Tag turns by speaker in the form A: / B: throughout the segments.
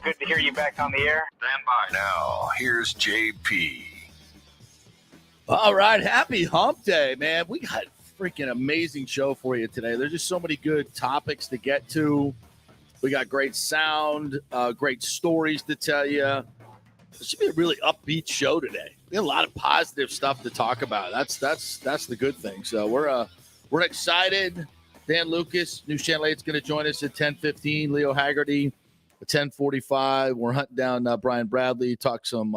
A: Good to hear you back on the air.
B: Stand by. Now, here's JP.
C: All right, happy hump day, man. We got a freaking amazing show for you today. There's just so many good topics to get to. We got great sound, great stories to tell you. It should be a really upbeat show today. We have a lot of positive stuff to talk about. That's the good thing. So we're excited. Dan Lucas, New Chanlate's going to join us at 10:15. Leo Haggerty at 10:45. We're hunting down Brian Bradley, talk some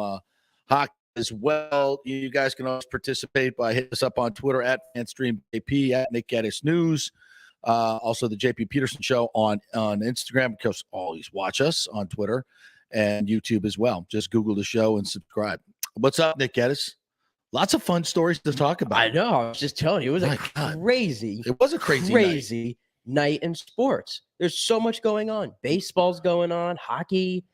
C: hockey as well. You guys can always participate by hitting us up on Twitter at FanstreamJP, at Nick Gaddis News. Also the JP Peterson Show on Instagram. Because always watch us on Twitter and YouTube as well. Just Google the show and subscribe. What's up, Nick Gaddis? Lots of fun stories to talk about.
D: I know. I was just telling you, it was
C: It was a crazy
D: night in sports. There's so much going on. Baseball's going on, hockey.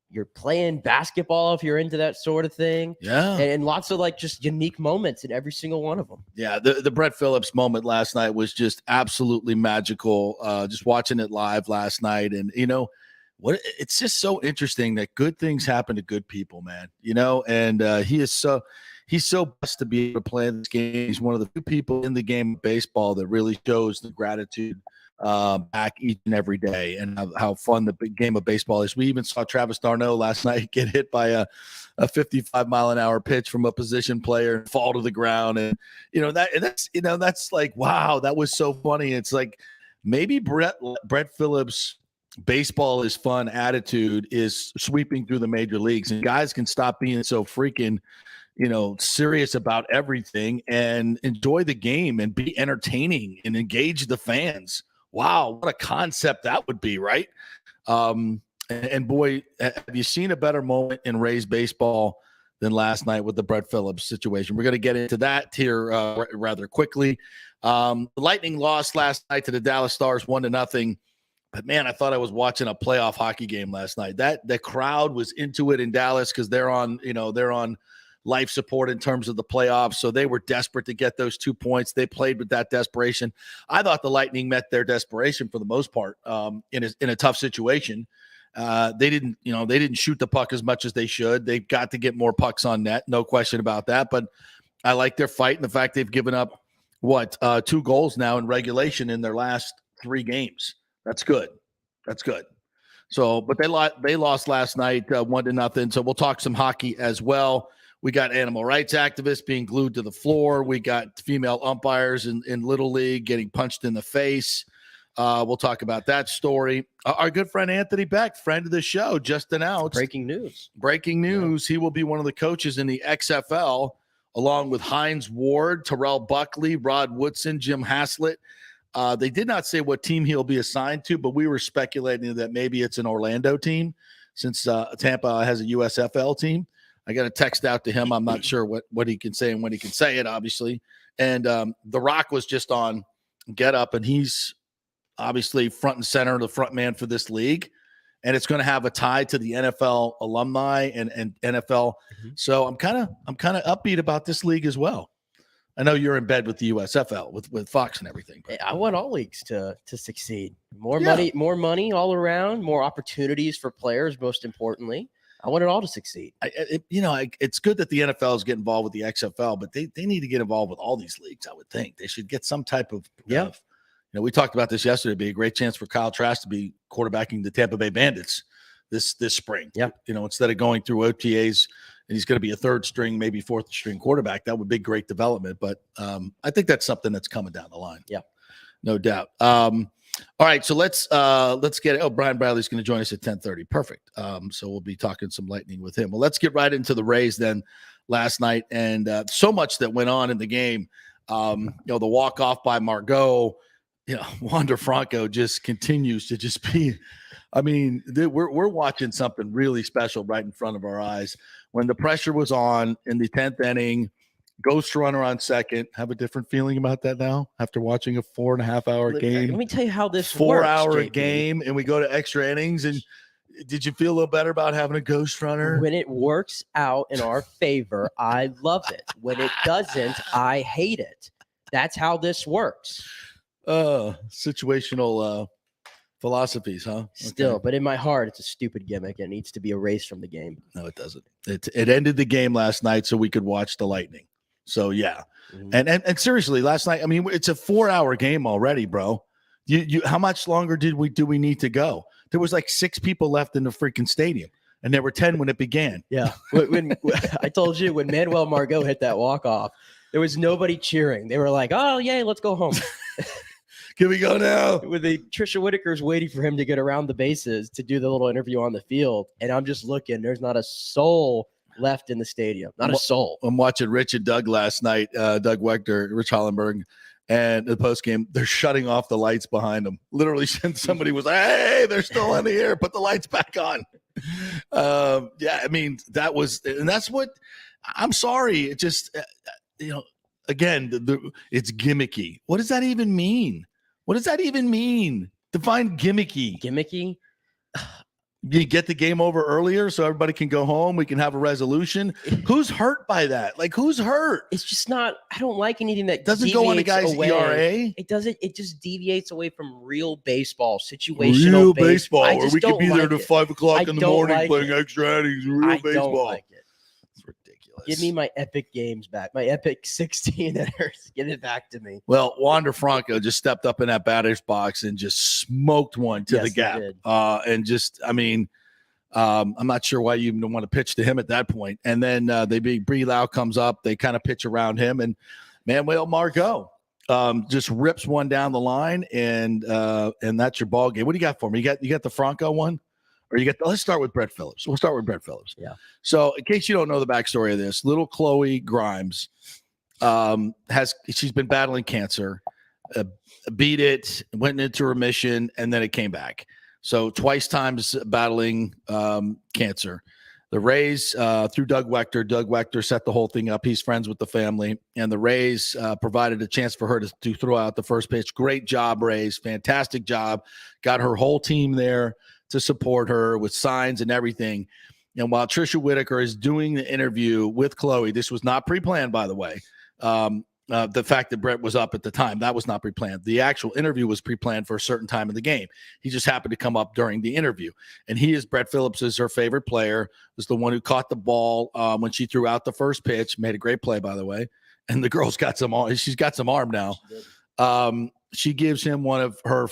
D: You're playing basketball if you're into that sort of thing.
C: Yeah.
D: And lots of just unique moments in every single one of them.
C: Yeah. The Brett Phillips moment last night was just absolutely magical. Just watching it live last night. And, it's just so interesting that good things happen to good people, man, and he's so blessed to be able to play this game. He's one of the few people in the game of baseball that really shows the gratitude back each and every day, and how fun the big game of baseball is. We even saw Travis d'Arnaud last night get hit by a 55-mile-an-hour pitch from a position player and fall to the ground. And, that's like, wow, that was so funny. It's like maybe Brett Phillips' baseball is fun attitude is sweeping through the major leagues, and guys can stop being so freaking serious about everything and enjoy the game and be entertaining and engage the fans. Wow, what a concept that would be, right? And boy, have you seen a better moment in Rays baseball than last night with the Brett Phillips situation? We're going to get into that here rather quickly. The Lightning lost last night to the Dallas Stars 1-0. But man, I thought I was watching a playoff hockey game last night. The crowd was into it in Dallas because they're on life support in terms of the playoffs. So they were desperate to get those 2 points. They played with that desperation. I thought the Lightning met their desperation for the most part in a tough situation. They didn't shoot the puck as much as they should. They've got to get more pucks on net. No question about that. But I like their fight and the fact they've given up 2 goals now in regulation in their last 3 games. That's good. So, but they lost last night 1-0. So we'll talk some hockey as well. We got animal rights activists being glued to the floor. We got female umpires in Little League getting punched in the face. We'll talk about that story. Our good friend Anthony Beck, friend of the show, just announced.
D: Breaking news.
C: Yeah. He will be one of the coaches in the XFL, along with Hines Ward, Terrell Buckley, Rod Woodson, Jim Haslett. They did not say what team he'll be assigned to, but we were speculating that maybe it's an Orlando team since Tampa has a USFL team. I got a text out to him. I'm not sure what he can say and when he can say it, obviously. And The Rock was just on Get Up, and he's obviously front and center, the front man for this league. And it's going to have a tie to the NFL alumni and NFL. Mm-hmm. So I'm kind of upbeat about this league as well. I know you're in bed with the USFL with Fox and everything.
D: I want all leagues to succeed. More money all around, more opportunities for players, most importantly. I want it all to succeed.
C: It's good that the NFL is getting involved with the XFL, but they need to get involved with all these leagues, I would think. They should get some type of we talked about this yesterday. It'd be a great chance for Kyle Trask to be quarterbacking the Tampa Bay Bandits this spring.
D: Yeah.
C: Instead of going through OTAs and he's going to be a third string, maybe fourth string quarterback, that would be great development. But I think that's something that's coming down the line.
D: Yeah.
C: No doubt. All right, so let's get it. Oh, Brian Bradley's going to join us at 10:30. Perfect. So we'll be talking some Lightning with him. Well, let's get right into the Rays then last night, and so much that went on in the game. The walk-off by Margot, Wander Franco just continues to just be – I mean, we're watching something really special right in front of our eyes. When the pressure was on in the 10th inning, ghost runner on second. Have a different feeling about that now after watching a 4.5-hour game.
D: Let me tell you how this
C: 4-hour game, and we go to extra innings. And did you feel a little better about having a ghost runner?
D: When it works out in our favor, I love it. When it doesn't, I hate it. That's how this works.
C: Situational Philosophies, huh?
D: Still,
C: Okay.
D: but in my heart, it's a stupid gimmick and it needs to be erased from the game.
C: No, it doesn't. It ended the game last night so we could watch the Lightning. So yeah. And seriously, last night, I mean, it's a 4-hour game already, bro. You how much longer do we need to go? There was like 6 people left in the freaking stadium, and there were 10 when it began.
D: Yeah. When I told you when Manuel Margot hit that walk-off, there was nobody cheering. They were like, "Oh, yay, let's go home."
C: Can we go now?
D: With Trisha Whitaker's waiting for him to get around the bases to do the little interview on the field, and I'm just looking. There's not a soul left in the stadium. Not a soul.
C: I'm watching Rich and Doug last night. Doug Wechter, Rich Hollenberg, and the post game. They're shutting off the lights behind them. Literally, since somebody was like, "Hey, they're still in the air. Put the lights back on." Yeah, I mean that was, and that's what. I'm sorry. It just, again, it's gimmicky. What does that even mean? What does that even mean? Define gimmicky.
D: Gimmicky?
C: You get the game over earlier so everybody can go home. We can have a resolution. Who's hurt by that? Like, who's hurt?
D: It's just not. I don't like anything that
C: doesn't go on a guy's
D: away.
C: ERA.
D: It doesn't. It just deviates away from real baseball, situational
C: Real baseball,
D: where
C: we could be there to 5 o'clock in the morning playing
D: it.
C: extra innings. Real baseball.
D: Don't like it.
C: It's ridiculous.
D: Give me my epic games back. My epic 16 inners. Give it back to me.
C: Well, Wander Franco just stepped up in that batter's box and just smoked one to the gap. And just, I mean, I'm not sure why you even want to pitch to him at that point. And then Bree Lau comes up. They kind of pitch around him, and Manuel Margot just rips one down the line, and that's your ball game. What do you got for me? You got the Franco one, or you got? Let's start with Brett Phillips. We'll start with Brett Phillips.
D: Yeah.
C: So, in case you don't know the backstory of this, little Chloe Grimes she's been battling cancer, beat it, went into remission, and then it came back. So twice times battling cancer. The Rays, through Doug Wechter set the whole thing up. He's friends with the family. And the Rays provided a chance for her to throw out the first pitch. Great job, Rays. Fantastic job. Got her whole team there to support her with signs and everything. And while Trisha Whitaker is doing the interview with Chloe, this was not pre-planned, by the way. The fact that Brett was up at the time, that was not pre-planned. The actual interview was pre-planned for a certain time in the game. He just happened to come up during the interview. And Brett Phillips is her favorite player, was the one who caught the ball when she threw out the first pitch, made a great play, by the way. And the girl's got some arm. She's got some arm now. She gives him one of her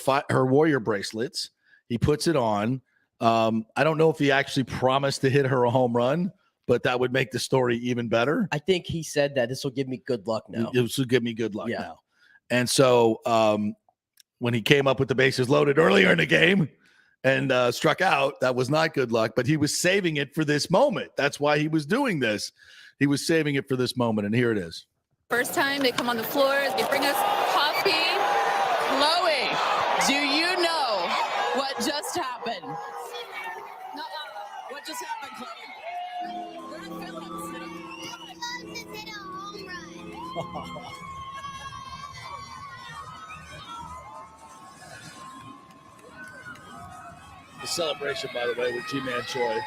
C: Warrior bracelets. He puts it on. I don't know if he actually promised to hit her a home run, but that would make the story even better.
D: I think he said that this will give me good luck now.
C: This will give me good luck now. And so when he came up with the bases loaded earlier in the game and struck out, that was not good luck, but he was saving it for this moment. That's why he was doing this. He was saving it for this moment, and here it is.
A: First time they come on the floor, they bring us coffee. Chloe, do you know what just happened? What just happened, Chloe?
C: The celebration, by the way, with G-Man Choi.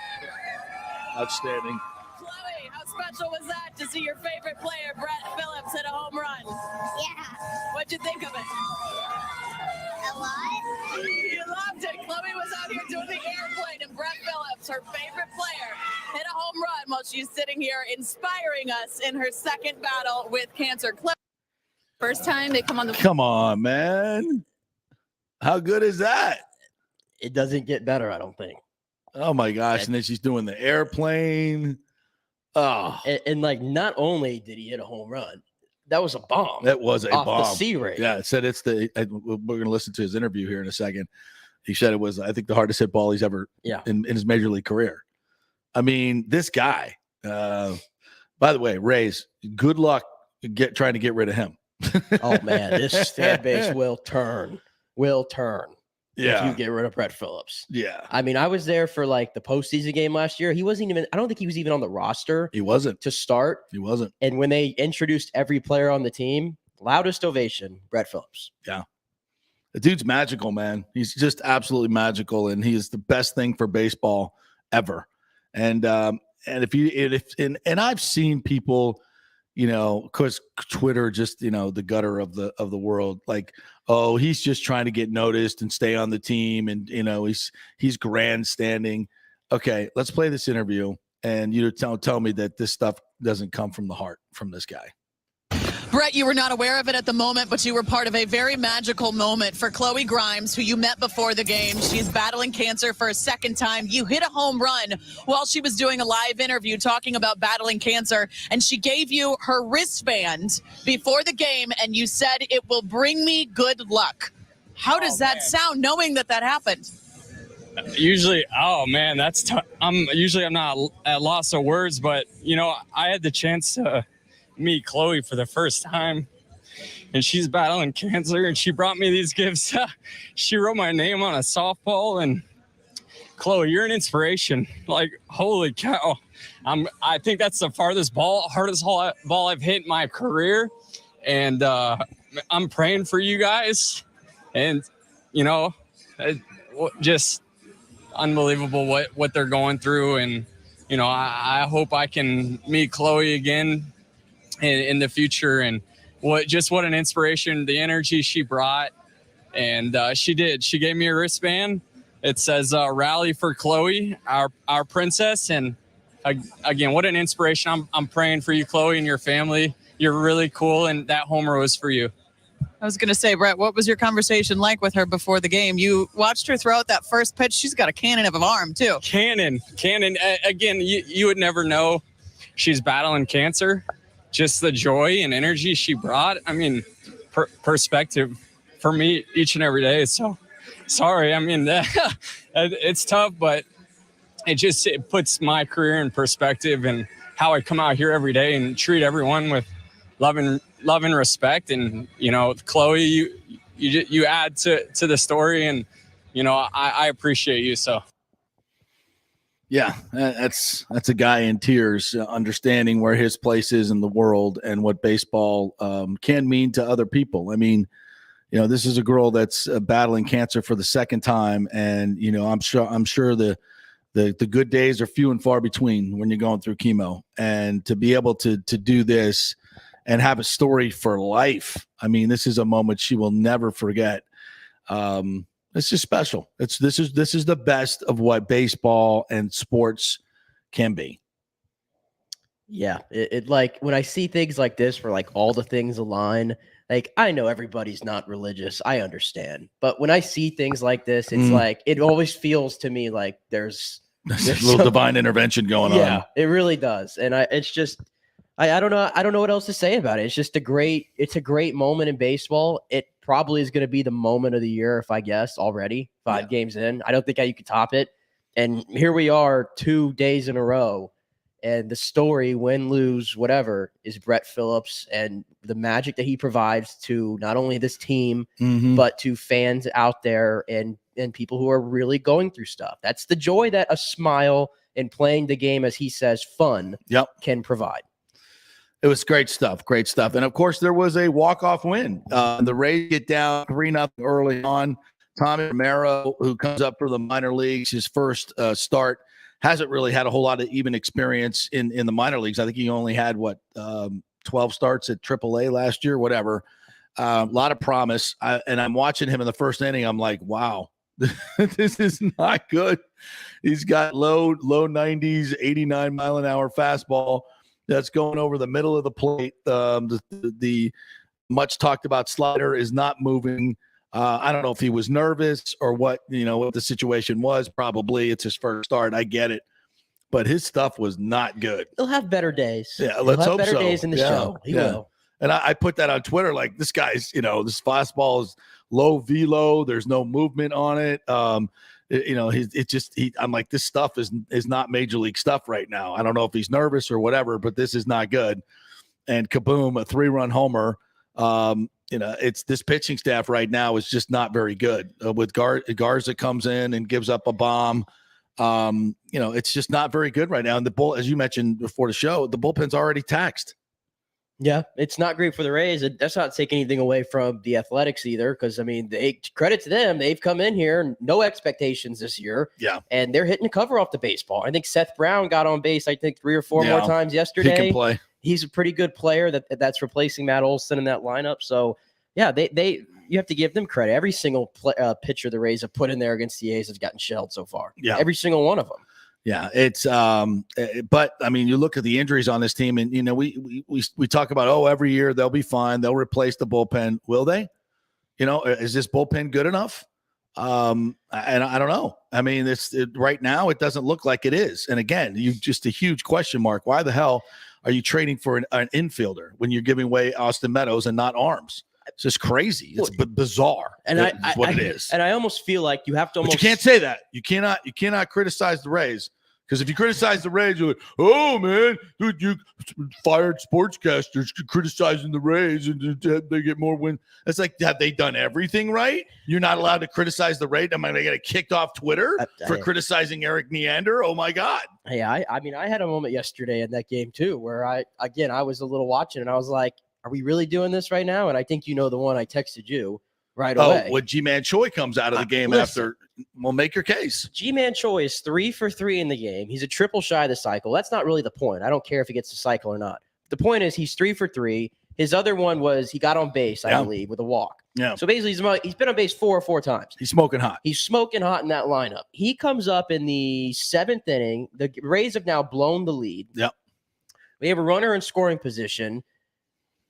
C: Outstanding.
A: Chloe, how special was that to see your favorite player, Brett Phillips, hit a home run?
E: Yeah.
A: What'd you think of it?
E: A lot.
A: You loved it. Chloe was out here doing the airplane, and Brett Phillips, her favorite player, hit a home run while she's sitting here inspiring us in her second battle with cancer. Chloe, first time they come on the
C: Come on, man. How good is that?
D: It doesn't get better, I don't think.
C: Oh, my gosh. And then she's doing the airplane. Oh.
D: And like, not only did he hit a home run, that was a bomb.
C: That was a
D: off
C: bomb.
D: The C-rate.
C: Yeah, it said we're going to listen to his interview here in a second. He said it was, I think, the hardest hit ball he's ever in his major league career. I mean, this guy, by the way, Rays, good luck trying to get rid of him.
D: Oh, man, this fan base will turn. If you get rid of Brett Phillips.
C: Yeah.
D: I mean, I was there for like the postseason game last year. He wasn't even, I don't think he was even on the roster.
C: He wasn't.
D: To start.
C: He wasn't.
D: And when they introduced every player on the team, loudest ovation, Brett Phillips.
C: Yeah. The dude's magical, man. He's just absolutely magical, and he is the best thing for baseball ever. And I've seen people of course, Twitter, just, the gutter of the world. Like, oh, he's just trying to get noticed and stay on the team. And, he's grandstanding. Okay, let's play this interview. And you tell me that this stuff doesn't come from the heart from this guy.
A: Brett, you were not aware of it at the moment, but you were part of a very magical moment for Chloe Grimes, who you met before the game. She's battling cancer for a second time. You hit a home run while she was doing a live interview talking about battling cancer, and she gave you her wristband before the game, and you said it will bring me good luck. How does that sound, knowing that happened?
F: Usually, that's tough. I'm not at loss of words, but I had the chance to meet Chloe for the first time, and she's battling cancer, and she brought me these gifts. She wrote my name on a softball, and Chloe, you're an inspiration. Like, holy cow. I think that's the hardest ball I've hit in my career, and I'm praying for you guys, and just unbelievable what they're going through, and I hope I can meet Chloe again in the future, and what an inspiration, the energy she brought. And she gave me a wristband. It says rally for Chloe, our princess. And again, what an inspiration. I'm praying for you, Chloe, and your family. You're really cool, and that homer was for you.
A: I was going to say, Brett, what was your conversation like with her before the game? You watched her throw out that first pitch. She's got a cannon of an arm, too.
F: Cannon. Again, you would never know she's battling cancer. Just the joy and energy she brought. I mean, perspective for me each and every day. So sorry. I mean, it's tough, but it puts my career in perspective, and how I come out here every day and treat everyone with love and respect. And, Chloe, you add to the story, and, I appreciate you. So.
C: Yeah, that's a guy in tears, understanding where his place is in the world and what baseball can mean to other people. I mean, this is a girl that's battling cancer for the second time, and I'm sure the good days are few and far between when you're going through chemo, and to be able to do this and have a story for life. I mean, this is a moment she will never forget. It's just special. This is the best of what baseball and sports can be.
D: Yeah, it like when I see things like this where like all the things align, like I know everybody's not religious, I understand, but when I see things like this, it's like it always feels to me like there's
C: a little divine intervention going on.
D: Yeah, it really does, and I don't know what else to say about it. It's just a great moment in baseball. It probably is going to be the moment of the year, if I guess, already 5 games in. I don't think you could top it. And here we are 2 days in a row. And the story, win, lose, whatever, is Brett Phillips and the magic that he provides to not only this team, but to fans out there and people who are really going through stuff. That's the joy that a smile and playing the game, as he says, fun can provide.
C: It was great stuff. And, of course, there was a walk-off win. The Rays get down 3-0 early on. Tommy Romero, who comes up for the minor leagues, his first start, hasn't really had a whole lot of even experience in the minor leagues. I think he only had, 12 starts at AAA last year, whatever. A lot of promise. And I'm watching him in the first inning. I'm like, wow, this is not good. He's got low 90s, 89 mile an hour fastball that's going over the middle of the plate. The much talked about slider is not moving. I don't know if he was nervous or what the situation was. Probably it's his first start. I get it, but his stuff was not good.
D: He'll have better days.
C: Yeah, let's hope
D: better
C: so.
D: Days in the show. He will.
C: And I put that on Twitter. Like, this guy's, this fastball is low velo. There's no movement on it. I'm like, this stuff is not major league stuff right now. I don't know if he's nervous or whatever, but this is not good. And kaboom, a 3-run homer. It's this pitching staff right now is just not very good. With Garza comes in and gives up a bomb. It's just not very good right now. And as you mentioned before the show, the bullpen's already taxed.
D: Yeah, it's not great for the Rays. That's not taking anything away from the Athletics either, because, credit to them. They've come in here, no expectations this year. Yeah. And they're hitting the cover off the baseball. I think Seth Brown got on base, 3 or 4 more times yesterday.
C: He can play.
D: he's a pretty good player that's replacing Matt Olson in that lineup. So, yeah, you have to give them credit. Every single pitcher the Rays have put in there against the A's has gotten shelled so far.
C: Yeah.
D: Every single one of them.
C: Yeah, it's but I mean, you look at the injuries on this team, and we talk about every year they'll be fine, they'll replace the bullpen. Will they? Is this bullpen good enough? And I don't know. I mean, right now it doesn't look like it is. And again, just a huge question mark. Why the hell are you trading for an infielder when you're giving away Austin Meadows and not arms? It's just crazy. It's bizarre. And
D: it is. And I almost feel like you have to almost.
C: But you can't say that. You cannot criticize the Rays, because if you criticize the Rays, you're like, oh man, dude, you fired sportscasters criticizing the Rays and they get more wins. It's like, have they done everything right? You're not allowed to criticize the Rays. Am I going to get kicked off Twitter for criticizing Eric Neander? Oh my God.
D: Hey, I mean, I had a moment yesterday in that game too, where I was a little watching and I was like, are we really doing this right now? And I think the one I texted you right away.
C: When G-Man Choi comes out of the game after, well, make your case.
D: G-Man Choi is 3 for 3 in the game. He's a triple shy of the cycle. That's not really the point. I don't care if he gets the cycle or not. The point is he's 3 for 3. His other one was he got on base, I believe, with a walk.
C: Yeah.
D: So basically he's been on base four times.
C: He's smoking hot.
D: He's smoking hot in that lineup. He comes up in the 7th inning. The Rays have now blown the lead.
C: Yep.
D: We have a runner in scoring position.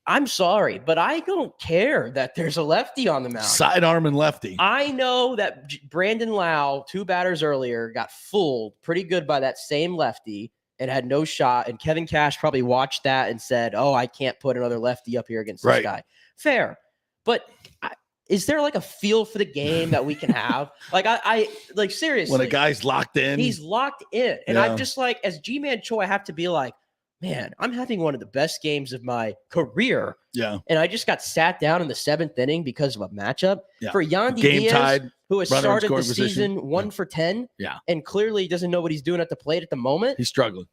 D: I'm sorry, but I don't care that there's a lefty on the mound.
C: Sidearm and lefty.
D: I know that Brandon Lau, 2 batters earlier, got fooled pretty good by that same lefty and had no shot. And Kevin Cash probably watched that and said, oh, I can't put another lefty up here against this guy. Fair. But is there like a feel for the game that we can have? I seriously.
C: When a guy's locked in.
D: He's locked in. And I'm just like, as G-Man Choi, I have to be like, man, I'm having one of the best games of my career.
C: Yeah.
D: And I just got sat down in the 7th inning because of a matchup. Yeah. For Yandy Diaz,
C: tied,
D: who has started the season 1 for 10.
C: Yeah.
D: And clearly doesn't know what he's doing at the plate at the moment.
C: He's struggling.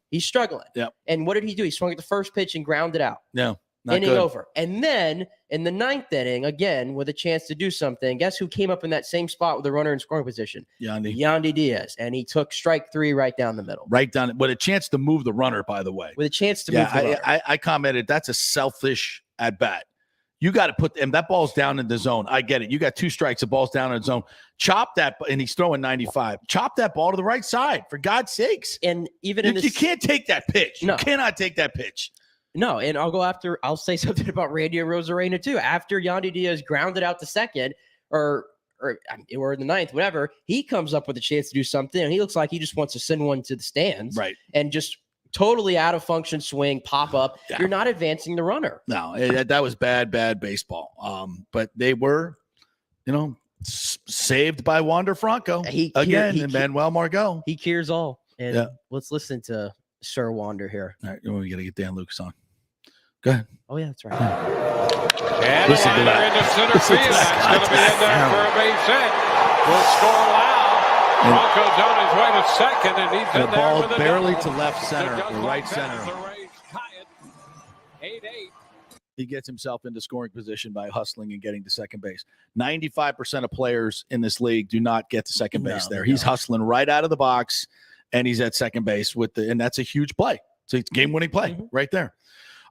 D: Yeah. And what did he do? He swung at the first pitch and grounded out.
C: Yeah.
D: Inning over. And then in the 9th inning, again, with a chance to do something, guess who came up in that same spot with a runner in scoring position? Yandy Diaz. And he took strike 3 right down the middle.
C: Right down, with a chance to move the runner, by the way.
D: With a chance to move the runner.
C: I commented, that's a selfish at bat. You got to put them, that ball's down in the zone. I get it. You got 2 strikes, the ball's down in the zone. Chop that, and he's throwing 95. Chop that ball to the right side, for God's sakes.
D: And even
C: you can't take that pitch. No. You cannot take that pitch.
D: No, and I'll say something about Randy Arozarena too. After Yandy Diaz grounded out the second, or in the 9th, whatever, he comes up with a chance to do something, and he looks like he just wants to send one to the stands.
C: Right.
D: And just totally out of function swing, pop up. Yeah. You're not advancing the runner.
C: No, that was bad baseball. But they were, saved by Wander Franco and Manuel Margot.
D: He cures all. And let's listen to Sir Wander here.
C: All right, we got to get Dan Lucas on. Go ahead.
D: Oh, yeah, that's right.
G: And listen to that. Into center field. That's going to be in there for a base hit. Will score loud. Franco's on his way to second, and he's in
C: the
G: there
C: ball
G: with
C: barely to left center, or right center.
G: 8-8.
C: He gets himself into scoring position by hustling and getting to second base. 95% of players in this league do not get to second base there. He's hustling right out of the box, and he's at second base and that's a huge play. So it's game-winning play right there.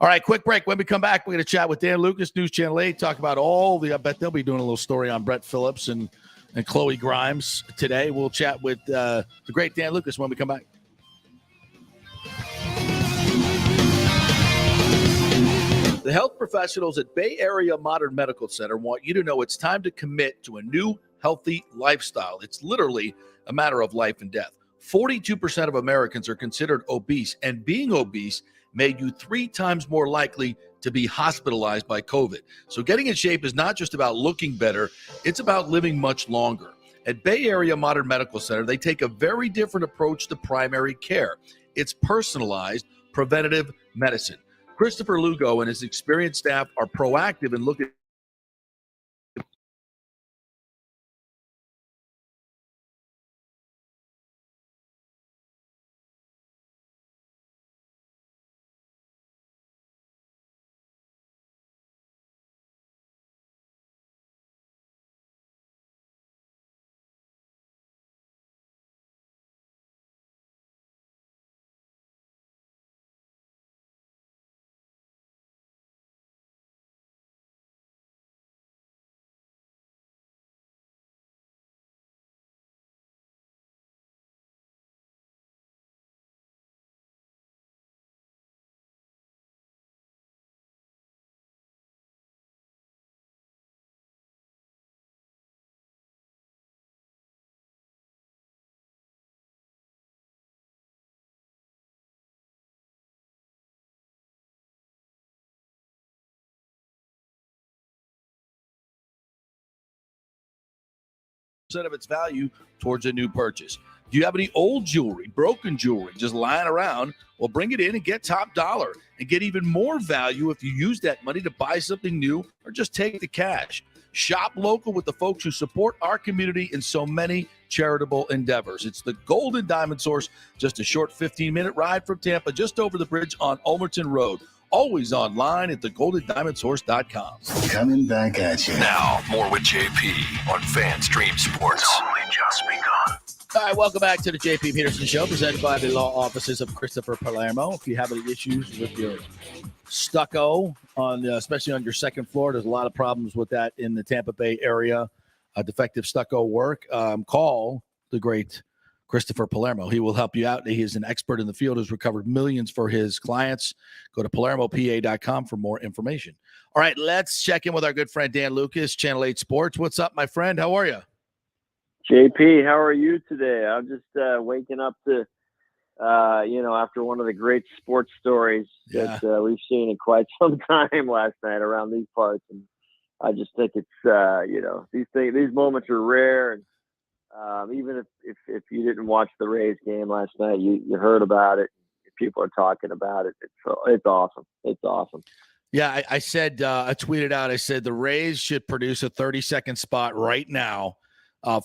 C: All right, quick break. When we come back, we're going to chat with Dan Lucas, News Channel 8, talk about I bet they'll be doing a little story on Brett Phillips and Chloe Grimes today. We'll chat with the great Dan Lucas when we come back. The health professionals at Bay Area Modern Medical Center want you to know it's time to commit to a new, healthy lifestyle. It's literally a matter of life and death. 42% of Americans are considered obese, and being obese made you 3 times more likely to be hospitalized by COVID. So getting in shape is not just about looking better, it's about living much longer. At Bay Area Modern Medical Center, they take a very different approach to primary care. It's personalized, preventative medicine. Christopher Lugo and his experienced staff are proactive in looking of its value towards a new purchase. Do you have any old jewelry, broken jewelry, just lying around? Well, bring it in and get top dollar and get even more value if you use that money to buy something new or just take the cash. Shop local with the folks who support our community in so many charitable endeavors. It's the Golden Diamond Source, just a short 15-minute ride from Tampa, just over the bridge on Ulmerton Road. Always online at thegoldendiamondsource.com.
B: Coming back at you. Now, more with JP on FanStream Sports. It's only just begun.
C: All right, welcome back to the JP Peterson Show, presented by the law offices of Christopher Palermo. If you have any issues with your stucco, especially on your second floor, there's a lot of problems with that in the Tampa Bay area. Defective stucco work. Call the great Christopher Palermo. He will help you out. He is an expert in the field, has recovered millions for his clients. Go to PalermoPA.com for more information. All right, let's check in with our good friend Dan Lucas, Channel 8 Sports. What's up, my friend? How are you?
H: JP, how are you today? I'm just waking up to, after one of the great sports stories that we've seen in quite some time last night around these parts. And I just think it's, these moments are rare. And even if you didn't watch the Rays game last night, you heard about it. People are talking about it. It's awesome. It's awesome.
C: Yeah, I said, I tweeted out, I said the Rays should produce a 30-second spot right now.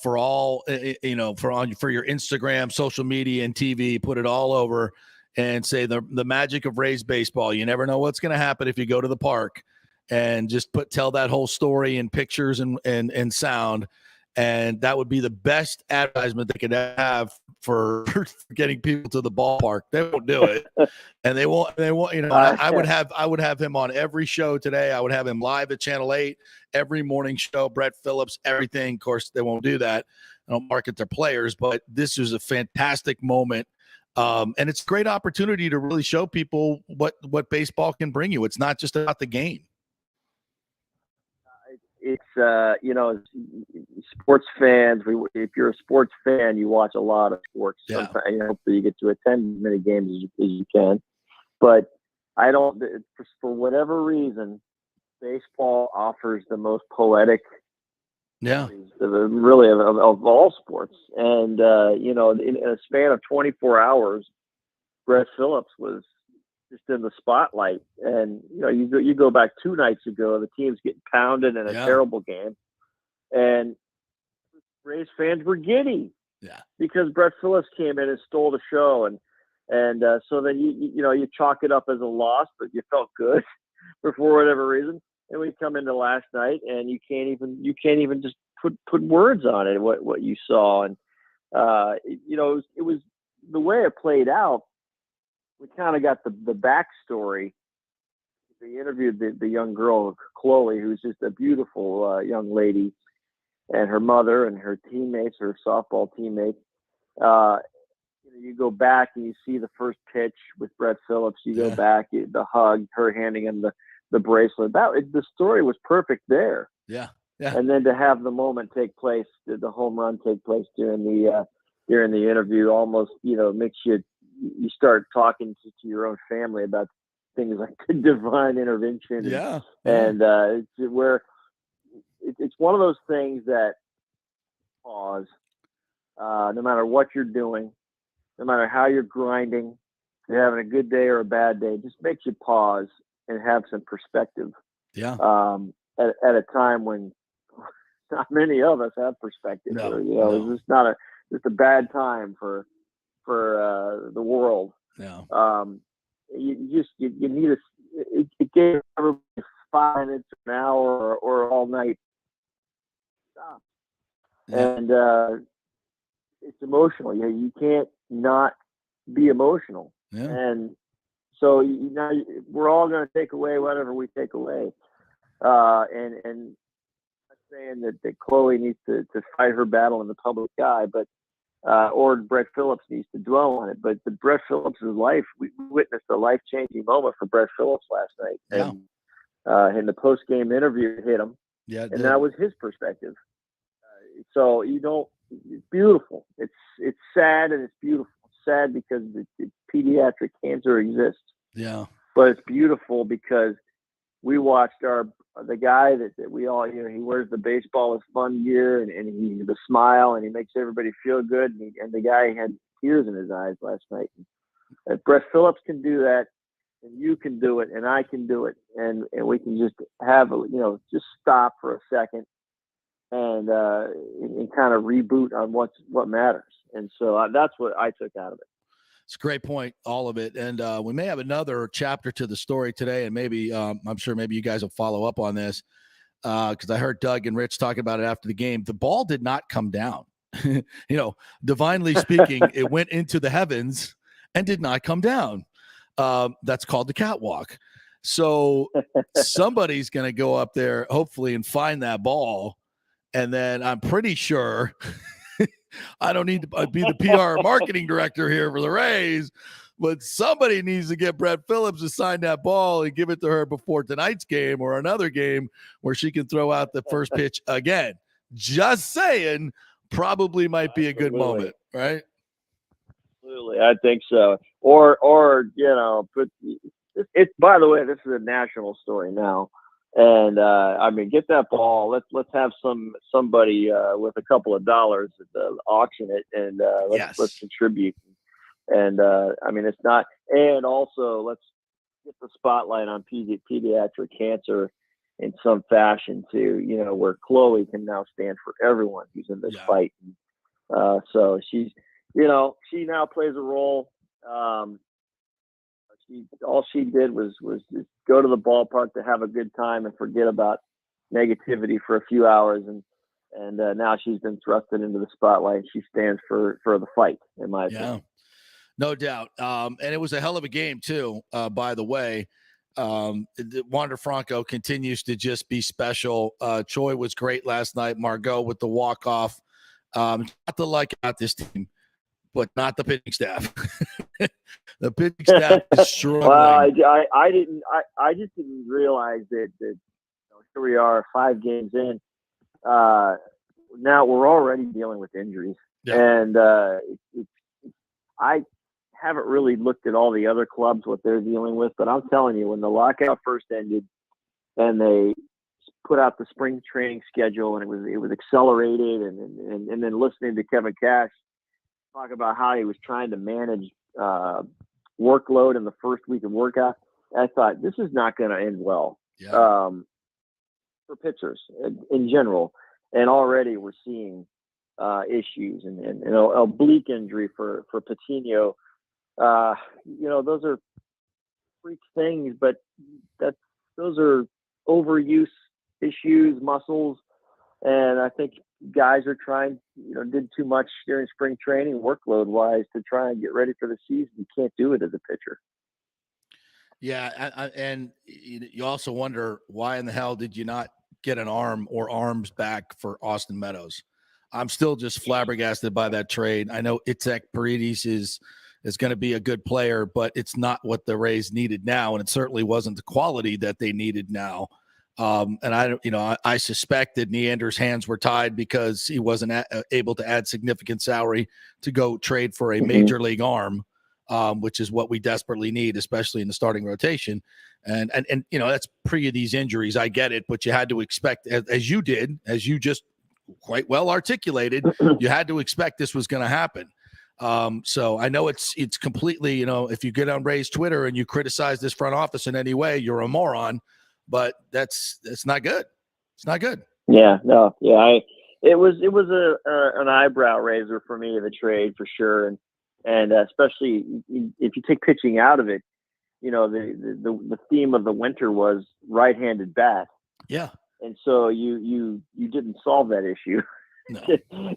C: For all, for your Instagram, social media, and TV, put it all over and say the magic of Rays baseball. You never know what's going to happen if you go to the park, and just tell that whole story in pictures and sound. And that would be the best advertisement they could have for getting people to the ballpark. They won't do it, and they won't. I would have him on every show today. I would have him live at Channel 8 every morning show. Brett Phillips, everything. Of course, they won't do that. They don't market their players, but this is a fantastic moment, and it's a great opportunity to really show people what baseball can bring you. It's not just about the game.
H: It's sports fans. If you're a sports fan, you watch a lot of sports.
C: Yeah.
H: Sometimes, hopefully you get to attend as many games as you can. But I don't. For whatever reason, baseball offers the most poetic.
C: Yeah.
H: Really of all sports, and in a span of 24 hours, Brett Phillips was just in the spotlight. And you go back 2 nights ago, the team's getting pounded in a terrible game, and Rays fans were giddy because Brett Phillips came in and stole the show, and so then you chalk it up as a loss, but you felt good for whatever reason. And we come into last night, and you can't even just put words on it what you saw, and it was the way it played out. We kind of got the backstory. They interviewed the young girl, Chloe, who's just a beautiful young lady, and her mother and her teammates, her softball teammates. You go back and you see the first pitch with Brett Phillips. You go back, the hug, her handing him the bracelet. The story was perfect there.
C: Yeah. Yeah.
H: And then to have the moment take place, the home run take place during the interview, almost makes you start talking to your own family about things like the divine intervention.
C: Yeah.
H: And it's one of those things that pause, no matter what you're doing, no matter how you're grinding, if you're having a good day or a bad day, just makes you pause and have some perspective.
C: Yeah.
H: At a time when not many of us have perspective.
C: No.
H: It's just a bad time for the world.
C: Yeah.
H: You need it gave everybody 5 minutes, an hour, or all night. Stop.
C: Yeah.
H: And it's emotional. You can't not be emotional.
C: Yeah.
H: And so we're all going to take away whatever we take away. And I'm not saying that Chloe needs to fight her battle in the public eye, but or Brett Phillips needs to dwell on it. But the Brett Phillips' life, we witnessed a life-changing moment for Brett Phillips last night.
C: Yeah.
H: And in the post-game interview, it hit him.
C: Yeah.
H: And that was his perspective. So it's beautiful. It's sad and it's beautiful. It's sad because pediatric cancer exists.
C: Yeah.
H: But it's beautiful because we watched the guy that we all, he wears the baseball is fun gear and he the smile and he makes everybody feel good. And the guy had tears in his eyes last night. And Brett Phillips can do that, and you can do it, and I can do it, and we can just have just stop for a second and kind of reboot on what matters. And so that's what I took out of it.
C: It's a great point, all of it. And we may have another chapter to the story today, and maybe I'm sure maybe you guys will follow up on this because I heard Doug and Rich talking about it after the game. The ball did not come down. Divinely speaking, it went into the heavens and did not come down. That's called the catwalk. So somebody's going to go up there, hopefully, and find that ball. And then I'm pretty sure – I don't need to be the PR marketing director here for the Rays, but somebody needs to get Brett Phillips to sign that ball and give it to her before tonight's game or another game where she can throw out the first pitch again. Just saying, probably might be a good moment, right?
H: Absolutely, I think so. Or but it's by the way, this is a national story now. And get that ball. Let's have somebody with a couple of dollars auction it, and let's contribute. And it's not. And also, let's get the spotlight on pediatric cancer in some fashion too. Where Chloe can now stand for everyone who's in this fight. So she's, she now plays a role. All she did was just go to the ballpark to have a good time and forget about negativity for a few hours, and now she's been thrusted into the spotlight. She stands for the fight, in my opinion.
C: No doubt. And it was a hell of a game too. By the way, Wander Franco continues to just be special. Choi was great last night. Margot with the walk-off. Not to like out this team, but not the pitching staff. The pitching staff is struggling.
H: Well, I just didn't realize that here we are 5 games in. Now we're already dealing with injuries. Yeah. And I haven't really looked at all the other clubs, what they're dealing with, but I'm telling you, when the lockout first ended and they put out the spring training schedule and it was accelerated and then listening to Kevin Cash talk about how he was trying to manage workload in the first week of workout, I thought this is not going to end well for pitchers in general. And already we're seeing issues and an oblique injury for Patino. Those are freak things, but those are overuse issues, muscles, and I think guys are trying, did too much during spring training workload wise to try and get ready for the season. You can't do it as a pitcher.
C: Yeah. And you also wonder why in the hell did you not get an arm or arms back for Austin Meadows? I'm still just flabbergasted by that trade. I know Itzhak Paredes is going to be a good player, but it's not what the Rays needed now. And it certainly wasn't the quality that they needed now. And I suspect that Neander's hands were tied because he wasn't able to add significant salary to go trade for a major league arm, which is what we desperately need, especially in the starting rotation. And that's pre these injuries. I get it, but you had to expect, as you just quite well articulated, you had to expect this was going to happen. So I know it's completely, if you get on Ray's Twitter and you criticize this front office in any way, you're a moron. But that's not good. It's not good.
H: Yeah, no, yeah. It was an eyebrow raiser for me, the trade for sure, and especially if you take pitching out of it, the theme of the winter was right-handed bat.
C: Yeah,
H: and so you didn't solve that issue
C: no.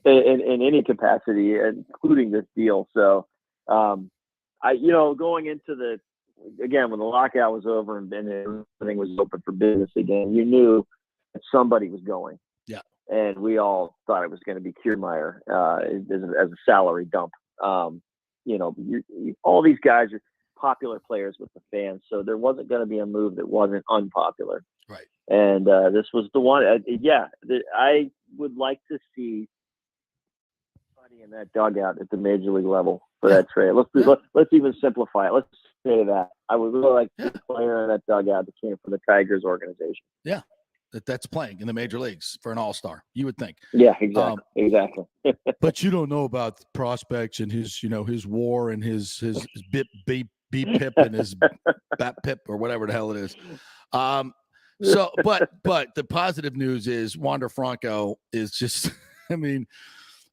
H: in any capacity, including this deal. So, going into again, when the lockout was over and everything was open for business again, you knew that somebody was going.
C: Yeah.
H: And we all thought it was going to be Kiermaier as a salary dump. All these guys are popular players with the fans, so there wasn't going to be a move that wasn't unpopular.
C: Right.
H: And this was the one. I would like to see somebody in that dugout at the major league level for that trade. Let's even simplify it. Let's say that. I would really like to see a player in that dugout that came from the Tigers organization.
C: Yeah, that's playing in the major leagues for an all-star. You would think.
H: Yeah, exactly. Exactly.
C: But you don't know about the prospects and his, his WAR and his beep pip and his bat pip or whatever the hell it is. So, but the positive news is Wander Franco is just. I mean,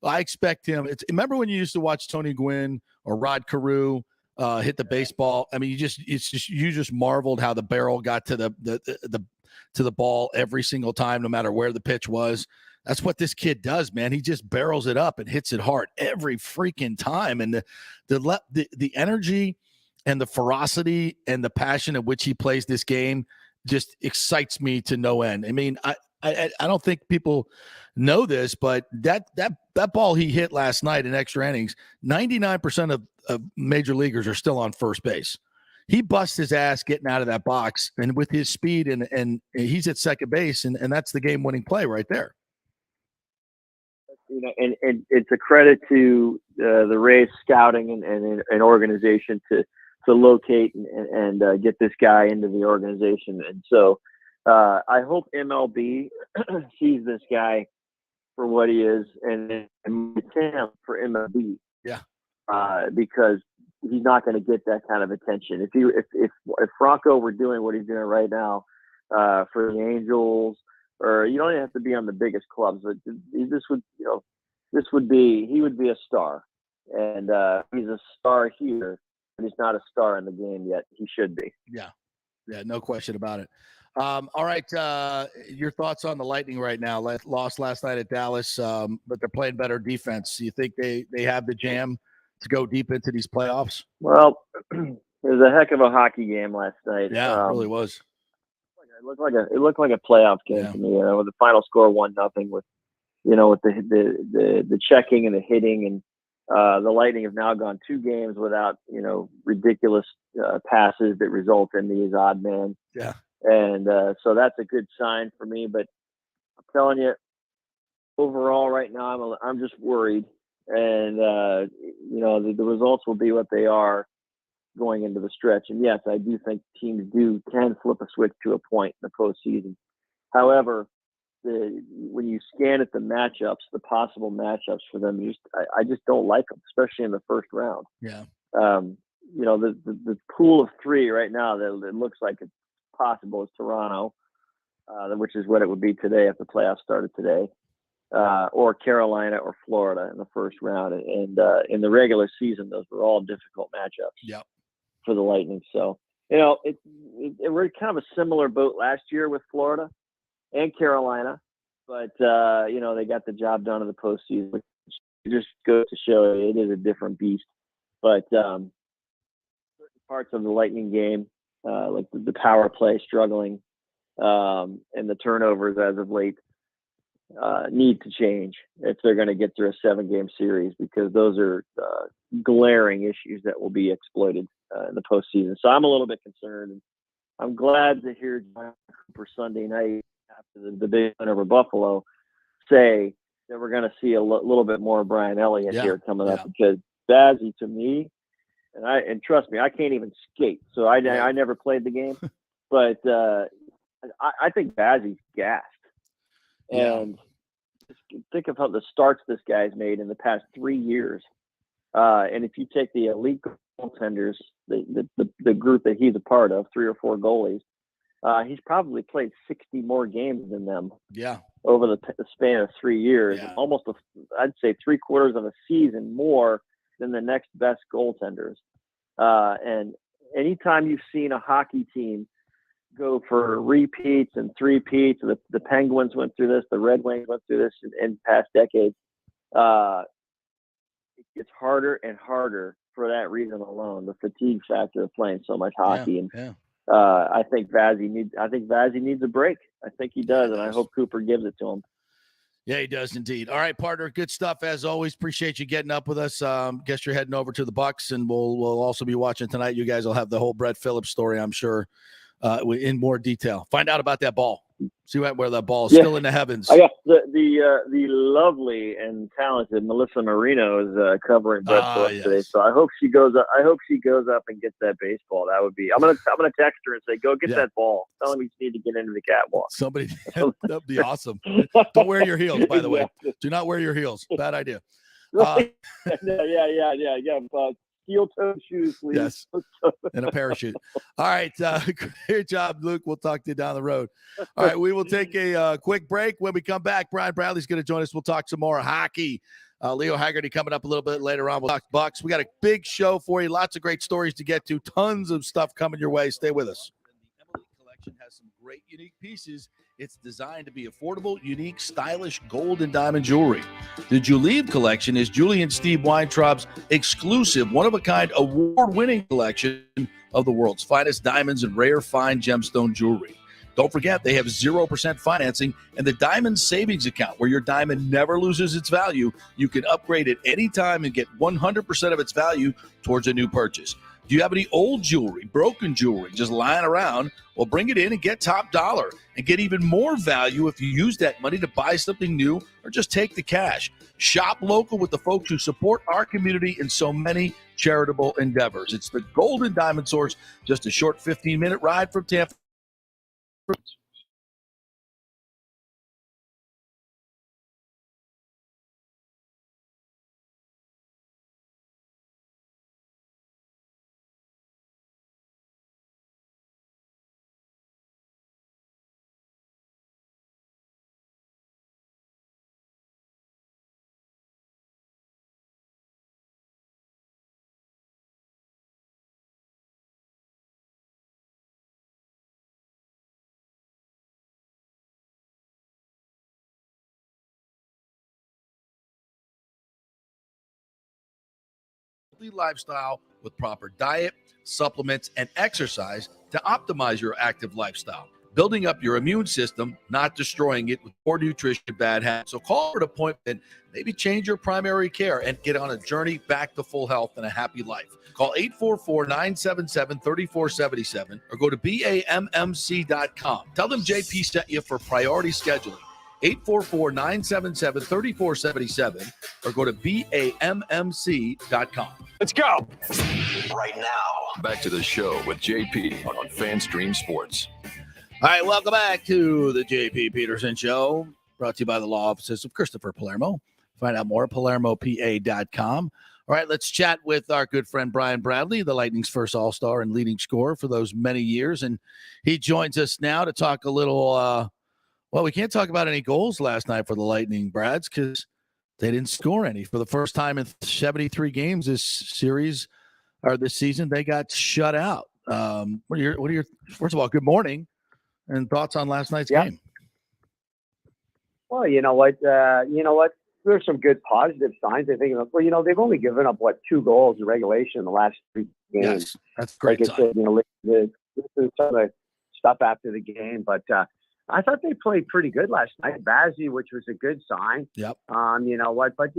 C: I expect him. Remember when you used to watch Tony Gwynn or Rod Carew hit the baseball? I mean, you just marveled how the barrel got to the ball every single time, no matter where the pitch was. That's what this kid does, man. He just barrels it up and hits it hard every freaking time. And the energy and the ferocity and the passion at which he plays this game just excites me to no end. I mean, I don't think people know this, but that ball he hit last night in extra innings, 99% of major leaguers are still on first base. He busts his ass getting out of that box, and with his speed and he's at second base, and that's the game-winning play right there.
H: And it's a credit to the Rays scouting and organization to locate and get this guy into the organization. And so I hope MLB sees this guy for what he is and it's him for MLB.
C: Yeah.
H: Because he's not going to get that kind of attention. If Franco were doing what he's doing right now for the Angels, or you don't even have to be on the biggest clubs, but he would be a star. And he's a star here, but he's not a star in the game yet. He should be.
C: Yeah, no question about it. All right, your thoughts on the Lightning right now? Lost last night at Dallas, but they're playing better defense. Do you think they have the jam to go deep into these playoffs?
H: Well, it was a heck of a hockey game last night.
C: Yeah, it really was.
H: It looked like a playoff game to me. With the final score 1-0 with the checking and the hitting, and the Lightning have now gone 2 games without ridiculous passes that result in these odd man.
C: Yeah.
H: And so that's a good sign for me. But I'm telling you, overall right now, I'm just worried. And, the results will be what they are going into the stretch. And, yes, I do think teams can flip a switch to a point in the postseason. However, when you scan at the matchups, the possible matchups for them, I just don't like them, especially in the first round.
C: Yeah.
H: The pool of 3 right now that it looks like it's possible is Toronto, which is what it would be today if the playoffs started today, or Carolina or Florida in the first round. And in the regular season, those were all difficult matchups for the Lightning. So, we're kind of a similar boat last year with Florida and Carolina, but, they got the job done in the postseason, which just goes to show it is a different beast. But certain parts of the Lightning game, like the power play struggling, and the turnovers as of late need to change if they're going to get through a 7-game series, because those are glaring issues that will be exploited in the postseason. So I'm a little bit concerned. I'm glad to hear John Cooper Sunday night after the big win over Buffalo say that we're going to see a little bit more Brian Elliott here coming up, because Bazzi, to me, and trust me, I can't even skate, so I never played the game, but I think Bazzi's gassed. And just think of how the starts this guy's made in the past 3 years. And if you take the elite goaltenders, the group that he's a part of, 3 or 4 goalies, he's probably played 60 more games than them.
C: Yeah.
H: Over the span of 3 years, almost I'd say 3/4 of a season more than the next best goaltenders. And anytime you've seen a hockey team go for repeats and three-peats, the Penguins went through this, the Red Wings went through this in past decades, it gets harder and harder for that reason alone, the fatigue factor of playing so much hockey. I think Bazzi needs a break. I think he does, and I hope Cooper gives it to him.
C: Yeah, he does indeed. All right, partner. Good stuff as always. Appreciate you getting up with us. Guess you're heading over to the Bucks, and we'll also be watching tonight. You guys will have the whole Brett Phillips story, I'm sure, in more detail. Find out about that ball. See where that ball is
H: Yeah.
C: still in the heavens.
H: I got the lovely and talented Melissa Marino is covering Brett Phillips
C: yes.
H: today. So I hope she goes up. I hope she goes up and gets that baseball. That would be. I'm gonna text her and say, go get that ball. Tell him you need to get into the catwalk.
C: Somebody that'd be awesome. Don't wear your heels, by the way. Do not wear your heels. Bad idea.
H: Yeah. Steel-toed shoes, please.
C: Yes, and a parachute. All right, great job, Luke. We'll talk to you down the road. All right, we will take a quick break. When we come back, Brian Bradley's going to join us. We'll talk some more hockey. Leo Haggerty coming up a little bit later on. We'll talk Bucks. We got a big show for you. Lots of great stories to get to. Tons of stuff coming your way. Stay with us. The Emily Collection has some great, unique pieces. It's designed to be affordable, unique, stylish gold and diamond jewelry. The Julieve Collection is Julie and Steve Weintraub's exclusive, one-of-a-kind, award-winning collection of the world's finest diamonds and rare fine gemstone jewelry. Don't forget, they have 0% financing and the Diamond Savings Account, where your diamond never loses its value. You can upgrade at any time and get 100% of its value towards a new purchase. Do you have any old jewelry, broken jewelry, just lying around? Well, bring it in and get top dollar and get even more value if you use that money to buy something new or just take the cash. Shop local with the folks who support our community in so many charitable endeavors. It's the Golden Diamond Source, just a short 15-minute ride from Tampa. Lifestyle with proper diet, supplements, and exercise to optimize your active lifestyle. Building up your immune system, not destroying it with poor nutrition and bad habits. So call for an appointment, maybe change your primary care and get on a journey back to full health and a happy life. Call 844-977-3477 or go to BAMMC.com. Tell them JP sent you for priority scheduling. 844-977-3477 or go to BAMMC.com.
G: Let's go.
B: Right now, back to the show with JP on FanStream Sports.
C: All right, welcome back to the JP Peterson Show, brought to you by the law offices of Christopher Palermo. Find out more at PalermoPA.com. All right, let's chat with our good friend Brian Bradley, the Lightning's first All-Star and leading scorer for those many years. And he joins us now to talk a little, well, we can't talk about any goals last night for the Lightning, Brads, because they didn't score any. For the first time in 73 games this series, or this season, they got shut out. What are your first of all, good morning, and thoughts on last night's game?
I: Well, you know what? There's some good positive signs. I think, well, they've only given up, 2 goals in regulation in the last 3 games.
C: Yes, that's great.
I: Like I said, this is some of the stuff after the game, but I thought they played pretty good last night. Bazzi, which was a good sign.
C: Yep.
I: You know what? But,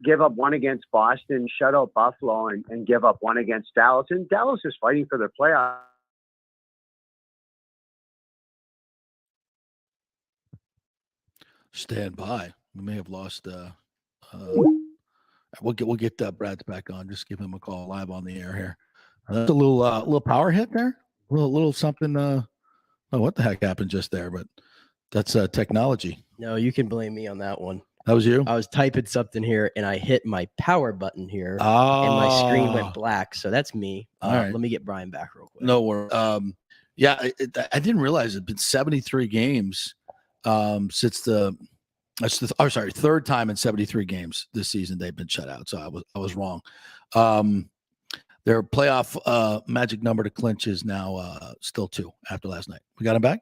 I: give up 1 against Boston, shut out Buffalo, and give up 1 against Dallas. And Dallas is fighting for their playoff.
C: Stand by. We may have lost. We'll get Brad's back on. Just give him a call live on the air here. That's a little power hit there. A little something. Oh, what the heck happened just there? But that's technology.
D: No, you can blame me on that one.
C: That was you?
D: I was typing something here, and I hit my power button here,
C: Oh.
D: and my screen went black. So that's me.
C: All right.
D: Let me get Brian back real quick.
C: No worries. Yeah, I didn't realize it'd been 73 games since third time in 73 games this season they've been shut out. So I was wrong. Their playoff magic number to clinch is now still 2 after last night. We got him back.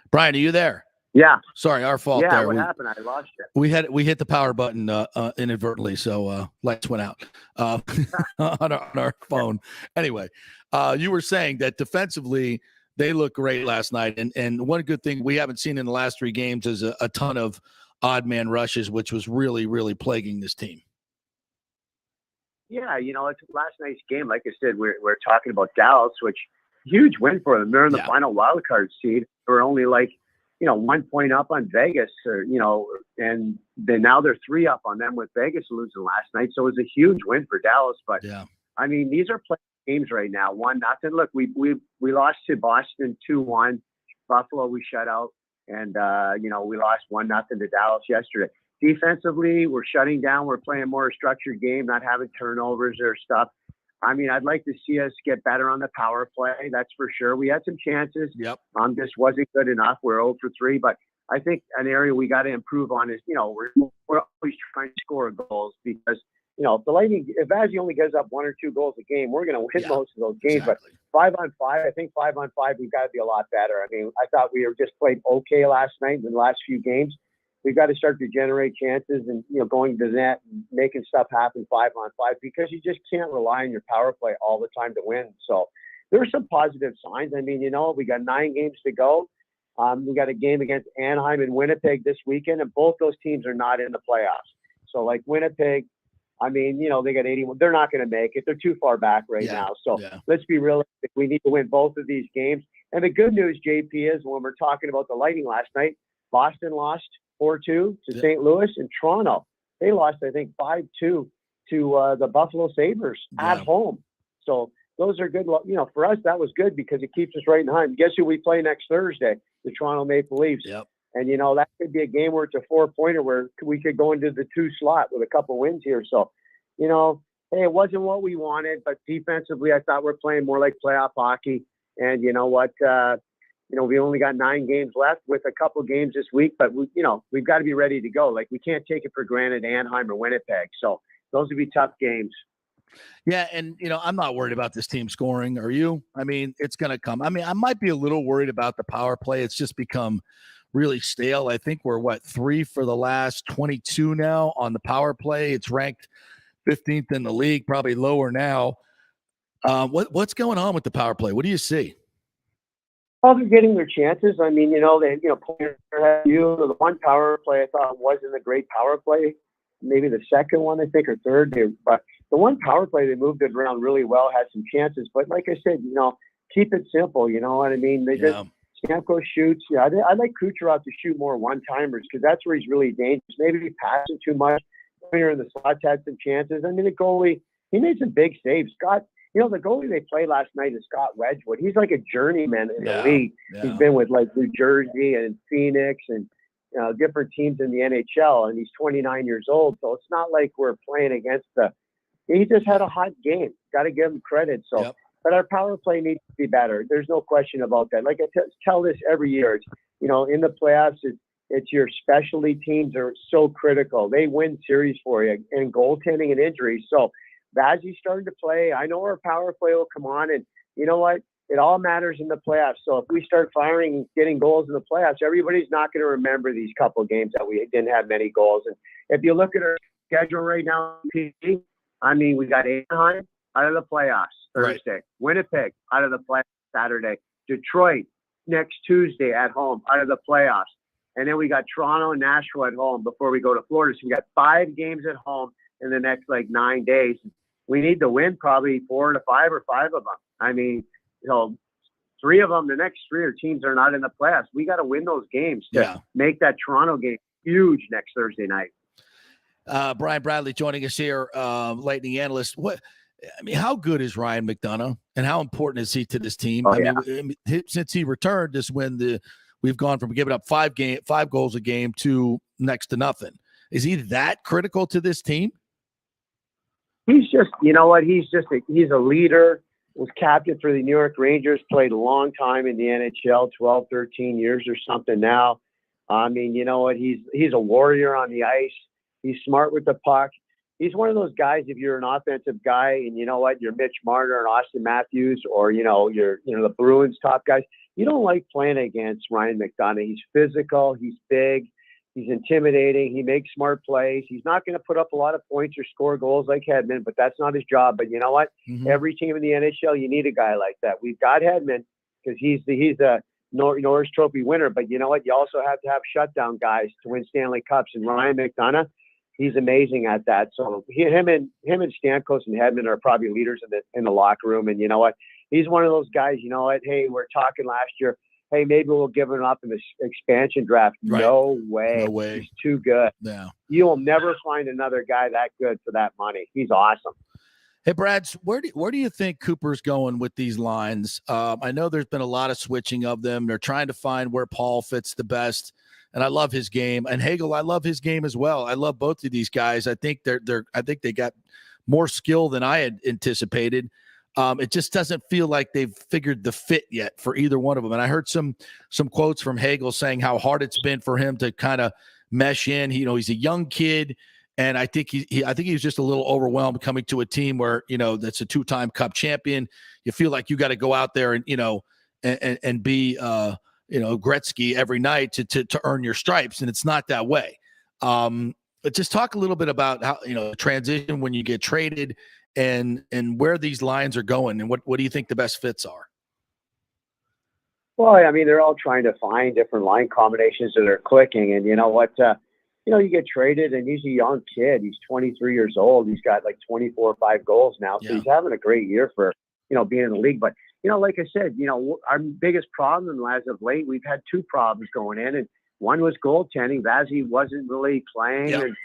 C: Brian, are you there?
I: Yeah.
C: Sorry, our fault.
I: Yeah.
C: there.
I: What happened? I lost you.
C: We hit the power button inadvertently, so lights went out on our phone. Anyway, you were saying that defensively they look great last night, and one good thing we haven't seen in the last 3 games is a ton of odd man rushes, which was really, really plaguing this team.
I: Yeah, it's last night's game. Like I said, we're talking about Dallas, which huge win for them. They're in the final wild card seed. They were only 1 point up on Vegas, and then now they're 3 up on them with Vegas losing last night. So it was a huge win for Dallas. But
C: Yeah.
I: I mean, these are playing games right now. 1-0. Look, we lost to Boston 2-1. Buffalo we shut out, and we lost 1-0 to Dallas yesterday. Defensively, we're shutting down. We're playing more structured game, not having turnovers or stuff. I mean, I'd like to see us get better on the power play. That's for sure. We had some chances.
C: Yep.
I: Just wasn't good enough. We're 0 for 3, but I think an area we got to improve on is, we're always trying to score goals because, if the Lightning, if Vazzy only gives up 1 or 2 goals a game, we're going to win most of those games.
C: Exactly.
I: But 5-on-5, I think 5-on-5, we've got to be a lot better. I mean, I thought we were just played okay last night in the last few games. We've got to start to generate chances and, going to the net and making stuff happen 5-on-5 because you just can't rely on your power play all the time to win. So there are some positive signs. I mean, we got 9 games to go. We got a game against Anaheim and Winnipeg this weekend, and both those teams are not in the playoffs. So like Winnipeg, I mean, they got 81. They're not going to make it. They're too far back now. So let's be realistic. We need to win both of these games. And the good news, JP, is when we're talking about the Lightning last night, Boston lost 4-2 to St. Louis, and Toronto, they lost, I think, 5-2 to the Buffalo Sabres at home. So those are good. For us, that was good because it keeps us right in time. Guess who we play next Thursday? The Toronto Maple Leafs.
C: Yep.
I: And, that could be a game where it's a 4-pointer where we could go into the 2 slot with a couple wins here. So, hey, it wasn't what we wanted, but defensively, I thought we're playing more like playoff hockey. And you know what? We only got 9 games left with a couple games this week, but we've got to be ready to go. Like, we can't take it for granted, Anaheim or Winnipeg. So those would be tough games.
C: Yeah, and I'm not worried about this team scoring. Are you? I mean, it's going to come. I mean, I might be a little worried about the power play. It's just become really stale. I think we're 3 for the last 22 now on the power play. It's ranked 15th in the league, probably lower now. What's going on with the power play? What do you see?
I: Well, they're getting their chances. I mean, the one power play I thought wasn't a great power play. Maybe the second one, I think, or third. But the one power play, they moved it around really well, had some chances. But like I said, keep it simple. You know what I mean? Stamkos shoots. Yeah, I'd like Kucherov to shoot more one-timers because that's where he's really dangerous. Maybe he passing too much. Here in the slots had some chances. I mean, the goalie, he made some big saves. Scott, the goalie they played last night is Scott Wedgwood. He's like a journeyman in the league. Yeah. He's been with like New Jersey and Phoenix and different teams in the NHL, and he's 29 years old. So it's not like we're playing against he just had a hot game. Got to give him credit. So. Yep. But our power play needs to be better. There's no question about that. Like I tell this every year, it's, in the playoffs, it's your specialty teams are so critical. They win series for you, and goaltending and injuries. So Vazzy's starting to play. I know our power play will come on, and you know what? It all matters in the playoffs. So if we start firing and getting goals in the playoffs, everybody's not going to remember these couple of games that we didn't have many goals. And if you look at our schedule right now, I mean, we got Anaheim out of the playoffs Thursday, right. Winnipeg out of the playoffs Saturday, Detroit next Tuesday at home out of the playoffs. And then we got Toronto and Nashville at home before we go to Florida. So we got 5 games at home in the next 9 days. We need to win probably 4 to 5 or 5 of them. I mean, 3 of them, the next 3 are teams that are not in the playoffs. We got to win those games to make that Toronto game huge next Thursday night.
C: Brian Bradley joining us here, Lightning analyst. How good is Ryan McDonagh, and how important is he to this team? Since he returned, we've gone from giving up 5 goals a game to next to nothing. Is he that critical to this team?
I: He's just, he's a leader. Was captain for the New York Rangers. Played a long time in the NHL, 12, 13 years or something now. I mean, he's a warrior on the ice. He's smart with the puck. He's one of those guys, if you're an offensive guy and you're Mitch Marner and Austin Matthews or, you're the Bruins top guys, you don't like playing against Ryan McDonagh. He's physical. He's big. He's intimidating. He makes smart plays. He's not going to put up a lot of points or score goals like Hedman, but that's not his job. But you know what? Mm-hmm. Every team in the NHL, you need a guy like that. We've got Hedman because he's a Norris Trophy winner. But you know what? You also have to have shutdown guys to win Stanley Cups. And Ryan McDonagh, he's amazing at that. So him and Stamkos and Hedman are probably leaders in the locker room. And you know what? He's one of those guys. You know what? Hey, we're talking last year. hey, maybe we'll give him up in the expansion draft.
C: Right.
I: No way.
C: No way.
I: He's too good.
C: Yeah.
I: You will never find another guy that good for that money. He's awesome.
C: Hey, Brad, where do you think Cooper's going with these lines? I know there's been a lot of switching of them. They're trying to find where Paul fits the best, and I love his game. And Hagel, I love his game as well. I love both of these guys. I think I think they got more skill than I had anticipated. It just doesn't feel like they've figured the fit yet for either one of them. And I heard some quotes from Hagel saying how hard it's been for him to kind of mesh in. He's a young kid. And I think he was just a little overwhelmed coming to a team where, that's a 2-time Cup champion. You feel like you got to go out there and, and be, Gretzky every night to earn your stripes. And it's not that way. But just talk a little bit about how, transition when you get traded and where these lines are going and what do you think the best fits are?
I: Well, I mean, they're all trying to find different line combinations that are clicking. And you know what? You get traded, and he's a young kid. He's 23 years old. He's got like 24 or 5 goals now. So he's having a great year for, being in the league. But, like I said, our biggest problem as of late, we've had 2 problems going in. And one was goaltending. Vazzy wasn't really playing. And,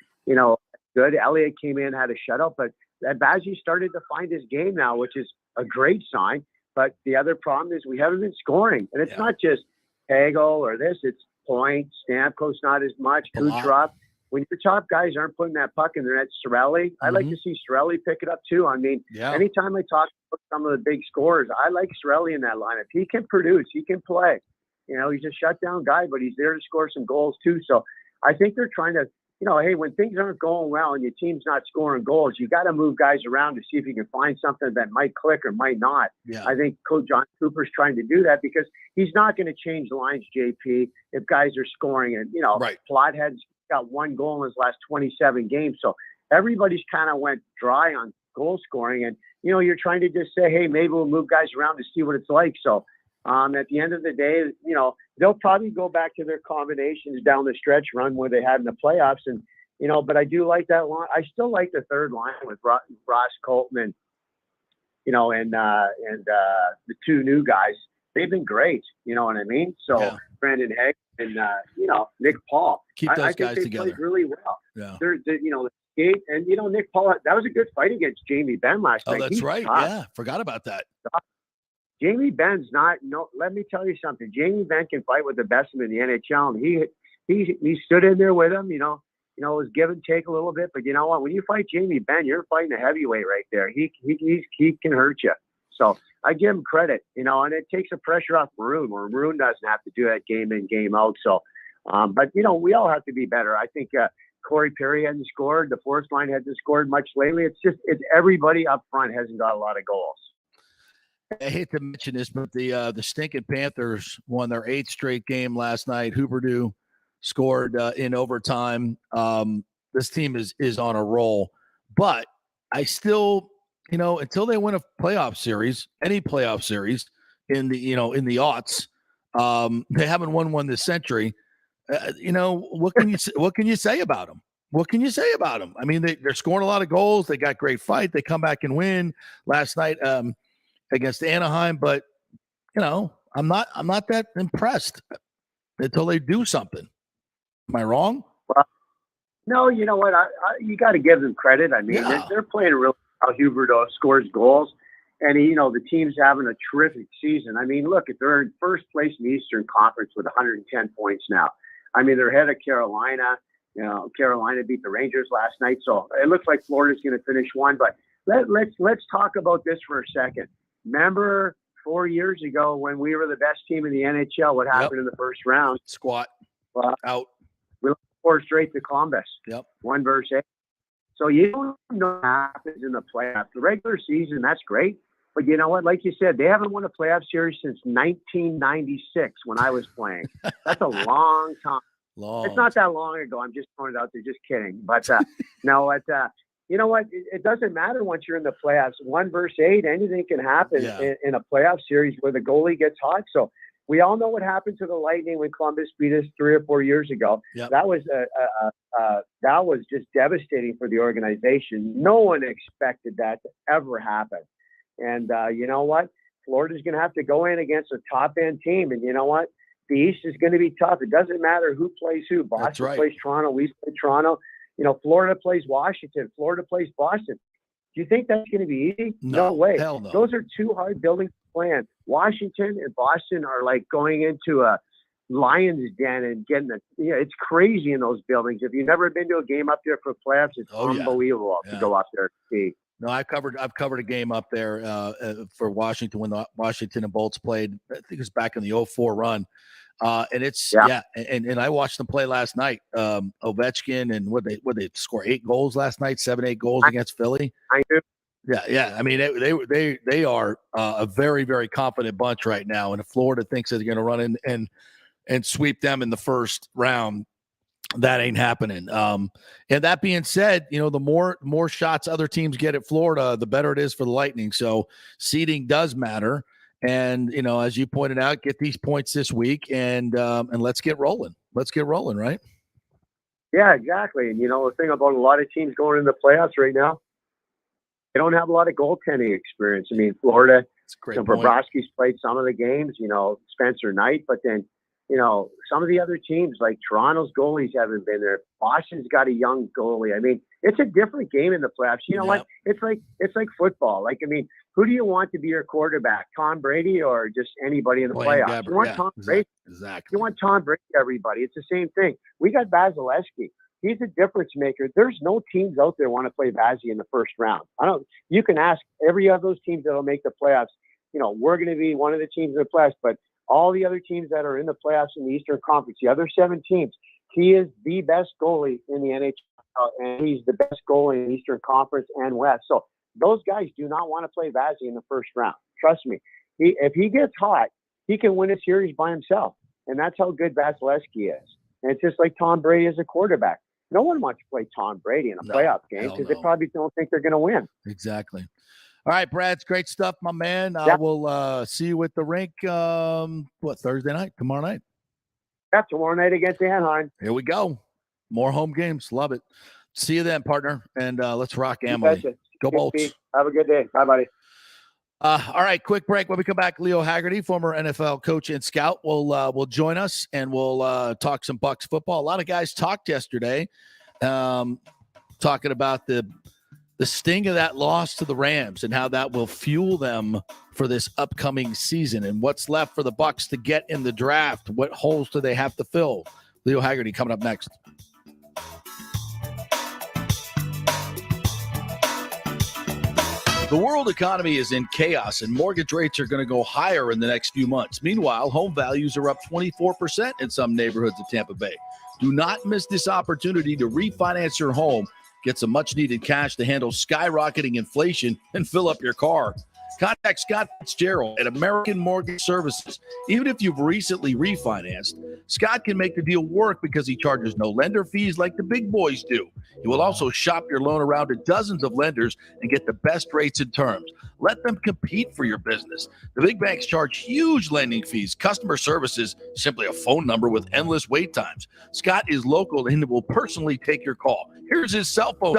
I: good. Elliott came in, had a shutout. But Vazzy started to find his game now, which is a great sign. But the other problem is we haven't been scoring. And it's not just Hagel or this. It's Point, Stamkos not as much, Kucherov. When your top guys aren't putting that puck in their net, Cirelli, I like to see Cirelli pick it up too. I mean, anytime I talk about some of the big scorers, I like Cirelli in that lineup. He can produce, he can play. He's a shutdown guy, but he's there to score some goals too. So I think they're trying to, hey, when things aren't going well and your team's not scoring goals, you got to move guys around to see if you can find something that might click or might not. Yeah. I think Coach John Cooper's trying to do that because he's not going to change the lines, JP, if guys are scoring. And, Plothead's got 1 goal in his last 27 games. So everybody's kind of went dry on goal scoring. And, you're trying to just say, hey, maybe we'll move guys around to see what it's like. So at the end of the day, they'll probably go back to their combinations down the stretch run where they had in the playoffs. And, but I do like that line. I still like the third line with Ross Colton and the 2 new guys. They've been great. You know what I mean? So Brandon Hegg and, Nick Paul.
C: Keep those
I: I think
C: guys
I: they
C: together.
I: played really well.
C: Yeah.
I: They're skate and, Nick Paul, that was a good fight against Jamie Benn last night.
C: Oh, that's
I: He's
C: right.
I: tough.
C: Yeah. Forgot about that.
I: Jamie Benn's let me tell you something. Jamie Benn can fight with the best of them in the NHL. And he stood in there with him, it was give and take a little bit, but you know what? When you fight Jamie Benn, you're fighting a heavyweight right there. He can hurt you. So I give him credit, and it takes the pressure off Maroon, where Maroon doesn't have to do that game in, game out. So, but we all have to be better. I think Corey Perry hadn't scored. The fourth line hasn't scored much lately. It's everybody up front hasn't got a lot of goals.
C: I hate to mention this, but the stinking Panthers won their 8th straight game last night. Huberdeau scored in overtime. This team is on a roll, but I still, until they win a playoff series, any playoff series in the aughts, they haven't won one this century. What can you say about them? What can you say about them? I mean, they're scoring a lot of goals. They got great fight. They come back and win last night against Anaheim, but I'm not that impressed until they do something. Am I wrong?
I: Well, no, you know what? You got to give them credit. I mean, they're playing really well. Huberdeau scores goals, and the team's having a terrific season. I mean, look, they're in first place in the Eastern Conference with 110 points now. I mean, they're ahead of Carolina. Carolina beat the Rangers last night, so it looks like Florida's going to finish 1. But let's talk about this for a second. Remember 4 years ago when we were the best team in the NHL, what happened in the first round?
C: Squat. Out.
I: We lost 4 straight to Columbus. 1 versus 8. So you don't know what happens in the playoffs. The regular season, that's great. But you know what? Like you said, they haven't won a playoff series since 1996 when I was playing. That's a long time. It's not that long ago. I'm just throwing it out there. Just kidding. But no, you know what? It doesn't matter once you're in the playoffs. 1 versus 8, anything can happen in a playoff series where the goalie gets hot. So we all know what happened to the Lightning when Columbus beat us 3 or 4 years ago. That was just devastating for the organization. No one expected that to ever happen. And you know what? Florida's going to have to go in against a top-end team. And you know what? The East is going to be tough. It doesn't matter who plays who. Boston plays Toronto. We play Toronto. Florida plays Washington. Florida plays Boston. Do you think that's going to be easy? No way.
C: Hell no.
I: Those are two hard buildings to plan. Washington and Boston are like going into a lion's den and getting it's crazy in those buildings. If you've never been to a game up there for playoffs, it's unbelievable to go up there and see.
C: No, I've covered a game up there for Washington when the Washington and Bolts played. I think it was back in the 2004 run. And it's and I watched them play last night. Ovechkin and what they score 8 goals last night, 7-8 goals against Philly.
I: I do.
C: Yeah. I mean, they are a very, very confident bunch right now. And if Florida thinks they're going to run in and sweep them in the first round, that ain't happening. And that being said, the more shots other teams get at Florida, the better it is for the Lightning. So seeding does matter. And, as you pointed out, get these points this week and let's get rolling. Let's get rolling, right?
I: Yeah, exactly. And, the thing about a lot of teams going into the playoffs right now, they don't have a lot of goaltending experience. I mean, Florida, Bobrovsky's played some of the games, Spencer Knight, but then, some of the other teams like Toronto's goalies haven't been there. Boston's got a young goalie. I mean, it's a different game in the playoffs. You know what? It's like football. Like, I mean, who do you want to be your quarterback? Tom Brady or just anybody in the playoffs? You want Tom Brady?
C: Exactly.
I: You want Tom Brady, everybody. It's the same thing. We got Vasilevsky. He's a difference maker. There's no teams out there want to play Vazzy in the first round. You can ask every of those teams that'll make the playoffs. We're going to be one of the teams in the playoffs, but all the other teams that are in the playoffs in the Eastern Conference, the other 7 teams, he is the best goalie in the NHL, and he's the best goalie in the Eastern Conference and West. So those guys do not want to play Vazzy in the first round. Trust me. If he gets hot, he can win a series by himself, and that's how good Vasilevsky is. And it's just like Tom Brady as a quarterback. No one wants to play Tom Brady in a playoff game because they probably don't think they're going to win.
C: Exactly. All right, Brad, it's great stuff, my man. I will see you at the rink, Thursday night, tomorrow night?
I: Yeah, tomorrow night against Anaheim.
C: Here we go. More home games. Love it. See you then, partner, and let's rock Emily. Go Bolts.
I: Have a good day. Bye, buddy.
C: All right, quick break. When we come back, Leo Haggerty, former NFL coach and scout, will join us, and we'll talk some Bucs football. A lot of guys talked yesterday talking about the sting of that loss to the Rams and how that will fuel them for this upcoming season and what's left for the Bucs to get in the draft. What holes do they have to fill? Leo Haggerty coming up next. The world economy is in chaos and mortgage rates are going to go higher in the next few months. Meanwhile, home values are up 24% in some neighborhoods of Tampa Bay. Do not miss this opportunity to refinance your home. Get some much-needed cash to handle skyrocketing inflation and fill up your car. Contact Scott Fitzgerald at American Mortgage Services. Even if you've recently refinanced, Scott can make the deal work because he charges no lender fees like the big boys do. He will also shop your loan around to dozens of lenders and get the best rates and terms. Let them compete for your business. The big banks charge huge lending fees. Customer service is simply a phone number with endless wait times. Scott is local and will personally take your call. Here's his cell phone.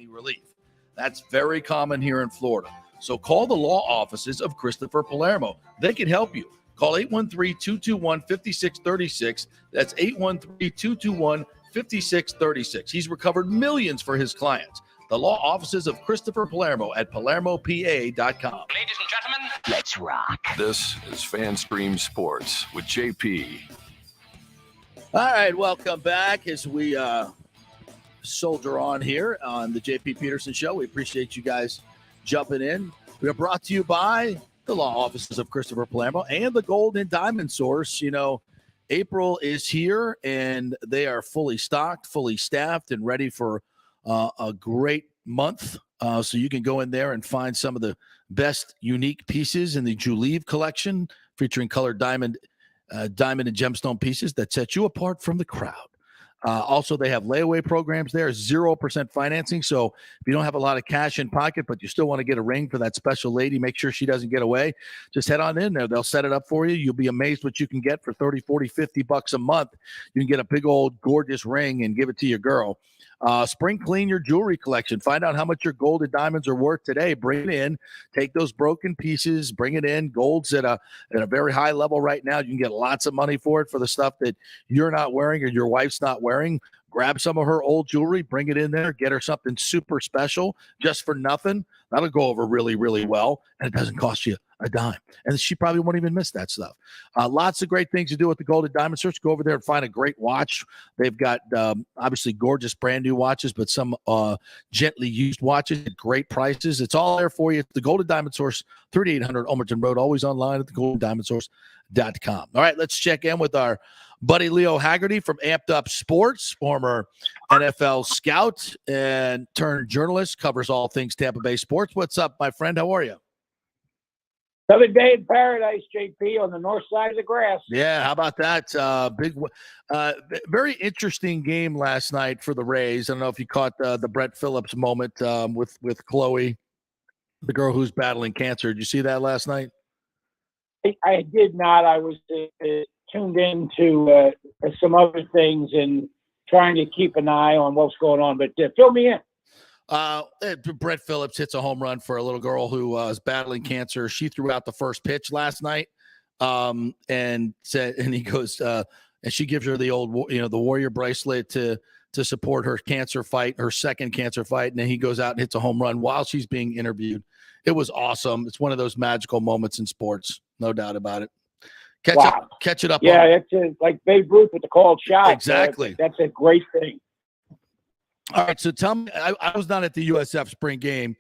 C: Relief. That's very common here in Florida. So call the law offices of Christopher Palermo. They can help you. Call 813-221-5636. That's 813-221-5636. He's recovered millions for his clients. The law offices of Christopher Palermo at PalermoPA.com.
B: Ladies and gentlemen, let's rock. This is FanStream Sports with JP.
C: All right, welcome back as we soldier on here on the JP Peterson Show. We appreciate you guys jumping in. We are brought to you by the law offices of Christopher Palermo and the Gold and Diamond Source. You know, April is here, and they are fully stocked, fully staffed, and ready for a great month. So you can go in there and find some of the best unique pieces in the Juleeve collection, featuring colored diamond and gemstone pieces that set you apart from the crowd. Also, they have layaway programs there, 0% financing. So if you don't have a lot of cash in pocket, but you still want to get a ring for that special lady, make sure she doesn't get away, just head on in there. They'll set it up for you. You'll be amazed what you can get for 30, 40, 50 bucks a month. You can get a big old gorgeous ring and give it to your girl. Spring clean your jewelry collection. Find out how much your gold and diamonds are worth today. Bring it in. Take those broken pieces. Bring it in. Gold's at a very high level right now. You can get lots of money for it for the stuff that you're not wearing or your wife's not wearing. Grab some of her old jewelry. Bring it in there. Get her something super special just for nothing. That'll go over really, really well, and it doesn't cost you a dime. And she probably won't even miss that stuff. Lots of great things to do with the Gold and Diamond Search. Go over there and find a great watch. They've got obviously gorgeous brand new watches, but some gently used watches at great prices. It's all there for you. It's the Gold and Diamond Source, 3800 Almerton Road, always online at thegoldendiamondsource.com. All right, let's check in with our buddy Leo Haggerty from Amped Up Sports, former NFL scout and turned journalist, covers all things Tampa Bay sports. What's up, my friend? How are you?
J: Another day in paradise, JP, on the north side of the grass.
C: Yeah, how about that? Very interesting game last night for the Rays. I don't know if you caught the Brett Phillips moment with Chloe, the girl who's battling cancer. Did you see that last night?
J: I did not. I was tuned into some other things and trying to keep an eye on what's going on. But fill me in.
C: Brett Phillips hits a home run for a little girl who is battling cancer. She threw out the first pitch last night, and he goes, and she gives her the old, the Warrior bracelet to support her cancer fight, her second cancer fight, and then he goes out and hits a home run while she's being interviewed. It was awesome. It's one of those magical moments in sports, no doubt about it. Catch it up.
J: Yeah, it's like Babe Ruth with the called shot.
C: Exactly.
J: That's a great thing.
C: All right, so tell me, I was not at the USF spring game.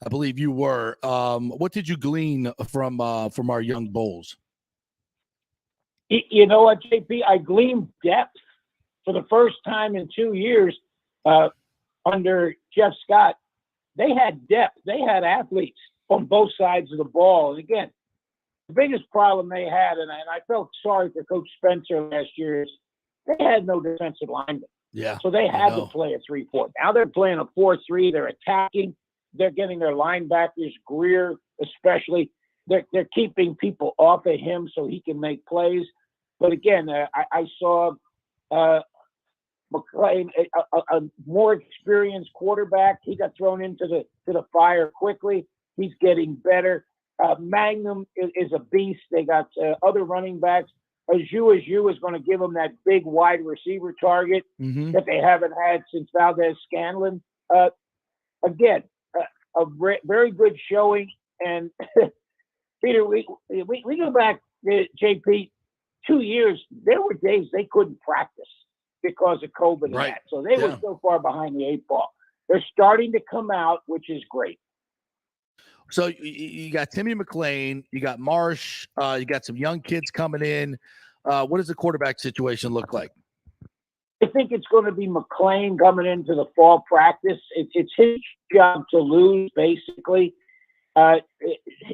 C: I believe you were. What did you glean from our young Bulls?
J: You know what, JP? I gleaned depth for the first time in 2 years under Jeff Scott. They had depth. They had athletes on both sides of the ball. And again, the biggest problem they had, and I felt sorry for Coach Spencer last year, is they had no defensive linemen.
C: Yeah.
J: So they had to play a 3-4. Now they're playing a 4-3. They're attacking. They're getting their linebackers, Greer especially. They're keeping people off of him so he can make plays. But again, I saw McClain, a more experienced quarterback. He got thrown into the fire quickly. He's getting better. Magnum is a beast. They got other running backs. Azu is going to give them that big wide receiver target that they haven't had since Valdez-Scanlon. Again, a very good showing. And Peter, we go back, JP, 2 years. There were days they couldn't practice because of COVID and that. So they were so far behind the 8 ball. They're starting to come out, which is great.
C: So you got Timmy McClain, you got Marsh, you got some young kids coming in. What does the quarterback situation look like?
J: I think it's going to be McClain coming into the fall practice. It's his job to lose, basically.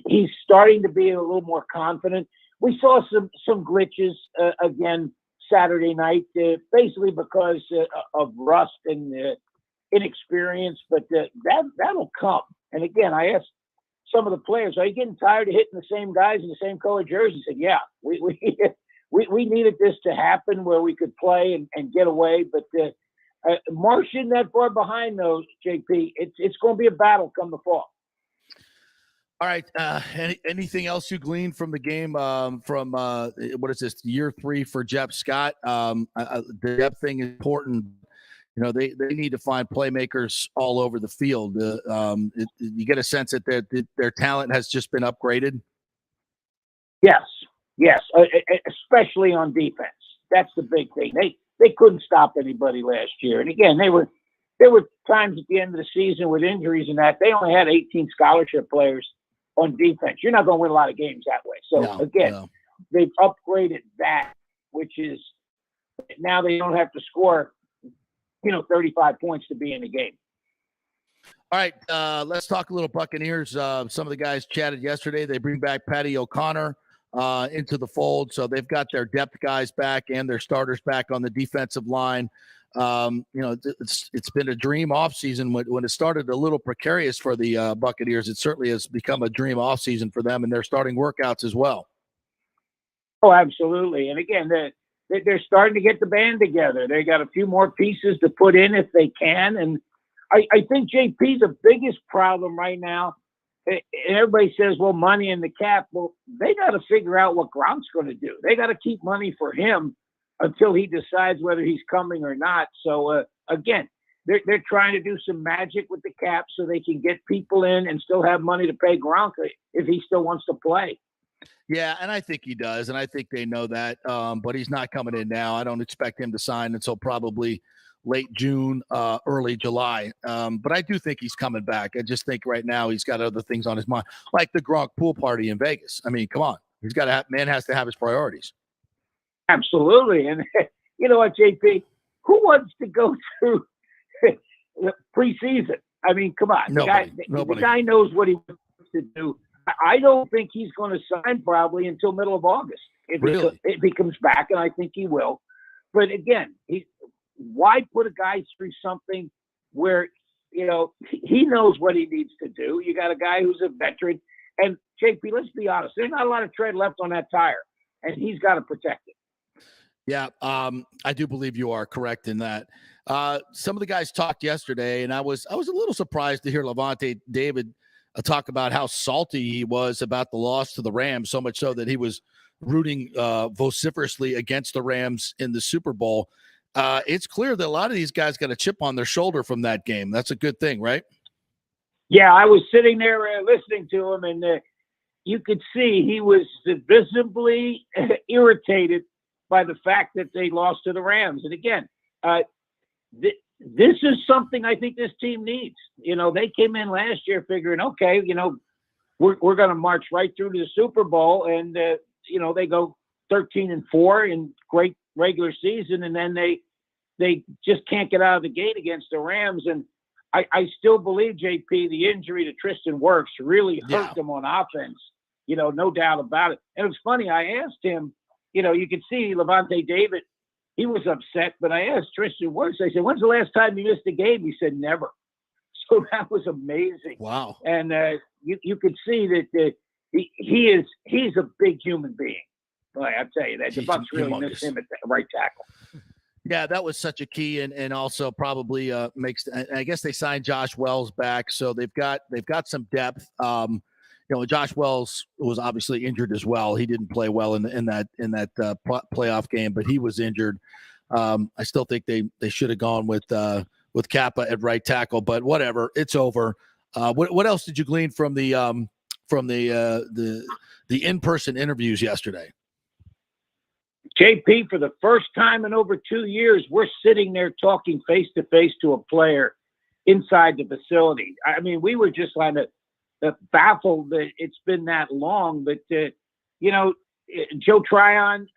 J: He's starting to be a little more confident. We saw some glitches again Saturday night, basically because of rust and inexperience, but that'll come. And again, I asked some of the players, are you getting tired of hitting the same guys in the same color jerseys? He said, yeah, we needed this to happen where we could play and get away. But Marsh isn't that far behind, though, JP. It's going to be a battle come the fall.
C: All right. Anything else you gleaned from the game from what is this, year 3 for Jeff Scott? The depth thing is important. They need to find playmakers all over the field. You get a sense that their talent has just been upgraded.
J: Yes, especially on defense. That's the big thing. They couldn't stop anybody last year. And again, there were times at the end of the season with injuries and that they only had 18 scholarship players on defense. You're not going to win a lot of games that way. So they've upgraded that. which is now they don't have to score, 35 points to be in the game.
C: All right, let's talk a little Buccaneers. Some of the guys chatted yesterday. They bring back Patty O'Connor into the fold, so they've got their depth guys back and their starters back on the defensive line. It's been a dream offseason. When it started a little precarious for the Buccaneers, it certainly has become a dream offseason for them, and they're starting workouts as well.
J: Oh, absolutely. And again, they're starting to get the band together. They got a few more pieces to put in if they can. And I think JP's the biggest problem right now. And everybody says, well, money in the cap. Well, they got to figure out what Gronk's going to do. They got to keep money for him until he decides whether he's coming or not. So, again, they're trying to do some magic with the cap so they can get people in and still have money to pay Gronk if he still wants to play.
C: Yeah, and I think he does, and I think they know that. But he's not coming in now. I don't expect him to sign until probably late June, early July. But I do think he's coming back. I just think right now he's got other things on his mind, like the Gronk pool party in Vegas. I mean, come on. He's got to man has to have his priorities.
J: Absolutely. And you know what, JP? Who wants to go through the preseason? I mean, come on.
C: Nobody.
J: The guy knows what he wants to do. I don't think he's going to sign probably until middle of August if he comes back, and I think he will. But again, why put a guy through something where, he knows what he needs to do? You got a guy who's a veteran. And, JP, let's be honest. There's not a lot of tread left on that tire, and he's got to protect it.
C: Yeah, I do believe you are correct in that. Some of the guys talked yesterday, and I was a little surprised to hear Lavonte David talk about how salty he was about the loss to the Rams, so much so that he was rooting vociferously against the Rams in the Super Bowl. It's clear that a lot of these guys got a chip on their shoulder from that game. That's a good thing, right?
J: Yeah, I was sitting there listening to him, and you could see he was visibly irritated by the fact that they lost to the Rams. And again, this is something I think this team needs. They came in last year figuring, okay, we're going to march right through to the Super Bowl, and they go 13-4 in great regular season, and then they just can't get out of the gate against the Rams. And I still believe, JP, the injury to Tristan Wirfs really hurt them on offense. No doubt about it. And it was funny. I asked him, you could see Lavonte David. He was upset, but I asked Tristan Wirfs, I said, when's the last time you missed a game? He said, never. So that was amazing.
C: Wow.
J: And you could see that he's a big human being. Boy, I tell you that. The Bucs really missed him at the right tackle.
C: Yeah, that was such a key, and also probably makes. I guess they signed Josh Wells back, so they've got some depth. Josh Wells was obviously injured as well. He didn't play well in that playoff game, but he was injured. I still think they should have gone with Kappa at right tackle, but whatever, it's over. What else did you glean from the in-person interviews yesterday?
J: JP, for the first time in over 2 years, we're sitting there talking face-to-face to a player inside the facility. I mean, we were just kind of baffled that it's been that long. But, Joe Tryon,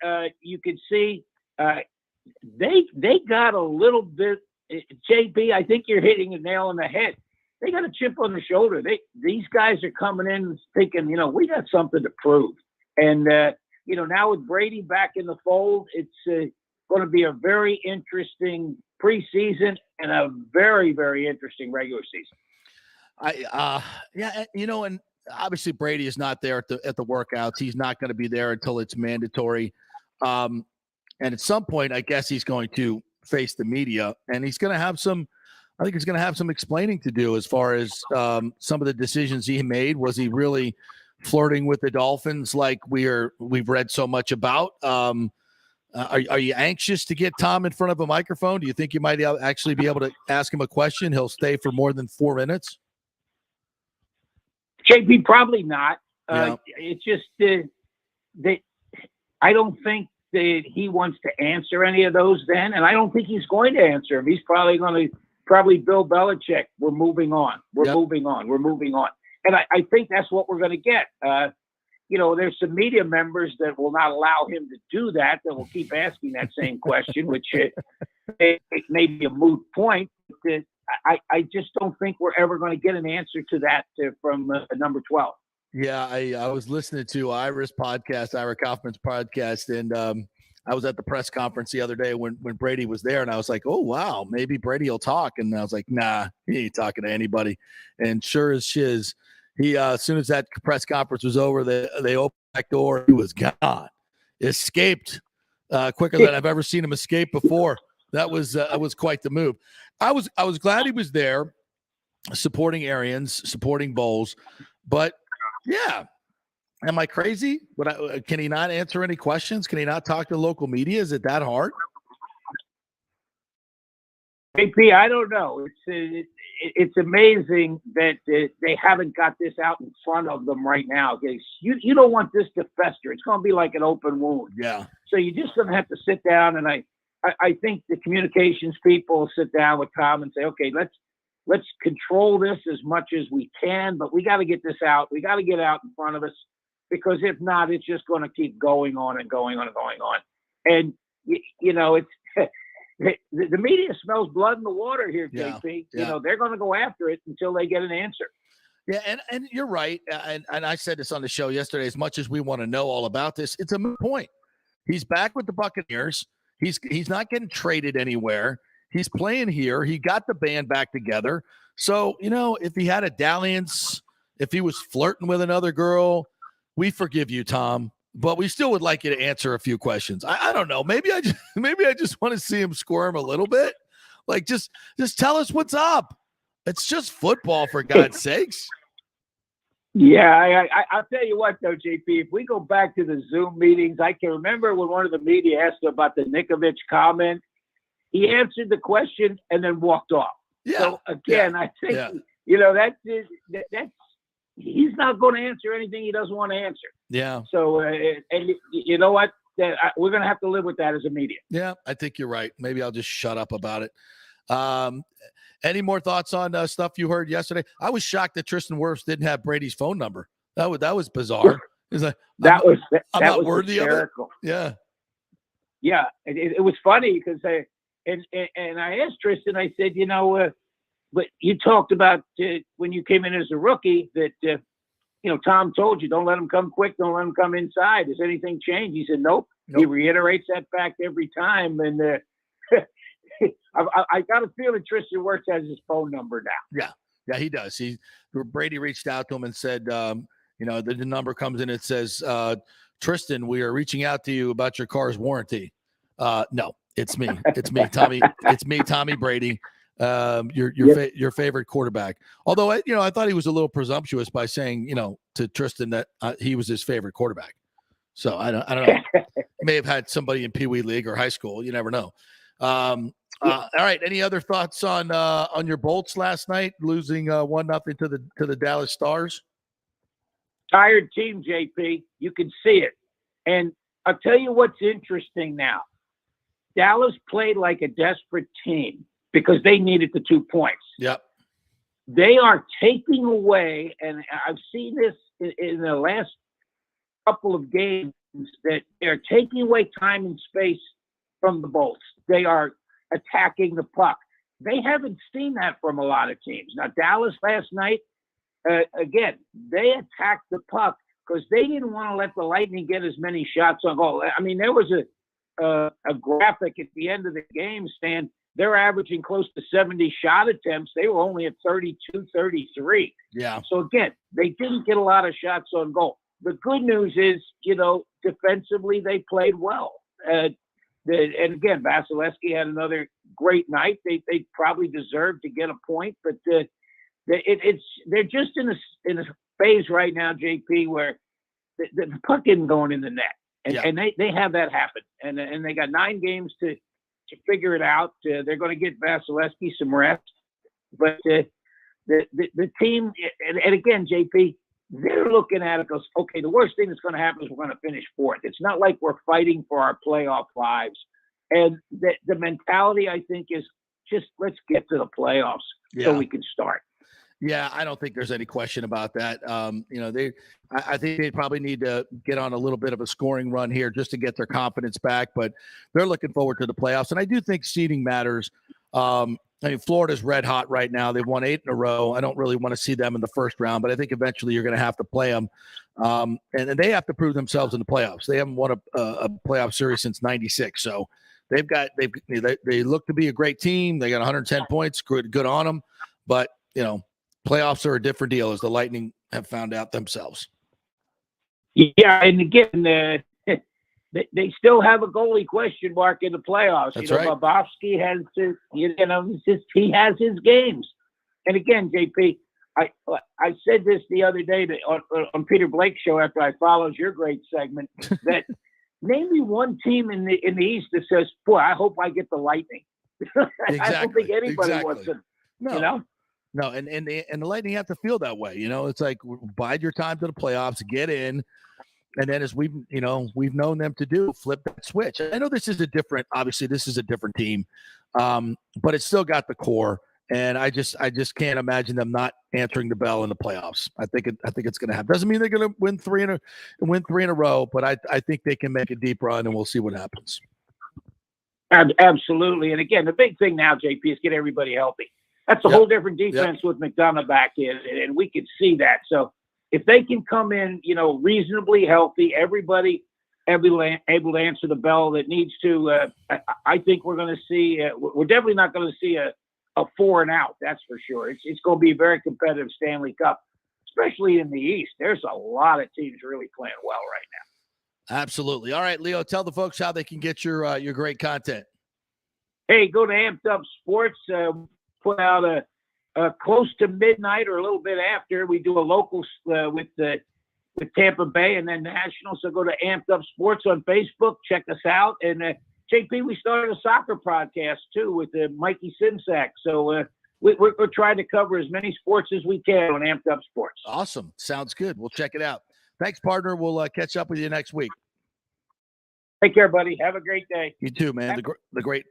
J: you could see they got a little bit – JP, I think you're hitting a nail on the head. They got a chip on the shoulder. These guys are coming in thinking, we got something to prove. And, now with Brady back in the fold, it's going to be a very interesting preseason and a very, very interesting regular season.
C: And obviously Brady is not there at the workouts. He's not going to be there until it's mandatory. And at some point, I guess he's going to face the media, and he's going to have some explaining to do as far as some of the decisions he made. Was he really flirting with the Dolphins like we've read so much about? Are you anxious to get Tom in front of a microphone? Do you think you might actually be able to ask him a question? He'll stay for more than 4 minutes?
J: JP, probably not.
C: Yeah.
J: It's just that I don't think that he wants to answer any of those then, and I don't think he's going to answer them. He's probably going to Bill Belichick. We're moving on. We're moving on. And I think that's what we're going to get. there's some media members that will not allow him to do that will keep asking that same question, which it may be a moot point. But I just don't think we're ever going to get an answer to that from number 12.
C: Yeah, I was listening to Ira Kaufman's podcast, and I was at the press conference the other day when Brady was there, and I was like, oh, wow, maybe Brady will talk. And I was like, nah, he ain't talking to anybody. And sure as shiz, he as soon as that press conference was over, they opened the back door. He was gone, escaped quicker than I've ever seen him escape before. That was quite the move. I was glad he was there, supporting Arians, supporting Bowles, but yeah. Am I crazy? Can he not answer any questions? Can he not talk to local media? Is it that hard?
J: JP, I don't know. It's amazing that they haven't got this out in front of them right now. You don't want this to fester. It's going to be like an open wound.
C: Yeah.
J: So you're just going to have to sit down, and I think the communications people will sit down with Tom and say, okay, let's control this as much as we can, but we got to get this out. We got to get out in front of us. Because if not, it's just going to keep going on and going on and going on. And, it's the media smells blood in the water here, JP.
C: Yeah.
J: They're going to go after it until they get an answer.
C: Yeah, and you're right. And I said this on the show yesterday, as much as we want to know all about this, it's a moot point. He's back with the Buccaneers. He's not getting traded anywhere. He's playing here. He got the band back together. So, if he had a dalliance, if he was flirting with another girl, we forgive you, Tom, but we still would like you to answer a few questions. I don't know. Maybe I just want to see him squirm a little bit. Like, just tell us what's up. It's just football, for God's sakes.
J: Yeah, I'll tell you what, though, JP, if we go back to the Zoom meetings, I can remember when one of the media asked him about the Nikovich comment. He answered the question and then walked off.
C: Yeah.
J: So, again, I think, that's he's not going to answer anything he doesn't want to answer.
C: Yeah.
J: So, and you know what? We're going to have to live with that as a media.
C: Yeah, I think you're right. Maybe I'll just shut up about it. Any more thoughts on stuff you heard yesterday? I was shocked that Tristan Wirfs didn't have Brady's phone number. That was bizarre. He's like,
J: that was
C: worthy
J: hysterical.
C: Of it. Yeah.
J: Yeah. It was funny because and I asked Tristan, I said, but you talked about when you came in as a rookie that, Tom told you, don't let him come quick. Don't let him come inside. Has anything changed? He said, nope. He reiterates that fact every time. And I got a feeling Tristan Wirfs has his phone number now.
C: Yeah, he does. Brady reached out to him and said, the number comes in. It says, Tristan, we are reaching out to you about your car's warranty. No, it's me. It's me, Tommy. It's me, Tommy Brady. Your favorite quarterback. Although I thought he was a little presumptuous by saying, to Tristan that he was his favorite quarterback. So I don't know. He may have had somebody in Pee Wee League or high school. You never know. All right. Any other thoughts on your Bolts last night, losing 1-0 to the Dallas Stars?
J: Tired team, JP. You can see it. And I'll tell you what's interesting now. Dallas played like a desperate team because they needed the 2 points.
C: Yep.
J: They are taking away, and I've seen this in the last couple of games, that they're taking away time and space from the Bolts. They are attacking the puck. They haven't seen that from a lot of teams. Now, Dallas last night, again, they attacked the puck because they didn't want to let the Lightning get as many shots on goal. I mean, there was a graphic at the end of the game saying they're averaging close to 70 shot attempts. They were only at 32, 33.
C: Yeah.
J: So, again, they didn't get a lot of shots on goal. The good news is, defensively, they played well. And again, Vasilevsky had another great night. They probably deserved to get a point, but they're just in a phase right now, JP, where the puck isn't going in the net, and they have that happen, and they got 9 games to figure it out. They're going to get Vasilevsky some rest, but the team, and again, JP, they're looking at it, goes, okay, the worst thing that's going to happen is we're going to finish 4th. It's not like we're fighting for our playoff lives. And the mentality, I think, is just let's get to the playoffs so we can start.
C: Yeah, I don't think there's any question about that. I think they probably need to get on a little bit of a scoring run here just to get their confidence back, but they're looking forward to the playoffs. And I do think seeding matters. Florida's red hot right now. They've won 8 in a row. I don't really want to see them in the first round, but I think eventually you're going to have to play them. And they have to prove themselves in the playoffs. They haven't won a playoff series since '96. So they look to be a great team. They got 110 points, good on them. But, playoffs are a different deal, as the Lightning have found out themselves.
J: Yeah, and again, they still have a goalie question mark in the playoffs.
C: That's right.
J: Bobrovsky has he has his games. And again, JP, I said this the other day on Peter Blake's show after I followed your great segment that name me one team in the East that says, "Boy, I hope I get the Lightning."
C: Exactly.
J: I don't think anybody wants to.
C: No. No, and the Lightning have to feel that way. It's like bide your time to the playoffs, get in, and then as we've known them to do, flip that switch. I know this is a different team, but it's still got the core, and I just can't imagine them not answering the bell in the playoffs. I think it's going to happen. Doesn't mean they're going to win three in a row, but I think they can make a deep run, and we'll see what happens.
J: Absolutely, and again, the big thing now, JP, is get everybody healthy. That's a whole different defense with McDonough back in, and we could see that. So if they can come in, reasonably healthy, everybody able to answer the bell that needs to, I think we're going to see. We're definitely not going to see a 4 and out. That's for sure. It's going to be a very competitive Stanley Cup, especially in the East. There's a lot of teams really playing well right now.
C: Absolutely. All right, Leo, tell the folks how they can get your great content.
J: Hey, go to Amped Up Sports. Put out a close to midnight or a little bit after. We do a local with Tampa Bay and then national. So go to Amped Up Sports on Facebook. Check us out. And JP, we started a soccer podcast too with Mikey Simsack. So we're trying to cover as many sports as we can on Amped Up Sports.
C: Awesome. Sounds good. We'll check it out. Thanks, partner. We'll catch up with you next week.
J: Take care, buddy. Have a great day.
C: You too, man. The great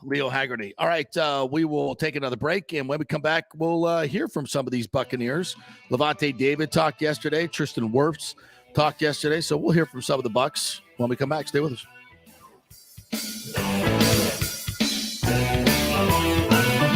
C: Leo Haggerty. All right, we will take another break, and when we come back, we'll hear from some of these Buccaneers. Lavonte David talked yesterday. Tristan Wirfs talked yesterday, so we'll hear from some of the Bucs when we come back. Stay with us.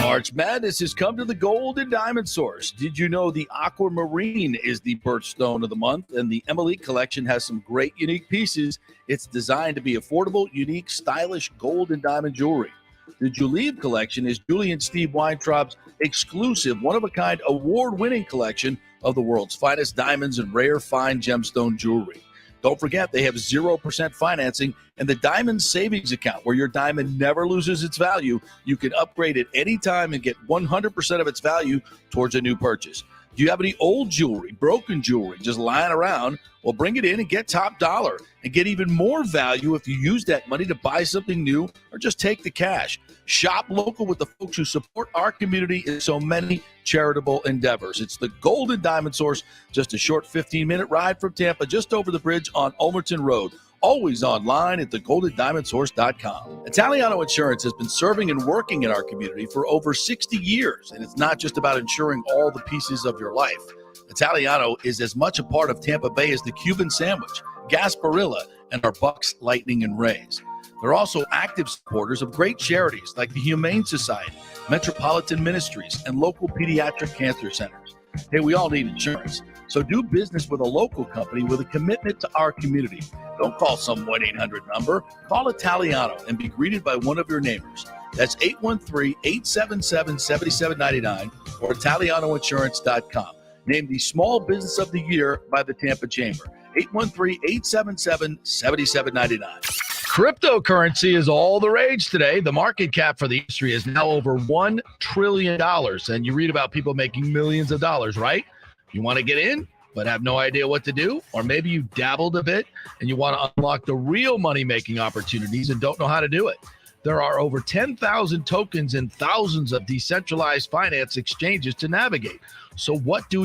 C: March Madness has come to the Gold and Diamond Source. Did you know the Aquamarine is the birthstone of the month, and the Emily collection has some great unique pieces. It's designed to be affordable, unique, stylish gold and diamond jewelry. The Juliet collection is Julie and Steve Weintraub's exclusive, one-of-a-kind, award-winning collection of the world's finest diamonds and rare fine gemstone jewelry. Don't forget, they have 0% financing and the Diamond Savings Account, where your diamond never loses its value. You can upgrade at any time and get 100% of its value towards a new purchase. Do you have any old jewelry, broken jewelry, just lying around? Well, bring it in and get top dollar and get even more value if you use that money to buy something new or just take the cash. Shop local with the folks who support our community in so many charitable endeavors. It's the Golden Diamond Source, just a short 15-minute ride from Tampa, just over the bridge on Ulmerton Road. Always online at thegoldendiamondsource.com. Italiano Insurance has been serving and working in our community for over 60 years, and it's not just about insuring all the pieces of your life. Italiano is as much a part of Tampa Bay as the Cuban sandwich, Gasparilla, and our Bucks, Lightning, and Rays. They're also active supporters of great charities like the Humane Society, Metropolitan Ministries, and local pediatric cancer centers. Hey, we all need insurance, so do business with a local company with a commitment to our community. Don't call some 1-800 number. Call Italiano and be greeted by one of your neighbors. That's 813-877-7799 or ItalianoInsurance.com. Named the Small Business of the Year by the Tampa Chamber. 813-877-7799. Cryptocurrency is all the rage today. The market cap for the industry is now over $1 trillion. And you read about people making millions of dollars, right? You want to get in, but have no idea what to do? Or maybe you dabbled a bit and you want to unlock the real money-making opportunities and don't know how to do it. There are over 10,000 tokens and thousands of decentralized finance exchanges to navigate. So what do?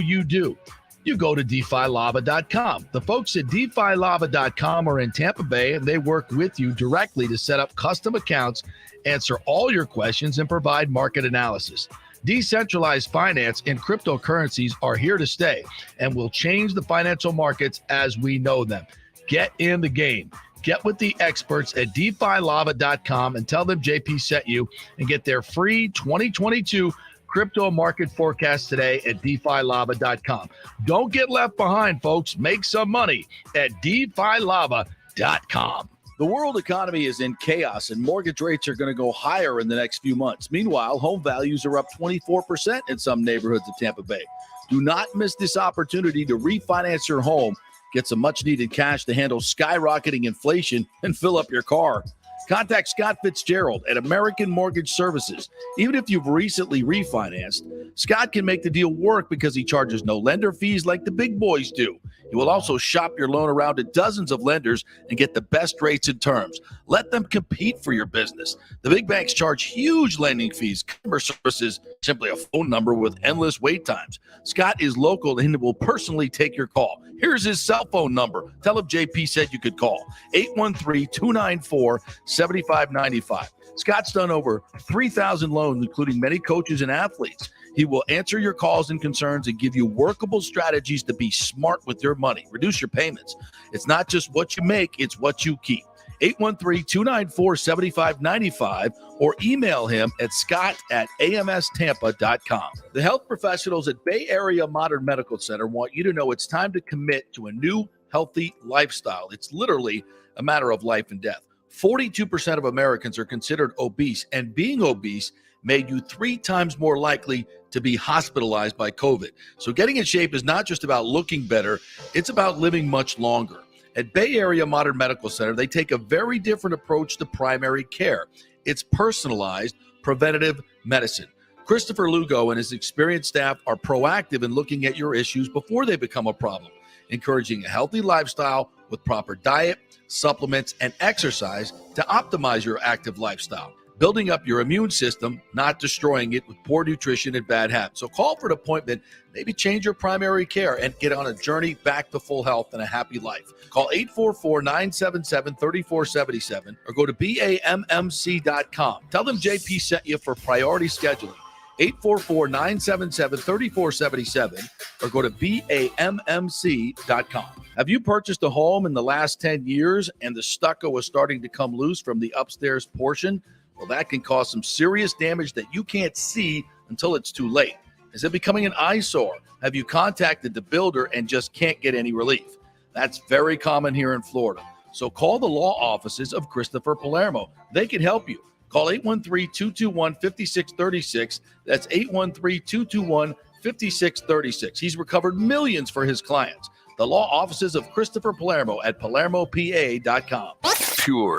C: You go to DeFiLava.com. The folks at DeFiLava.com are in Tampa Bay, and they work with you directly to set up custom accounts, answer all your questions, and provide market analysis. Decentralized finance and cryptocurrencies are here to stay and will change the financial markets as we know them. Get in the game. Get with the experts at DeFiLava.com and tell them JP sent you and get their free 2022 crypto market forecast today at DeFiLava.com. Don't get left behind, folks. Make some money at DeFiLava.com. The world economy is in chaos, and mortgage rates are going to go higher in the next few months. Meanwhile, home values are up 24% in some neighborhoods of Tampa Bay. Do not miss this opportunity to refinance your home, get some much-needed cash to handle skyrocketing inflation, and fill up your car. Contact Scott Fitzgerald at American Mortgage Services. Even if you've recently refinanced, Scott can make the deal work because he charges no lender fees like the big boys do. He will also shop your loan around to dozens of lenders and get the best rates and terms. Let them compete for your business. The big banks charge huge lending fees. Customer service is simply a phone number with endless wait times. Scott is local and will personally take your call. Here's his cell phone number. Tell him JP said you could call. 813-294-7595. Scott's done over 3,000 loans, including many coaches and athletes. He will answer your calls and concerns and give you workable strategies to be smart with your money. Reduce your payments. It's not just what you make, it's what you keep. 813-294-7595 or email him at scott@amstampa.com. The health professionals at Bay Area Modern Medical Center want you to know it's time to commit to a new healthy lifestyle. It's literally a matter of life and death. 42% of Americans are considered obese, and being obese made you 3 times more likely to be hospitalized by COVID. So getting in shape is not just about looking better, it's about living much longer. At Bay Area Modern Medical Center, they take a very different approach to primary care. It's personalized, preventative medicine. Christopher Lugo and his experienced staff are proactive in looking at your issues before they become a problem, encouraging a healthy lifestyle with proper diet, supplements, and exercise to optimize your active lifestyle. Building up your immune system, not destroying it with poor nutrition and bad habits. So call for an appointment, maybe change your primary care and get on a journey back to full health and a happy life. Call 844-977-3477 or go to BAMMC.com. Tell them JP sent you for priority scheduling. 844-977-3477 or go to BAMMC.com. Have you purchased a home in the last 10 years and the stucco is starting to come loose from the upstairs portion? Well, that can cause some serious damage that you can't see until it's too late. Is it becoming an eyesore? Have you contacted the builder and just can't get any relief? That's very common here in Florida. So call the law offices of Christopher Palermo. They can help you. Call 813-221-5636. That's 813-221-5636. He's recovered millions for his clients. The law offices of Christopher Palermo at PalermoPA.com.
B: Pure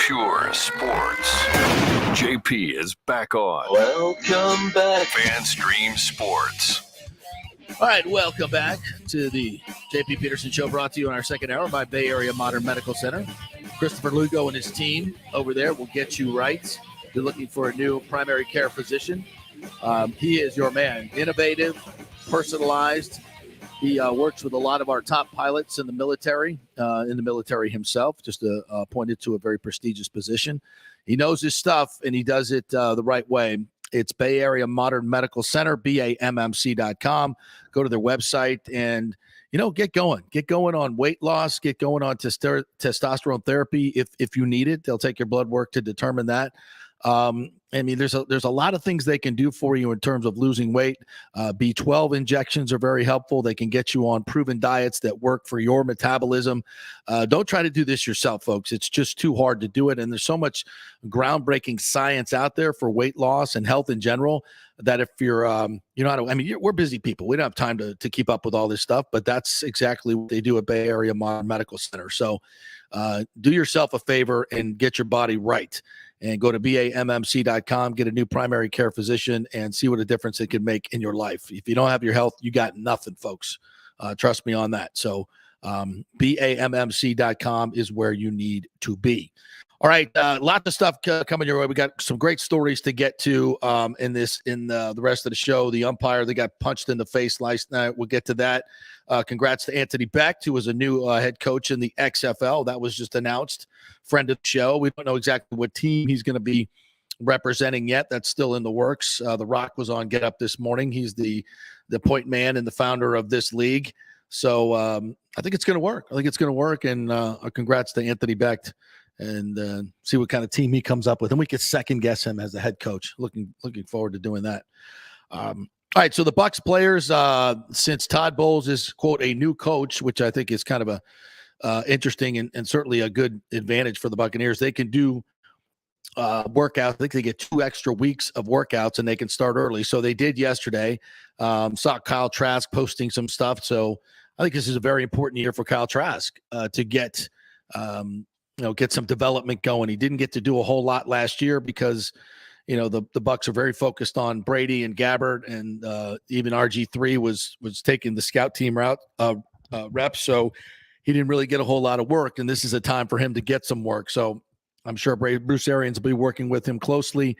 B: Sports. JP is back on.
C: Welcome back.
B: FanStream Sports.
C: All right, welcome back to the JP Peterson Show, brought to you in our second hour by Bay Area Modern Medical Center. Christopher Lugo and his team over there will get you right. You're looking for a new primary care physician. He is your man. Innovative, personalized. He works with a lot of our top pilots in the military himself, just appointed to a very prestigious position. He knows his stuff, and he does it the right way. It's Bay Area Modern Medical Center, BAMMC.com. Go to their website and, get going. Get going on weight loss. Get going on testosterone therapy if you need it. They'll take your blood work to determine that. There's a lot of things they can do for you in terms of losing weight. B12 injections are very helpful. They can get you on proven diets that work for your metabolism. Don't try to do this yourself, folks. It's just too hard to do it. And there's so much groundbreaking science out there for weight loss and health in general that if you're, we're busy people. We don't have time to keep up with all this stuff, but that's exactly what they do at Bay Area Modern Medical Center. So do yourself a favor and get your body right. And go to BAMMC.com, get a new primary care physician, and see what a difference it can make in your life. If you don't have your health, you got nothing, folks. Trust me on that. So BAMMC.com is where you need to be. All right, lots of stuff coming your way. We got some great stories to get to in the rest of the show. The umpire that got punched in the face last night, we'll get to that. Congrats to Anthony Becht, who was a new head coach in the XFL. That was just announced. Friend of the show. We don't know exactly what team he's going to be representing yet. That's still in the works. The Rock was on Get Up this morning. He's the point man and the founder of this league. So I think it's going to work. And congrats to Anthony Becht, and see what kind of team he comes up with. And we could second guess him as the head coach. Looking forward to doing that. All right. So the Bucs players, since Todd Bowles is, quote, a new coach, which I think is kind of a interesting and certainly a good advantage for the Buccaneers, they can do workout. I think they get 2 extra weeks of workouts and they can start early. So they did yesterday. Saw Kyle Trask posting some stuff. So I think this is a very important year for Kyle Trask to get some development going. He didn't get to do a whole lot last year because, the Bucs are very focused on Brady and Gabbert, and even RG3 was taking the scout team route reps. So he didn't really get a whole lot of work, and this is a time for him to get some work. So I'm sure Bruce Arians will be working with him closely,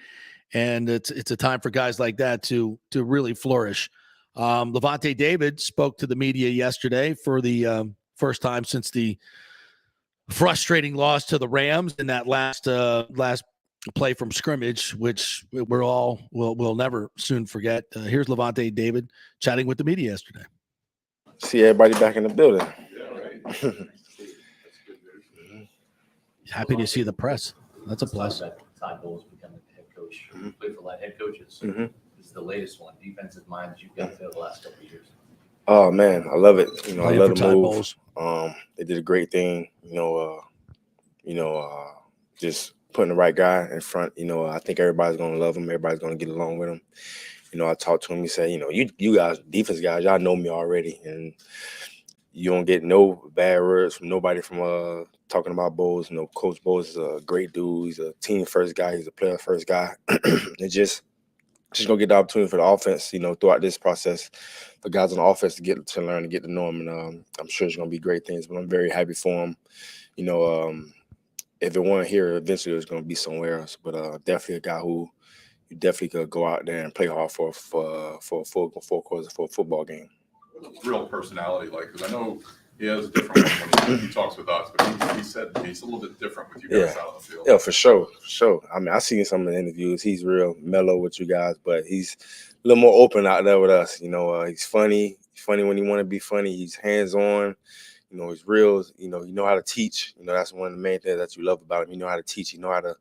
C: and it's a time for guys like that to really flourish. Lavonte David spoke to the media yesterday for the first time since the frustrating loss to the Rams in that last play from scrimmage, which we'll never soon forget. Here's Lavonte David chatting with the media yesterday.
K: See everybody back in the building.
C: Happy to see the press. That's a plus.
L: Todd Bowles becoming the head coach. You played for a lot of head coaches. This is the latest one. Defensive minds you've got for the last couple of years.
K: Oh man, I love it. I love the move.
C: Bowles.
K: They did a great thing. Just putting the right guy in front. I think everybody's gonna love him. Everybody's gonna get along with him. I talked to him. He said, you guys, defense guys, y'all know me already, and you don't get no bad words from nobody from talking about Bowles. Coach Bowles is a great dude. He's a team first guy. He's a player first guy. It's just gonna get the opportunity for the offense, throughout this process, for guys on the offense to get to learn and get to know him. And I'm sure it's gonna be great things. But I'm very happy for him. If it weren't here, eventually it's gonna be somewhere else. But definitely a guy who you definitely could go out there and play hard for a football game.
M: What's real personality like? Because I know he has a different one when he talks with us, but he said he's a little bit different with you guys out on the field.
K: Yeah, for sure. I mean, I've seen some of the interviews. He's real mellow with you guys, but he's a little more open out there with us. He's funny. He's funny when he want to be funny. He's hands-on. He's real. You know how to teach. That's one of the main things that you love about him. You know how to teach. You know how to,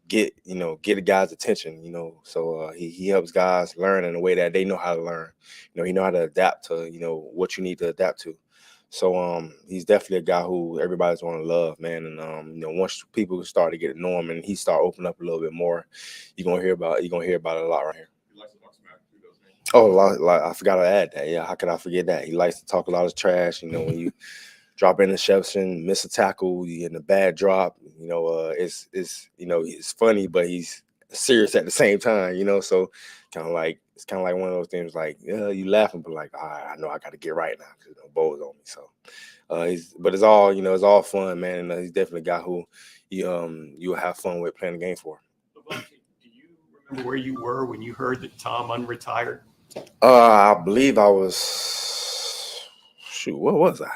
K: get the guy's attention. So he helps guys learn in a way that they know how to learn. He know how to adapt to what you need to adapt to. So he's definitely a guy who everybody's want to love, man. And once people start to get to know him and he start opening up a little bit more, you're gonna hear about it a lot right here.
M: He likes to talk smack too, doesn't he?
K: Oh, I forgot to add that. Yeah, how could I forget that? He likes to talk a lot of trash. When you drop an interception, miss a tackle, you get a bad drop. It's funny, but he's serious at the same time. So it's kind of like one of those things. Like, you laughing, but like, I know I got to get right now because Bowles on me. So, but it's all it's all fun, man. And he's definitely a guy who you'll have fun with playing the game for.
N: Do you remember where you were when you heard that Tom unretired?
K: I believe I was. Shoot, what was I?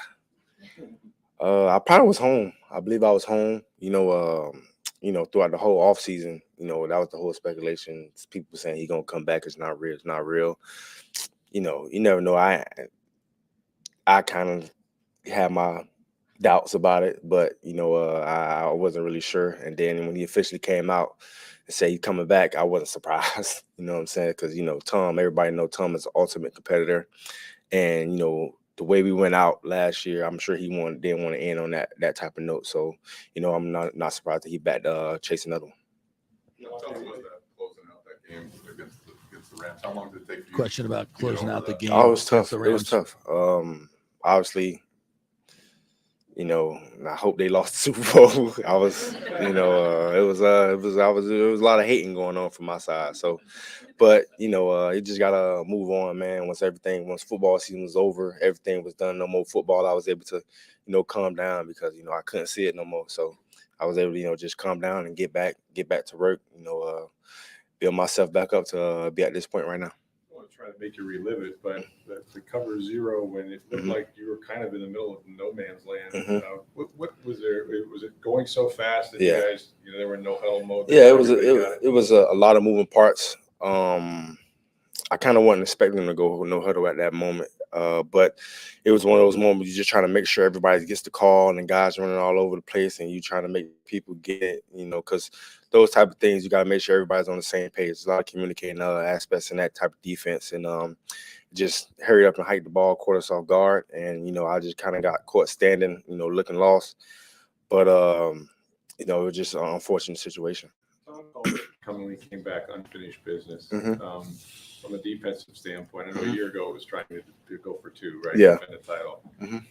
K: I probably was home. I believe I was home. Throughout the whole offseason, that was the whole speculation. People saying he's gonna come back. It's not real. It's not real. You never know. I kind of had my doubts about it, but I wasn't really sure. And then when he officially came out and said he's coming back, I wasn't surprised. You know what I'm saying? Because Tom. Everybody know Tom is the ultimate competitor, and the way we went out last year, I'm sure he didn't want to end on that type of note. So, I'm not surprised that he back to chase another one.
M: Tell us about that, closing out that game against the Rams. How long did it take for you?
C: Question about closing out the game.
K: Oh, it was tough. It was tough. Obviously, I hope they lost the Super Bowl. I was, it was a lot of hating going on from my side. So, but you just gotta move on, man. Once football season was over, everything was done. No more football. I was able to, calm down because I couldn't see it no more. So I was able to, just calm down and get back to work. Build myself back up to be at this point right now.
M: I want to
O: trying to make you relive it, but the cover zero when it looked like you were kind of in the middle of no man's land. What was there? Was it going so fast that you guys, there were no huddle mode?
K: Yeah, it was a lot of moving parts. I kind of wasn't expecting them to go no huddle at that moment. But it was one of those moments you're just trying to make sure everybody gets the call and the guys running all over the place and you trying to make people get it, because those type of things, you got to make sure everybody's on the same page. There's a lot of communicating other aspects in that type of defense. And just hurry up and hike the ball, caught us off guard. And, I just kind of got caught standing, looking lost. But, it was just an unfortunate situation.
O: Commonly came back unfinished business. From a defensive standpoint, I know a year ago it was trying to go for 2, right?
K: Yeah.
O: Defend the title.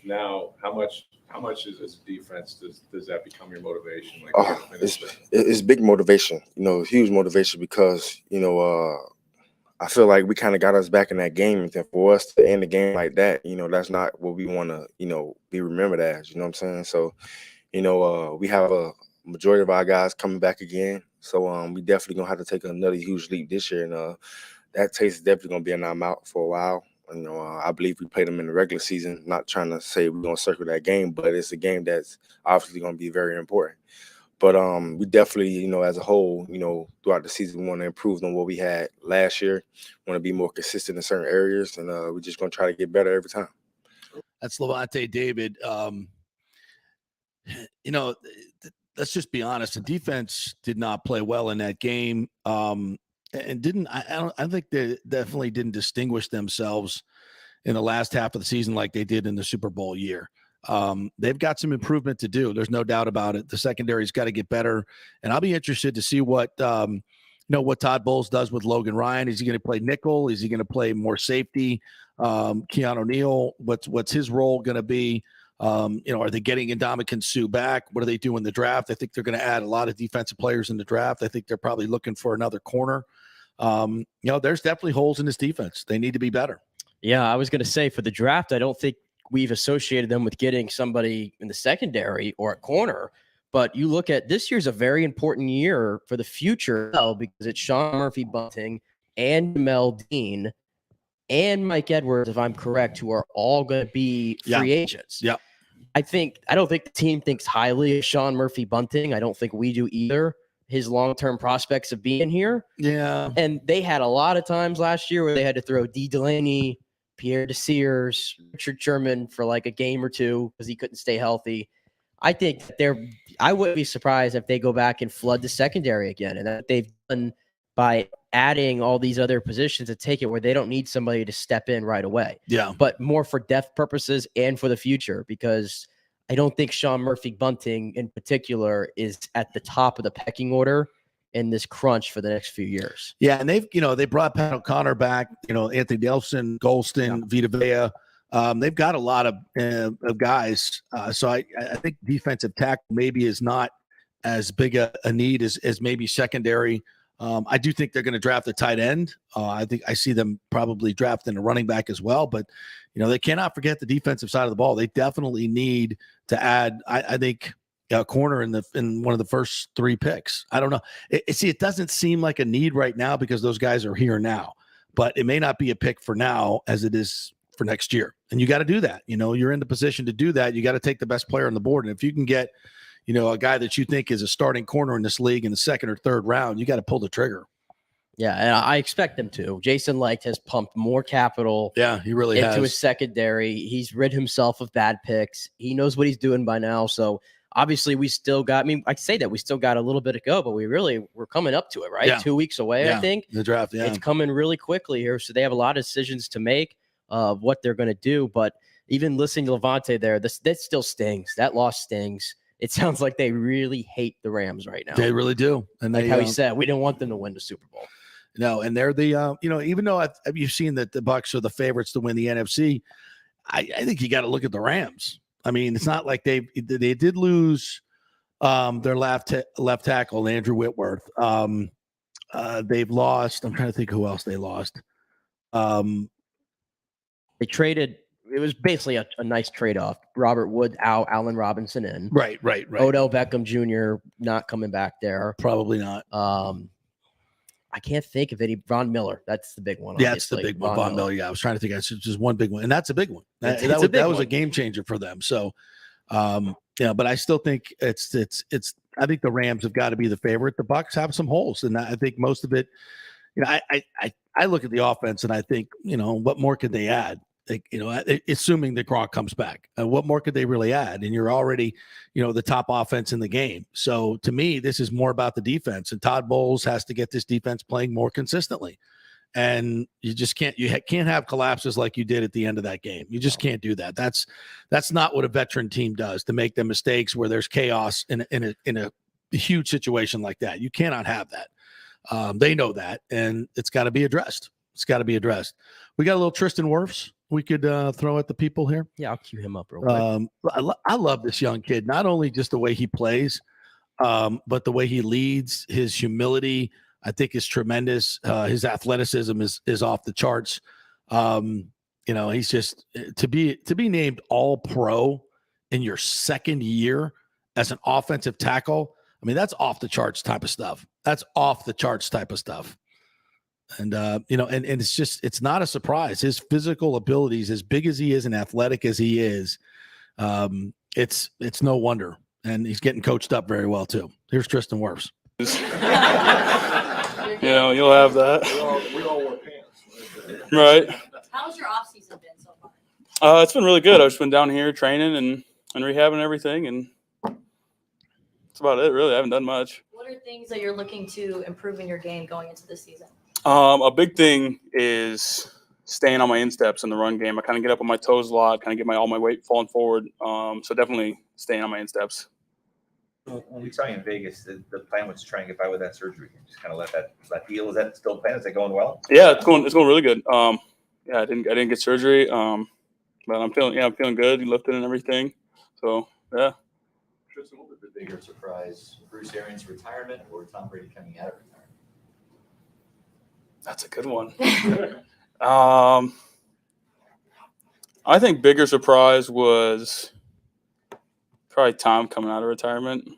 O: Now, how much is as defense does that become your motivation? Like,
K: it's big motivation, huge motivation because I feel like we kind of got us back in that game, and for us to end the game like that, that's not what we want to be remembered as. You know what I'm saying? So, we have a majority of our guys coming back again, so we definitely gonna have to take another huge leap this year, and that taste is definitely going to be in our mouth for a while. I believe we played them in the regular season, not trying to say we're going to circle that game, but it's a game that's obviously going to be very important. But we definitely, as a whole, throughout the season, we want to improve on what we had last year, want to be more consistent in certain areas, and we're just going to try to get better every time.
C: That's Lavonte, David. Let's just be honest. The defense did not play well in that game. And I think they definitely didn't distinguish themselves in the last half of the season like they did in the Super Bowl year. They've got some improvement to do. There's no doubt about it. The secondary's got to get better, and I'll be interested to see what what Todd Bowles does with Logan Ryan. Is he going to play nickel? Is he going to play more safety? Keanu Neal, what's his role going to be? Are they getting Ndamukong Suh back? What do they do in the draft? I think they're going to add a lot of defensive players in the draft. I think they're probably looking for another corner. There's definitely holes in this defense. They need to be better.
D: Yeah, I was going to say for the draft, I don't think we've associated them with getting somebody in the secondary or a corner. But you look at this year's a very important year for the future because it's Sean Murphy-Bunting and Jamel Dean and Mike Edwards, if I'm correct, who are all going to be free agents.
C: Yeah.
D: I don't think the team thinks highly of Sean Murphy-Bunting. I don't think we do either. His long-term prospects of being here.
C: Yeah.
D: And they had a lot of times last year where they had to throw D. Delaney, Pierre Desires, Richard Sherman for like a game or two because he couldn't stay healthy. I think I wouldn't be surprised if they go back and flood the secondary again. And that they've done by adding all these other positions to take it where they don't need somebody to step in right away.
C: Yeah.
D: But more for depth purposes and for the future, because I don't think Sean Murphy-Bunting in particular is at the top of the pecking order in this crunch for the next few years.
C: Yeah, and they brought Pat O'Connor back, Anthony Nelson, Golston, Vita Vea. They've got a lot of guys. So I think defensive tackle maybe is not as big a need as maybe secondary. I do think they're going to draft a tight end. I think I see them probably drafting a running back as well. But, they cannot forget the defensive side of the ball. They definitely need to add, I think, a corner in one of the first 3 picks. I don't know. It doesn't seem like a need right now because those guys are here now. But it may not be a pick for now as it is for next year. And you got to do that. You're in the position to do that. You got to take the best player on the board. And if you can get a guy that you think is a starting corner in this league in the 2nd or 3rd round, you got to pull the trigger.
D: Yeah, and I expect them to. Jason Licht has pumped more capital
C: he really
D: into
C: has.
D: his secondary. He's rid himself of bad picks. He knows what he's doing by now. So obviously we still got, I say that we still got a little bit to go, but we're coming up to it, right?
C: Yeah.
D: 2 weeks away, I think.
C: The draft, yeah.
D: It's coming really quickly here. So they have a lot of decisions to make of what they're going to do. But even listening to Lavonte there, that still stings. That loss stings. It sounds like they really hate the Rams right now.
C: They really do. And
D: like how he said, we didn't want them to win the Super Bowl.
C: No, and they're the, even though you've seen that the Bucs are the favorites to win the NFC, I think you got to look at the Rams. I mean, it's not like they did lose their left tackle, Andrew Whitworth. They've lost. I'm trying to think who else they lost.
D: They traded. It was basically a nice trade-off. Robert Woods out, Allen Robinson in.
C: Right.
D: Odell Beckham Jr. not coming back there.
C: Probably not.
D: I can't think of any. Von Miller, that's the big one.
C: Yeah, it's the
D: obviously.
C: big one. Von Miller. Yeah, I was trying to think. It's just one big one, and that's a big one.
D: It's
C: That
D: a big
C: was a
D: one.
C: game changer for them. So, but I still think it's. I think the Rams have got to be the favorite. The Bucs have some holes, and I think most of it. I look at the offense and I think, what more could they add? Like, assuming that Gronk comes back, what more could they really add? And you're already, the top offense in the game. So to me, this is more about the defense, and Todd Bowles has to get this defense playing more consistently. And you just can't have collapses like you did at the end of that game. You just can't do that. That's not what a veteran team does, to make the mistakes where there's chaos in a huge situation like that. You cannot have that. They know that, and it's got to be addressed. We got a little Tristan Wirfs we could throw at the people here.
D: Yeah, I'll cue him up real quick.
C: I love this young kid, not only just the way he plays, but the way he leads. His humility, I think, is tremendous. His athleticism is off the charts. He's just to be named All-Pro in your second year as an offensive tackle. I mean, that's off the charts type of stuff. And, and it's not a surprise. His physical abilities, as big as he is and athletic as he is, it's no wonder. And he's getting coached up very well too. Here's Tristan Wirfs.
P: You'll have that.
O: We all wear pants.
P: Right.
A: How's your offseason been so far?
P: It's been really good. I've just been down here training and rehabbing and everything, and that's about it, really. I haven't done much.
A: What are things that you're looking to improve in your game going into this season?
P: A big thing is staying on my insteps in the run game. I kind of get up on my toes a lot, kind of get all my weight falling forward. So definitely staying on my insteps.
L: When we saw you in Vegas, the plan was to try and get by with that surgery and just kind of let that heal. Is that still the plan? Is it going well?
P: Yeah, it's going really good. I didn't get surgery, but I'm feeling good. Lifting and everything. So yeah.
L: Tristan, what was the bigger surprise? Bruce Arians' retirement or Tom Brady coming out of retirement?
P: That's a good one. I think bigger surprise was probably Tom coming out of retirement.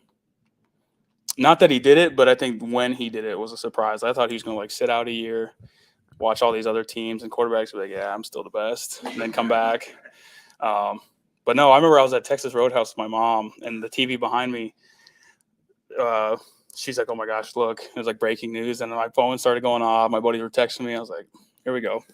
P: Not that he did it, but I think when he did it was a surprise. I thought he was going to sit out a year, watch all these other teams and quarterbacks be like, yeah, I'm still the best, and then come back. But no, I remember I was at Texas Roadhouse with my mom, and the TV behind me, she's like, oh my gosh, look, it was like breaking news. And then my phone started going off. My buddies were texting me. I was like, here we go.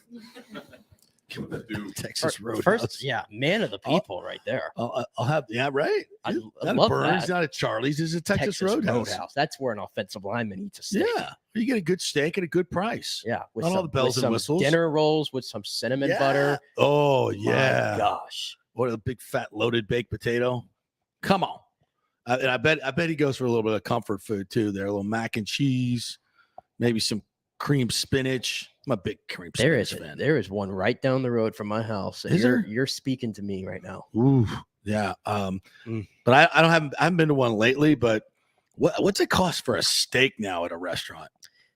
C: Texas Roadhouse.
D: First, man of the people right there.
C: I'll have, right?
D: I
C: Not
D: love
C: a Burns,
D: that.
C: not a Charlie's. It's a Texas Roadhouse.
D: That's where an offensive lineman eats a steak.
C: Yeah, you get a good steak at a good price.
D: Yeah, with
C: Not all the bells
D: with
C: and whistles.
D: Dinner rolls with some cinnamon butter.
C: Oh yeah,
D: my gosh!
C: What a big fat loaded baked potato. Come on, and I bet he goes for a little bit of comfort food too. There, a little mac and cheese, maybe some cream spinach. I'm a big cream spinach fan.
D: There is one right down the road from my house. And you're speaking to me right now.
C: Ooh, yeah. But I haven't been to one lately. But what's it cost for a steak now at a restaurant?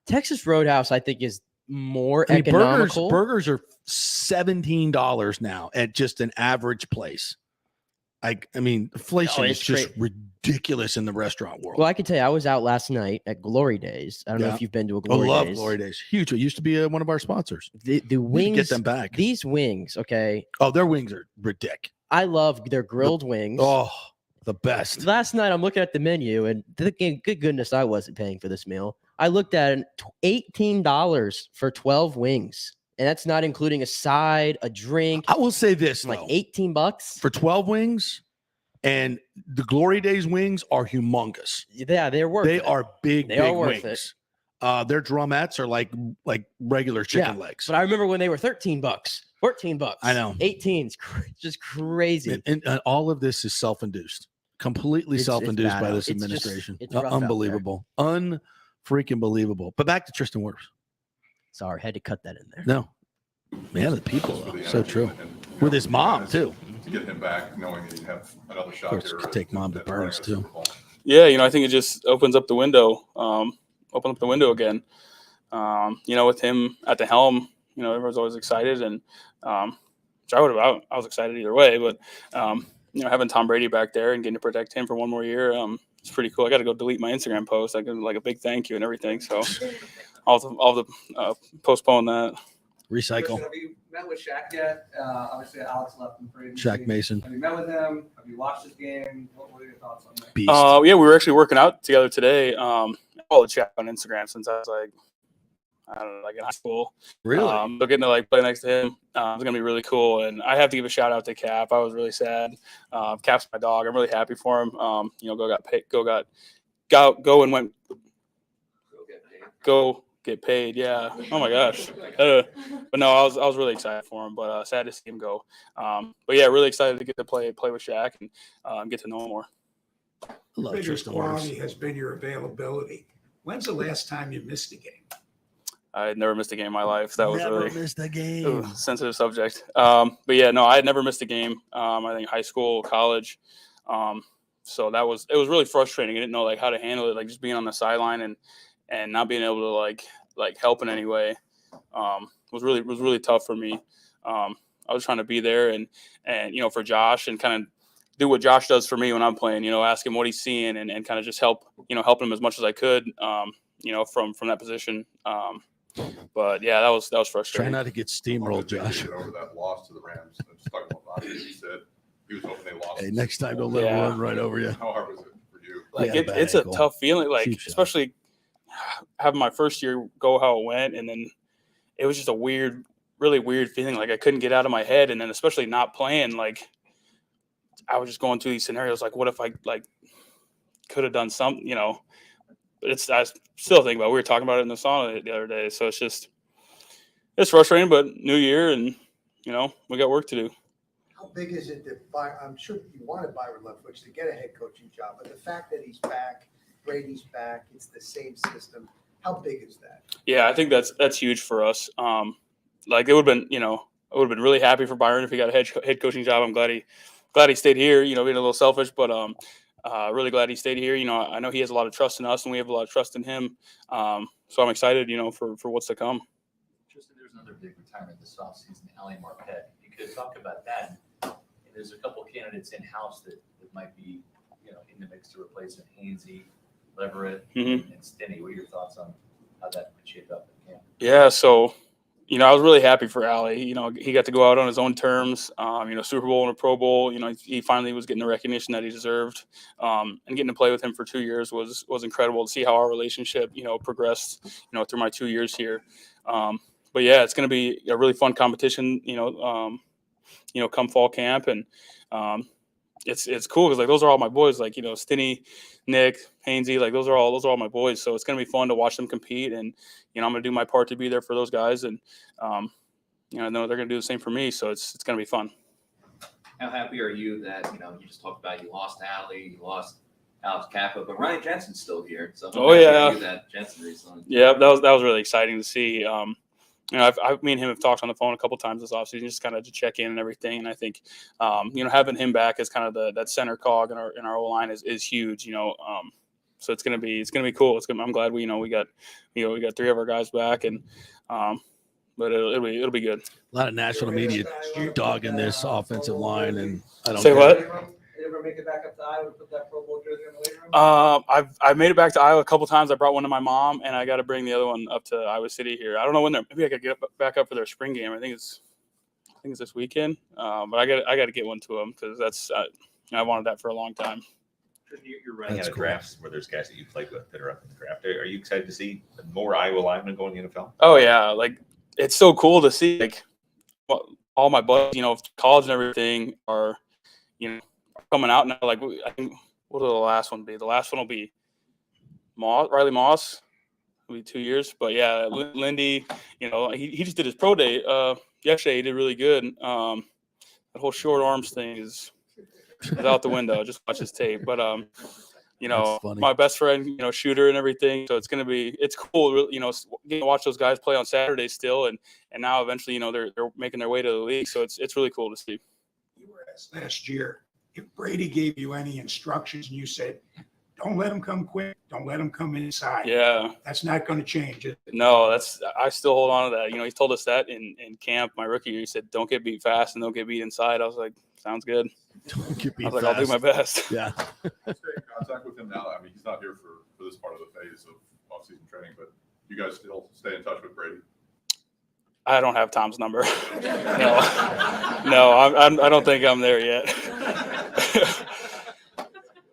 D: Texas Roadhouse, I think, is more economical.
C: Burgers are $17 now at just an average place. Inflation is just ridiculous in the restaurant world.
D: Well, I can tell you, I was out last night at Glory Days. I don't know if you've been to a Glory Days.
C: I love Glory Days. Huge. It used to be one of our sponsors.
D: The wings.
C: Get them back.
D: These wings, okay.
C: Oh, their wings are ridiculous.
D: I love their grilled wings.
C: Oh, the best.
D: Last night, I'm looking at the menu, and good goodness, I wasn't paying for this meal. I looked at it, $18 for 12 wings. And that's not including a side, a drink.
C: I will say this,
D: like $18
C: for 12 wings, and the Glory Days wings are humongous.
D: Yeah, they're worth it.
C: They are big,
D: they
C: big
D: are worth
C: wings. Their drumettes are like regular chicken legs.
D: But I remember when they were $13, $14.
C: I know.
D: 18 is just crazy.
C: And all of this is self-induced, completely self-induced by this administration.
D: It's rough
C: unbelievable, unfreaking believable. But back to Tristan Wirfs.
D: Sorry, had to cut that in there.
C: No, man of the people, though. So true. With his mom too.
M: To get him back, knowing that he'd have another shot.
C: Of course, could take mom to Burns too.
P: Yeah, I think it just opens up the window. Again. With him at the helm, everyone's always excited, and I was excited either way. But having Tom Brady back there and getting to protect him for one more year, it's pretty cool. I got to go delete my Instagram post. I got like a big thank you and everything. So I'll have to postpone that.
C: Recycle.
Q: Have you met with Shaq yet? Obviously, Alex left him for agency.
C: Shaq Mason.
Q: Have you met with him? Have you watched his game? What are your thoughts on that?
C: Beast.
P: Yeah, we were actually working out together today. I followed Shaq on Instagram since I was I don't know, in high school.
C: Really?
P: So getting to play next to him is gonna be really cool. And I have to give a shout out to Cap. I was really sad. Cap's my dog. I'm really happy for him. Go get paid. Yeah. Oh my gosh. But no, I was really excited for him. But sad to see him go. But yeah, really excited to get to play with Shaq and get to know him more.
R: The biggest quality has been your availability. When's the last time you missed a game?
P: I had never missed a game in my life. That was
C: Never
P: really
C: missed a game.
P: Sensitive subject. But yeah, no, I had never missed a game. I think high school, college. So it was really frustrating. I didn't know how to handle it, just being on the sideline and not being able to help in any way. Was really tough for me. I was trying to be there and for Josh and kind of do what Josh does for me when I'm playing. Ask him what he's seeing and kind of just help him as much as I could. From that position. But yeah, that was frustrating.
C: Try not to get steamrolled, Josh.
M: Over that loss to the Rams. I'm just talking about Lavonte. He said he was hoping they lost.
C: Hey, next time don't let him run right over you.
M: How hard was it for you?
P: It's a tough feeling, especially having my first year go how it went, and then it was just a really weird feeling. I couldn't get out of my head, and then especially not playing. I was just going through these scenarios. What if I could have done something? I still think about it. We were talking about it in the sauna the other day. So it's frustrating, but new year and, we got work to do.
R: How big is it I'm sure you wanted Byron Leftwich to get a head coaching job, but the fact that he's back, Brady's back, it's the same system. How big is that?
P: Yeah, I think that's huge for us. It would have been, I would have been really happy for Byron if he got a head coaching job. I'm glad he stayed here, being a little selfish, but, really glad he stayed here. I know he has a lot of trust in us, and we have a lot of trust in him. So I'm excited, for what's to come.
L: Tristan, there's another big retirement this offseason, Marquette. You could talk about that. And there's a couple candidates in-house that might be, in the mix to replace him. Hainsey, Leverett, and Stinney. What are your thoughts on how that could shape up in camp?
P: Yeah, so I was really happy for Allie. He got to go out on his own terms. Super Bowl and a Pro Bowl. He finally was getting the recognition that he deserved. And getting to play with him for 2 years was incredible to see how our relationship, progressed, through my 2 years here. But yeah, it's going to be a really fun competition. Come fall camp, and it's cool because those are all my boys. Stinney, Nick, Hainsey, those are all my boys. So it's going to be fun to watch them compete, and I'm going to do my part to be there for those guys, and I know they're going to do the same for me. So it's going to be fun.
L: How happy are you that you just talked about you lost Allie, you lost Alex Kappa, but Ryan Jensen's still here. So that Jensen recently.
P: Yeah, that was really exciting to see. Me and him have talked on the phone a couple times this offseason, just kind of to check in and everything. And I think, having him back as kind of that center cog in our O line is huge. So it's gonna be cool. I'm glad we got 3 of our guys back, and but it'll be good.
C: A lot of national media dogging this offensive line, and I don't
P: say what.
Q: You ever make it back up to Iowa to put that Pro Bowl jersey in the weight room?
P: I've made it back to Iowa a couple times. I brought one to my mom, and I got to bring the other one up to Iowa City here. I don't know when maybe I could get back up for their spring game. I think it's this weekend. But I got to get one to them because that's I wanted that for a long time.
S: You're running out of drafts where there's guys that you played with that are up in the draft. Are you excited to see more Iowa linemen going to the NFL?
P: Oh yeah, it's so cool to see all my buddies, college and everything are coming out now. I think what will the last one be? The last one will be Riley Moss. It'll be 2 years. But yeah, Lindy, he just did his pro day yesterday. He did really good. That whole short arms thing is out the window. Just watch his tape. But my best friend, shooter and everything. So it's cool, getting to watch those guys play on Saturdays still, and now eventually, they're making their way to the league. So it's really cool to see.
R: You were asked last year if Brady gave you any instructions and you said, "Don't let him come quick, don't let him come inside."
P: Yeah,
R: that's not going to change it.
P: No, I still hold on to that. He told us that in camp my rookie year. He said, "Don't get beat fast and don't get beat inside." I was like, "Sounds good."
C: Don't get beat
P: I was
C: fast.
P: I'll do my best.
C: Yeah.
M: Stay in contact with him now. I mean, he's not here for this part of the phase of off-season training, but You guys still stay in touch with Brady?
P: I don't have Tom's number. No, I don't think I'm there yet.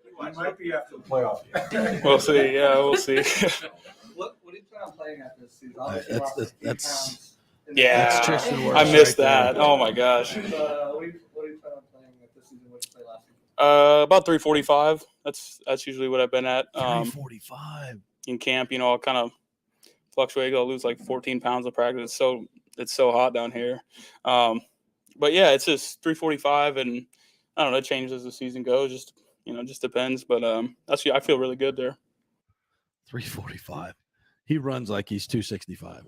O: You might be after the playoff game.
P: We'll see. Yeah, we'll see.
Q: What do you plan on playing at this season? Obviously,
C: That's
P: yeah.
C: Tristan Wirfs
P: I missed
C: right
P: that.
C: there.
P: Oh my gosh.
Q: what do you plan on playing at this season? What did you play last season?
P: About 345. That's usually what I've been at.
C: 345
P: in camp. I'll kind of fluctuate. I'll lose like 14 pounds of practice. It's so hot down here. But yeah, it's just 345, and I don't know. It changes as the season goes. Just depends. But I feel really good there.
C: 345. He runs like he's 265.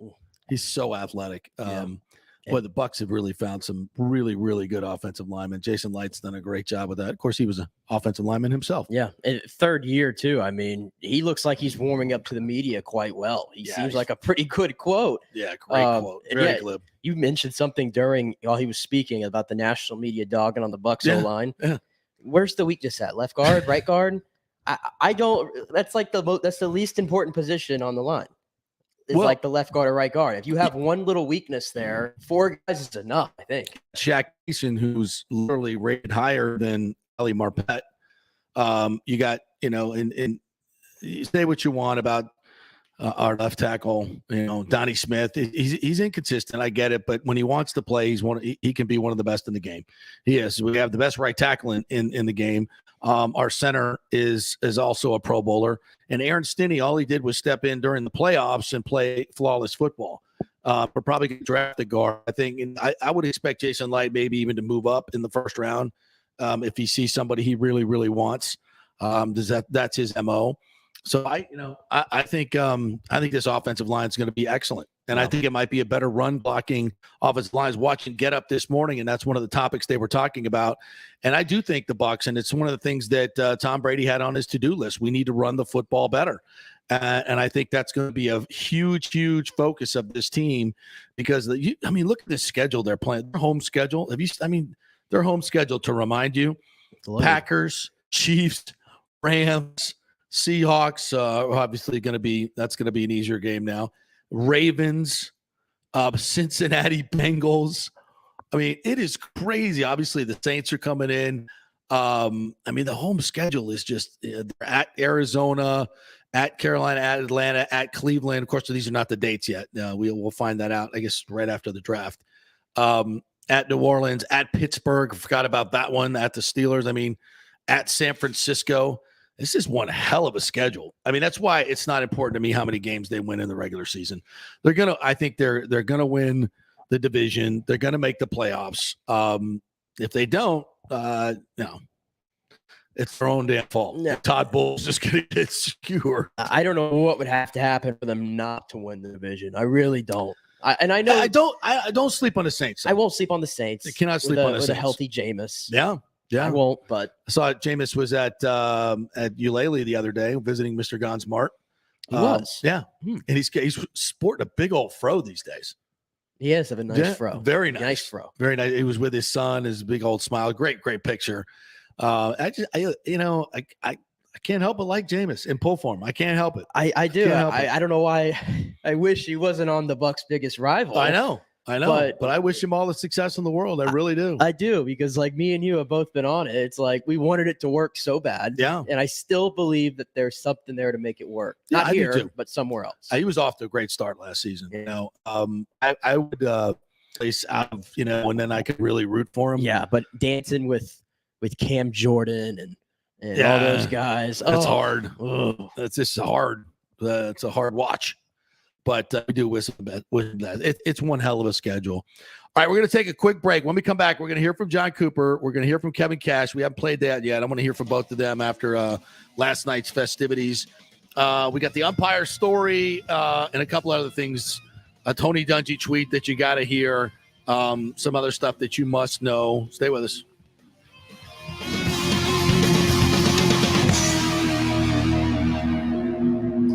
C: He's so athletic.
D: Yeah.
C: Boy, the Bucs have really found some really, really good offensive linemen. Jason Light's done a great job with that. Of course, he was an offensive lineman himself.
D: Yeah, and third year too. I mean, he looks like he's warming up to the media quite well. He seems like a pretty good quote.
C: Yeah, great quote. Very glib.
D: You mentioned something while he was speaking about the national media dogging on the Bucs O-line.
C: Yeah.
D: Where's the weakness at? Left guard, right guard? I don't. That's like that's the least important position on the line. It's like the left guard or right guard. If you have one little weakness there, 4 guys is enough, I think.
C: Shaq Mason, who's literally rated higher than Ali Marquette. You got, and you say what you want about our left tackle, Donnie Smith. He's inconsistent. I get it, but when he wants to play, he can be one of the best in the game. He is. We have the best right tackle in the game. Our center is also a Pro Bowler, and Aaron Stinney, all he did was step in during the playoffs and play flawless football. We're probably going to draft the guard, I think, and I would expect Jason Light maybe even to move up in the first round if he sees somebody he really, really wants. That's his MO. So I think this offensive line is going to be excellent, and I think it might be a better run blocking offensive line. I was watching Get Up this morning, and that's one of the topics they were talking about. And I do think the Bucs, and it's one of the things that Tom Brady had on his to-do list. We need to run the football better, and I think that's going to be a huge, huge focus of this team because look at the schedule they're playing. Their home schedule. Their home schedule, to remind you: Packers, Chiefs, Rams, Seahawks, obviously that's going to be an easier game now. Ravens, Cincinnati Bengals. It is crazy. Obviously, the Saints are coming in. The home schedule is just they're at Arizona, at Carolina, at Atlanta, at Cleveland. Of course, these are not the dates yet. We'll find that out, I guess, right after the draft. At New Orleans, at Pittsburgh. Forgot about that one. At the Steelers. At San Francisco. This is one hell of a schedule. That's why it's not important to me how many games they win in the regular season. I think they're gonna win the division. They're gonna make the playoffs. If they don't, it's their own damn fault.
D: Yeah.
C: Todd Bowles just gonna get skewered.
D: I don't know what would have to happen for them not to win the division. I really don't. I know
C: I don't sleep on the Saints.
D: I won't sleep on the Saints.
C: I cannot sleep on the Saints.
D: With a healthy Jameis.
C: Yeah,
D: I won't. But
C: I saw Jameis was at Eulalie the other day visiting Mr. Gon's Mart.
D: He was,
C: and he's sporting a big old fro these days.
D: He has a nice fro,
C: very nice
D: fro,
C: very nice. He was with his son, his big old smile, great picture. I can't help but like Jameis in pull form. I can't help it.
D: I do. I don't know why. I wish he wasn't on the Bucs' biggest rival.
C: I know. But I wish him all the success in the world. I really do.
D: I do, because like me and you have both been on it. It's like we wanted it to work so bad.
C: Yeah.
D: And I still believe that there's something there to make it work. Not here, but somewhere else.
C: He was off to a great start last season. I would place out of, and then I could really root for him.
D: Yeah, but dancing with Cam Jordan and all those guys.
C: That's hard. That's just hard. It's a hard watch. But we do wish him that. It's one hell of a schedule. All right, we're going to take a quick break. When we come back, we're going to hear from John Cooper. We're going to hear from Kevin Cash. We haven't played that yet. I want to hear from both of them after last night's festivities. We got the umpire story and a couple other things. A Tony Dungy tweet that you got to hear. Some other stuff that you must know. Stay with us.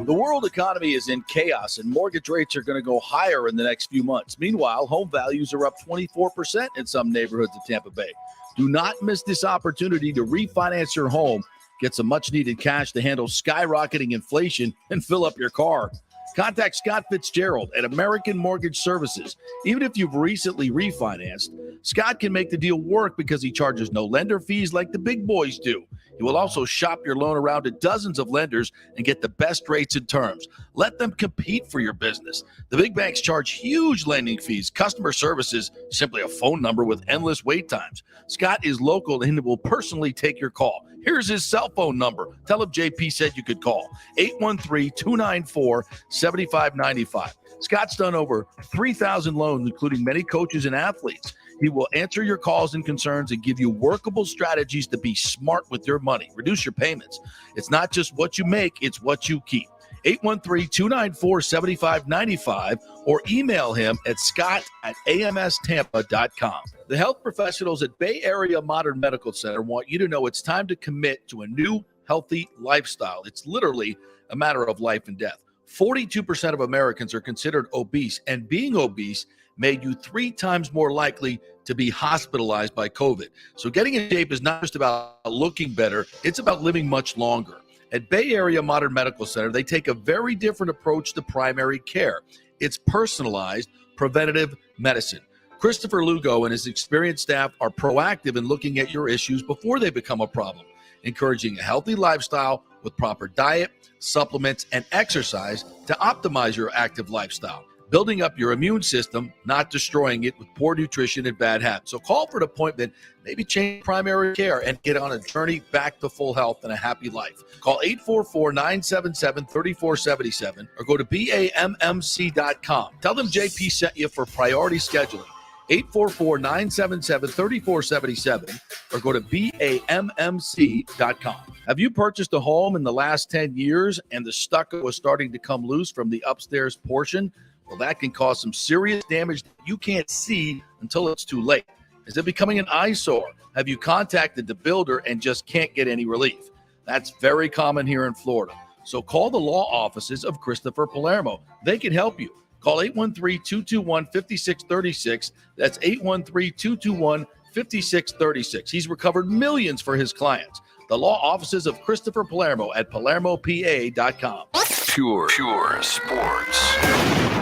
C: The world economy is in chaos, and mortgage rates are going to go higher in the next few months. Meanwhile, home values are up 24% in some neighborhoods of Tampa Bay. Do not miss this opportunity to refinance your home, get some much-needed cash to handle skyrocketing inflation, and fill up your car. Contact Scott Fitzgerald at American Mortgage Services. Even if you've recently refinanced, Scott can make the deal work because he charges no lender fees like the big boys do. He will also shop your loan around to dozens of lenders and get the best rates and terms. Let them compete for your business. The big banks charge huge lending fees. Customer service is simply a phone number with endless wait times. Scott is local and will personally take your call. Here's his cell phone number. Tell him JP said you could call. 813-294-7595. Scott's done over 3,000 loans, including many coaches and athletes. He will answer your calls and concerns and give you workable strategies to be smart with your money. Reduce your payments. It's not just what you make, it's what you keep. 813-294-7595 or email him at scott@amstampa.com. The health professionals at Bay Area Modern Medical Center want you to know it's time to commit to a new healthy lifestyle. It's literally a matter of life and death. 42% of Americans are considered obese, and being obese made you 3 times more likely to be hospitalized by COVID. So getting in shape is not just about looking better, it's about living much longer. At Bay Area Modern Medical Center, they take a very different approach to primary care. It's personalized, preventative medicine. Christopher Lugo and his experienced staff are proactive in looking at your issues before they become a problem, encouraging a healthy lifestyle with proper diet, supplements, and exercise to optimize your active lifestyle, building up your immune system, not destroying it with poor nutrition and bad habits. So call for an appointment, maybe change primary care, and get on a journey back to full health and a happy life. Call 844-977-3477 or go to BAMMC.com. Tell them JP sent you for priority scheduling. 844-977-3477 or go to BAMMC.com. Have you purchased a home in the last 10 years and the stucco was starting to come loose from the upstairs portion? Well, that can cause some serious damage that you can't see until it's too late. Is it becoming an eyesore? Have you contacted the builder and just can't get any relief? That's very common here in Florida. So call the law offices of Christopher Palermo. They can help you. Call 813-221-5636. That's 813-221-5636. He's recovered millions for his clients. The law offices of Christopher Palermo at PalermoPA.com.
B: Pure sports.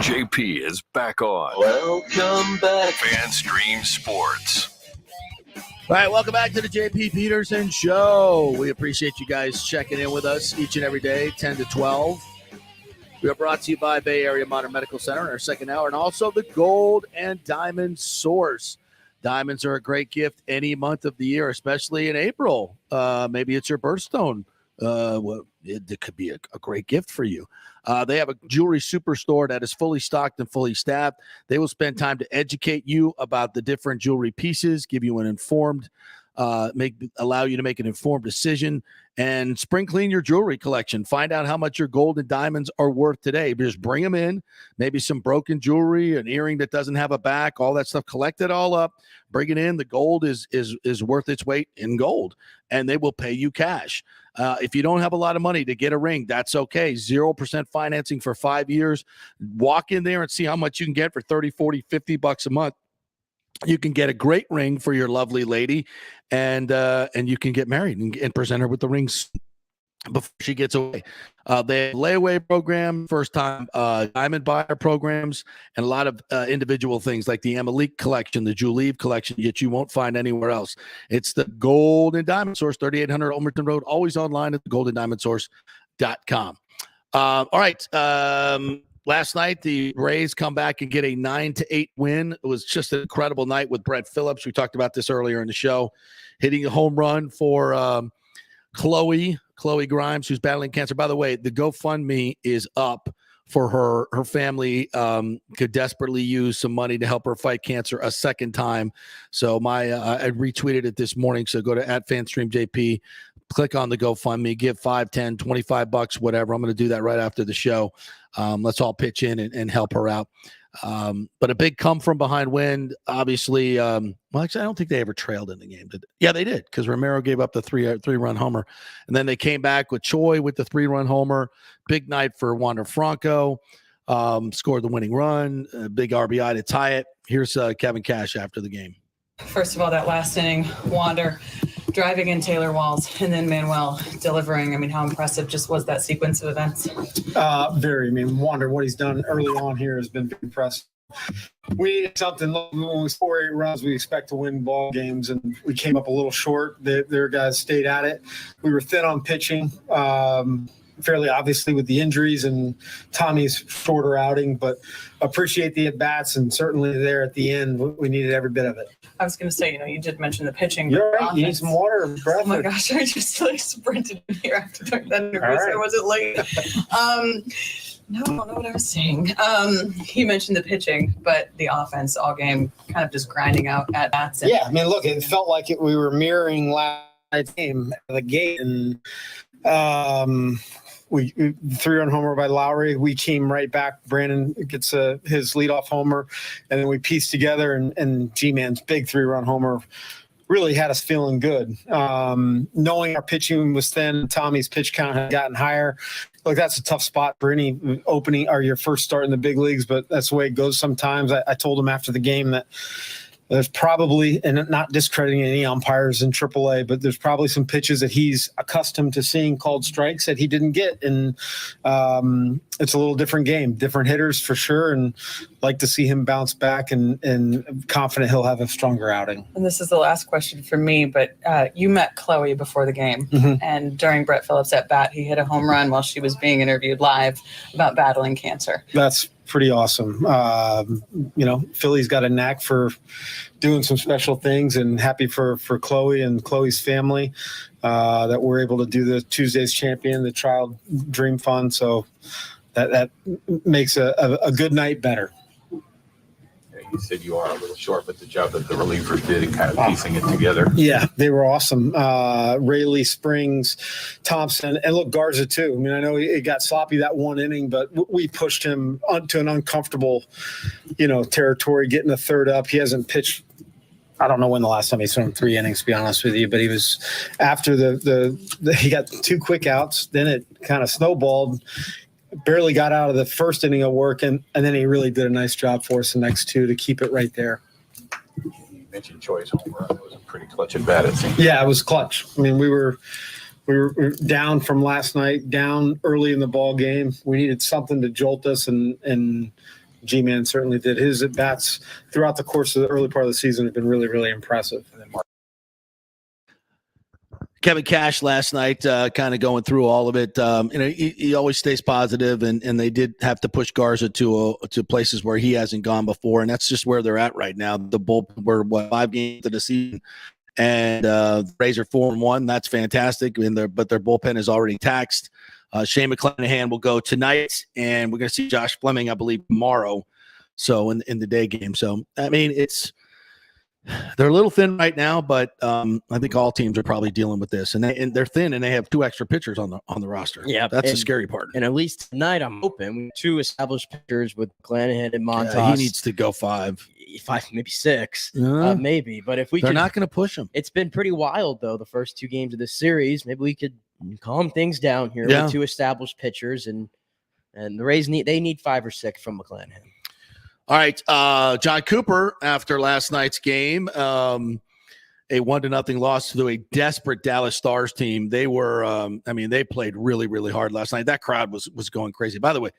B: JP is back on.
C: Welcome back.
B: FanStream Sports.
C: All right, welcome back to the JP Peterson Show. We appreciate you guys checking in with us each and every day, 10 to 12. We are brought to you by Bay Area Modern Medical Center in our second hour, and also the Gold and Diamond Source. Diamonds are a great gift any month of the year, especially in April. Maybe it's your birthstone. It could be a great gift for you. They have a jewelry superstore that is fully stocked and fully staffed. They will spend time to educate you about the different jewelry pieces, give you an informed, allow you to make an informed decision, and spring clean your jewelry collection. Find out how much your gold and diamonds are worth today. Just bring them in, maybe some broken jewelry, an earring that doesn't have a back, all that stuff. Collect it all up, bring it in. The gold is worth its weight in gold, and they will pay you cash. If you don't have a lot of money to get a ring, that's okay. 0% financing for 5 years. Walk in there and see how much you can get for 30, 40, $50 a month. You can get a great ring for your lovely lady, and you can get married and present her with the rings before she gets away. They have layaway program, first-time diamond buyer programs, and a lot of individual things like the Emily collection, the Juleeve collection that you won't find anywhere else. It's the Gold and Diamond Source, 3800 Ulmerton Road, always online at thegoldendiamondsource.com. All right. Last night, the Rays come back and get a 9-8 win. It was just an incredible night with Brett Phillips. We talked about this earlier in the show, hitting a home run for Chloe Grimes, who's battling cancer. By the way, the GoFundMe is up for her. Her family could desperately use some money to help her fight cancer a second time. So I retweeted it this morning. So go to @FanStreamJP. Click on the GoFundMe, give $5, $10, $25, whatever. I'm going to do that right after the show. Let's all pitch in and help her out. But a big come from behind win, obviously. Actually, I don't think they ever trailed in the game. Yeah, they did, because Romero gave up the three-run homer. And then they came back with Choi with the 3-run homer. Big night for Wander Franco. Scored the winning run. Big RBI to tie it. Here's Kevin Cash after the game.
T: First of all, that last inning, Wander driving in Taylor Walls and then Manuel delivering. I mean, how impressive just was that sequence of events?
U: Very. I mean, Wander, what he's done early on here has been very impressive. We need something when we score 8 runs, we expect to win ball games, and we came up a little short. Their guys stayed at it. We were thin on pitching, fairly obviously with the injuries and Tommy's shorter outing, but appreciate the at-bats, and certainly there at the end, we needed every bit of it.
T: I was going to say, you did mention the pitching.
U: You're right. You need some water, breath.
T: Oh my gosh, I just sprinted in here after that interview, so I wasn't late. No, I don't know what I was saying. You mentioned the pitching, but the offense all game kind of just grinding out at bats.
U: Yeah, I mean, look, it felt like we were mirroring last night's game at the gate, and we 3-run homer by Lowry. We came right back. Brandon gets his leadoff homer, and then we pieced together, and G-Man's big 3-run homer really had us feeling good. Knowing our pitching was thin, Tommy's pitch count had gotten higher. Look, that's a tough spot for any opening or your first start in the big leagues, but that's the way it goes sometimes. I told him after the game that there's probably, and not discrediting any umpires in AAA, but there's probably some pitches that he's accustomed to seeing called strikes that he didn't get. And it's a little different game, different hitters for sure. And like to see him bounce back and confident he'll have a stronger outing.
T: And this is the last question for me, but you met Chloe before the game.
U: Mhm.
T: And during Brett Phillips at bat, he hit a home run while she was being interviewed live about battling cancer.
U: That's pretty awesome. Philly's got a knack for doing some special things, and happy for Chloe and Chloe's family that we're able to do the Tuesday's Champion, the Child Dream Fund. So that makes a good night better.
V: You said you are a little short, but the job that the relievers did in kind of piecing it together.
U: Yeah, they were awesome. Rayleigh, Springs, Thompson, and look, Garza too. I mean, I know it got sloppy that one inning, but we pushed him onto an uncomfortable, territory, getting the third up. He hasn't pitched. I don't know when the last time he's thrown 3 innings, to be honest with you, but he was after he got 2 quick outs. Then it kind of snowballed. Barely got out of the first inning of work, and then he really did a nice job for us the next 2 to keep it right there.
V: You mentioned Choi's home run. It was a pretty clutch at bat, it seemed.
U: Yeah, it was clutch. I mean, we were down from last night, down early in the ball game. We needed something to jolt us, and G-Man certainly did. His at-bats throughout the course of the early part of the season have been really, really impressive.
C: Kevin Cash last night, kind of going through all of it. He always stays positive, and they did have to push Garza to places where he hasn't gone before, and that's just where they're at right now. The bullpen were 5 games into the season, and the Rays are 4-1. That's fantastic, but their bullpen is already taxed. Shane McClanahan will go tonight, and we're going to see Josh Fleming, I believe, tomorrow. So in the day game. So I mean, they're a little thin right now, but I think all teams are probably dealing with this, and they're thin, and they have 2 extra pitchers on the roster.
D: Yeah,
C: that's the scary part.
D: And at least tonight, I'm hoping we have 2 established pitchers with McClanahan and Montas.
C: He needs to go 5,
D: maybe 6, maybe. But if
C: they're not going to push him.
D: It's been pretty wild though. The first 2 games of this series, maybe we could calm things down here with 2 established pitchers, and the Rays need 5 or 6 from McClanahan.
C: All right, John Cooper, after last night's game, a 1-0 loss to a desperate Dallas Stars team. They were, they played really, really hard last night. That crowd was going crazy. By the way,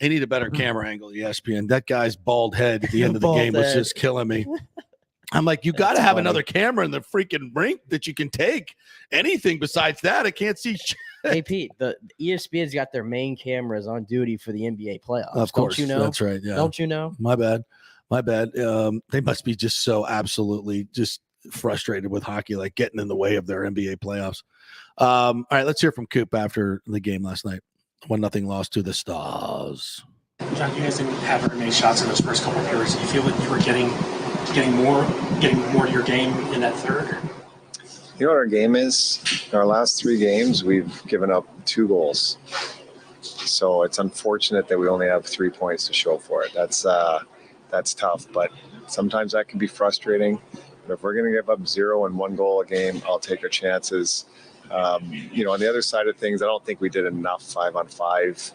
C: they need a better camera angle, ESPN. That guy's bald head at the end of the game was just killing me. I'm like, you got to have another camera in the freaking rink that you can take. Anything besides that, I can't see shit.
D: Hey, Pete, the ESPN's got their main cameras on duty for the NBA playoffs.
C: Of course,
D: don't you know?
C: That's right. Yeah.
D: Don't you know?
C: My bad. They must be just so absolutely just frustrated with hockey, like getting in the way of their NBA playoffs. All right, let's hear from Coop after the game last night. 1-0 loss to the Stars.
W: John, you guys didn't have very many shots in those first couple of periods. Do you feel that you were getting more to your game in that third?
X: You know what our game is? In our last 3 games, we've given up 2 goals. So it's unfortunate that we only have 3 points to show for it. That's tough, but sometimes that can be frustrating. But if we're going to give up 0 and 1 goal a game, I'll take our chances. On the other side of things, I don't think we did enough 5-on-5.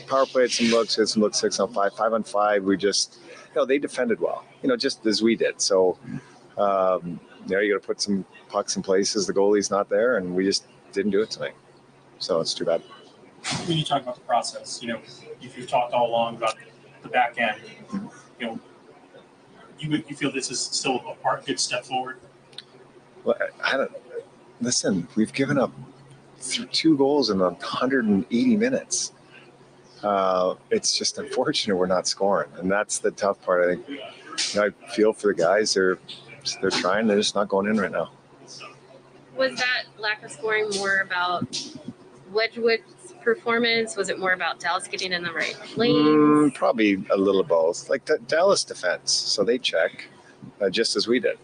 X: power play had some looks, 6-on-5, 5-on-5. We just, they defended well, just as we did. So, you got to put some pucks in places. The goalie's not there, and we just didn't do it tonight. So it's too bad.
W: When you talk about the process, you've talked all along about the back end. You feel this is still a good step forward?
X: Well, listen, we've given up 2 goals in 180 minutes. It's just unfortunate we're not scoring, and that's the tough part. I think I feel for the guys. They're trying. They're just not going in right now.
E: Was that lack of scoring more about Wedgwood's performance? Was it more about Dallas getting in the right lane?
X: Probably a little of both. Like the Dallas defense, so they check just as we did.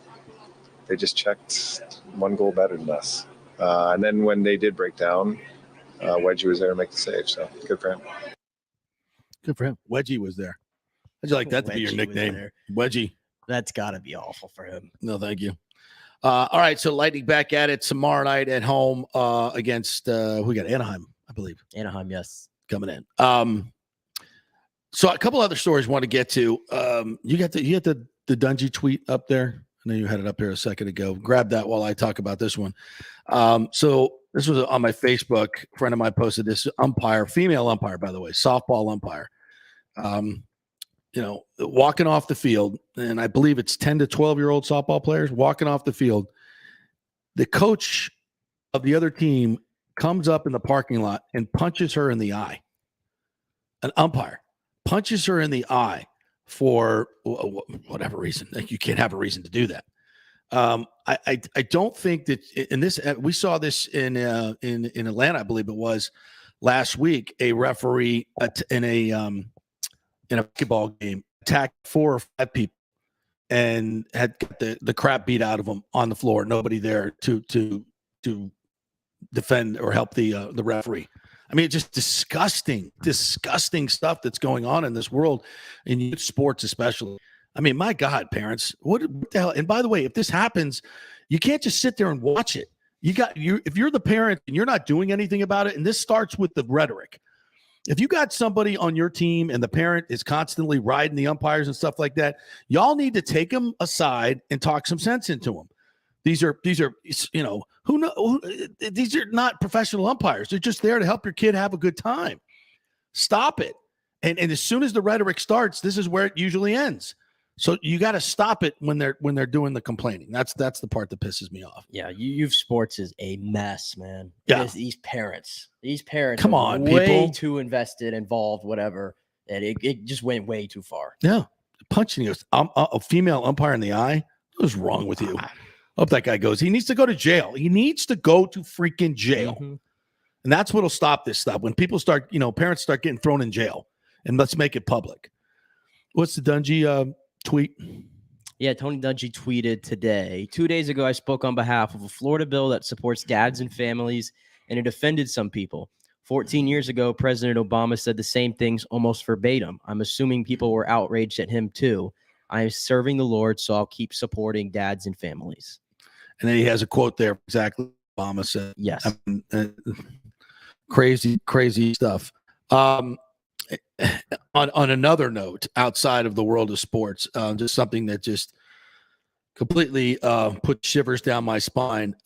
X: They just checked 1 goal better than us. And then when they did break down, Wedgie was there to make the save. So good for him.
C: Good for him. Wedgie was there. How'd you like that to be your nickname? Wedgie.
D: That's got to be awful for him.
C: No, thank you. All right, so Lightning back at it tomorrow night at home against we got Anaheim, I believe.
D: Anaheim, yes,
C: coming in. So a couple other stories I want to get to. You got the Dungy tweet up there. I know you had it up here a second ago. Grab that while I talk about this one. So this was on my Facebook. A friend of mine posted this umpire, female umpire, by the way, softball umpire. Walking off the field, and I believe it's 10 to 12-year-old softball players walking off the field. The coach of the other team comes up in the parking lot and punches her in the eye. An umpire punches her in the eye for whatever reason. Like, you can't have a reason to do that. I don't think that in this, we saw this in Atlanta, I believe it was last week, a referee in a basketball game attacked 4 or 5 people and had got the crap beat out of them on the floor. Nobody there to defend or help the referee. I mean, it's just disgusting stuff that's going on in this world, in youth sports especially. I mean, my God, parents, what the hell? And by the way, if this happens, you can't just sit there and watch it. If you're the parent and you're not doing anything about it, and this starts with the rhetoric. If you got somebody on your team and the parent is constantly riding the umpires and stuff like that, y'all need to take them aside and talk some sense into them. These are these are not professional umpires. They're just there to help your kid have a good time. Stop it. And as soon as the rhetoric starts, this is where it usually ends. So you got to stop it when they're doing the complaining. That's the part that pisses me off.
D: Yeah, youth sports is a mess, man.
C: Yeah,
D: these parents,
C: come on,
D: way
C: people,
D: too invested, involved, whatever, and it just went way too far.
C: Yeah, punching a female umpire in the eye. What's wrong with you? I hope that guy goes. He needs to go to jail. He needs to go to freaking jail, and that's what'll stop this stuff. When people start, parents start getting thrown in jail, and let's make it public. What's the Dungy tweet?
D: Yeah, Tony Dungy tweeted today. 2 days ago, I spoke on behalf of a Florida bill that supports dads and families, and it offended some people. 14 years ago, President Obama said the same things almost verbatim. I'm assuming people were outraged at him too. I am serving the Lord, so I'll keep supporting dads and families.
C: And then he has a quote there exactly what Obama said.
D: Yes.
C: Crazy stuff. On another note, outside of the world of sports, just something that just completely put shivers down my spine.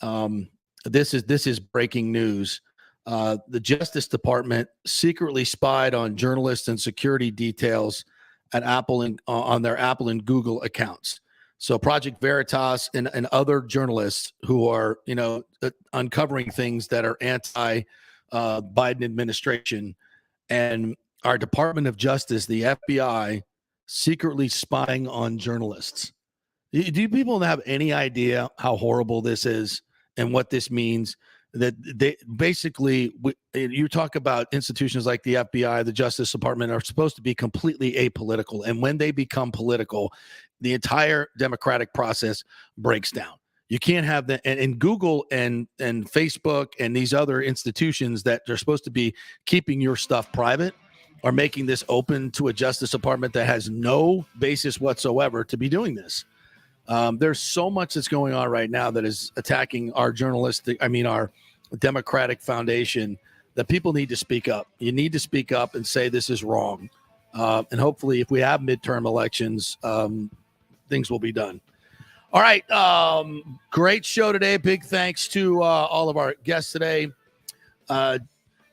C: This is breaking news. The Justice Department secretly spied on journalists and security details at Apple and on their Apple and Google accounts. So Project Veritas and other journalists who are uncovering things that are anti Biden administration, and our Department of Justice, the FBI, secretly spying on journalists. Do people have any idea how horrible this is and what this means? That they basically, you talk about institutions like the FBI, the Justice Department are supposed to be completely apolitical. And when they become political, the entire democratic process breaks down. You can't have that. And Google and Facebook and these other institutions that are supposed to be keeping your stuff private are making this open to a Justice Department that has no basis whatsoever to be doing this. There's so much that's going on right now that is attacking our our democratic foundation that people need to speak up. You need to speak up and say this is wrong. And hopefully if we have midterm elections, things will be done. All right. Great show today. Big thanks to all of our guests today.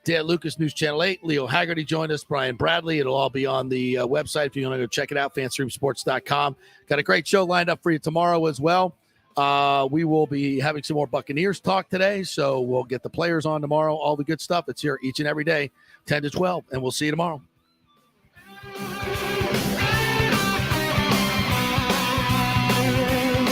C: Dan Lucas, News Channel 8. Leo Haggerty joined us. Brian Bradley. It'll all be on the website if you want to go check it out, fanstreamsports.com. Got a great show lined up for you tomorrow as well. We will be having some more Buccaneers talk today, so we'll get the players on tomorrow. All the good stuff. It's here each and every day, 10 to 12, and we'll see you tomorrow.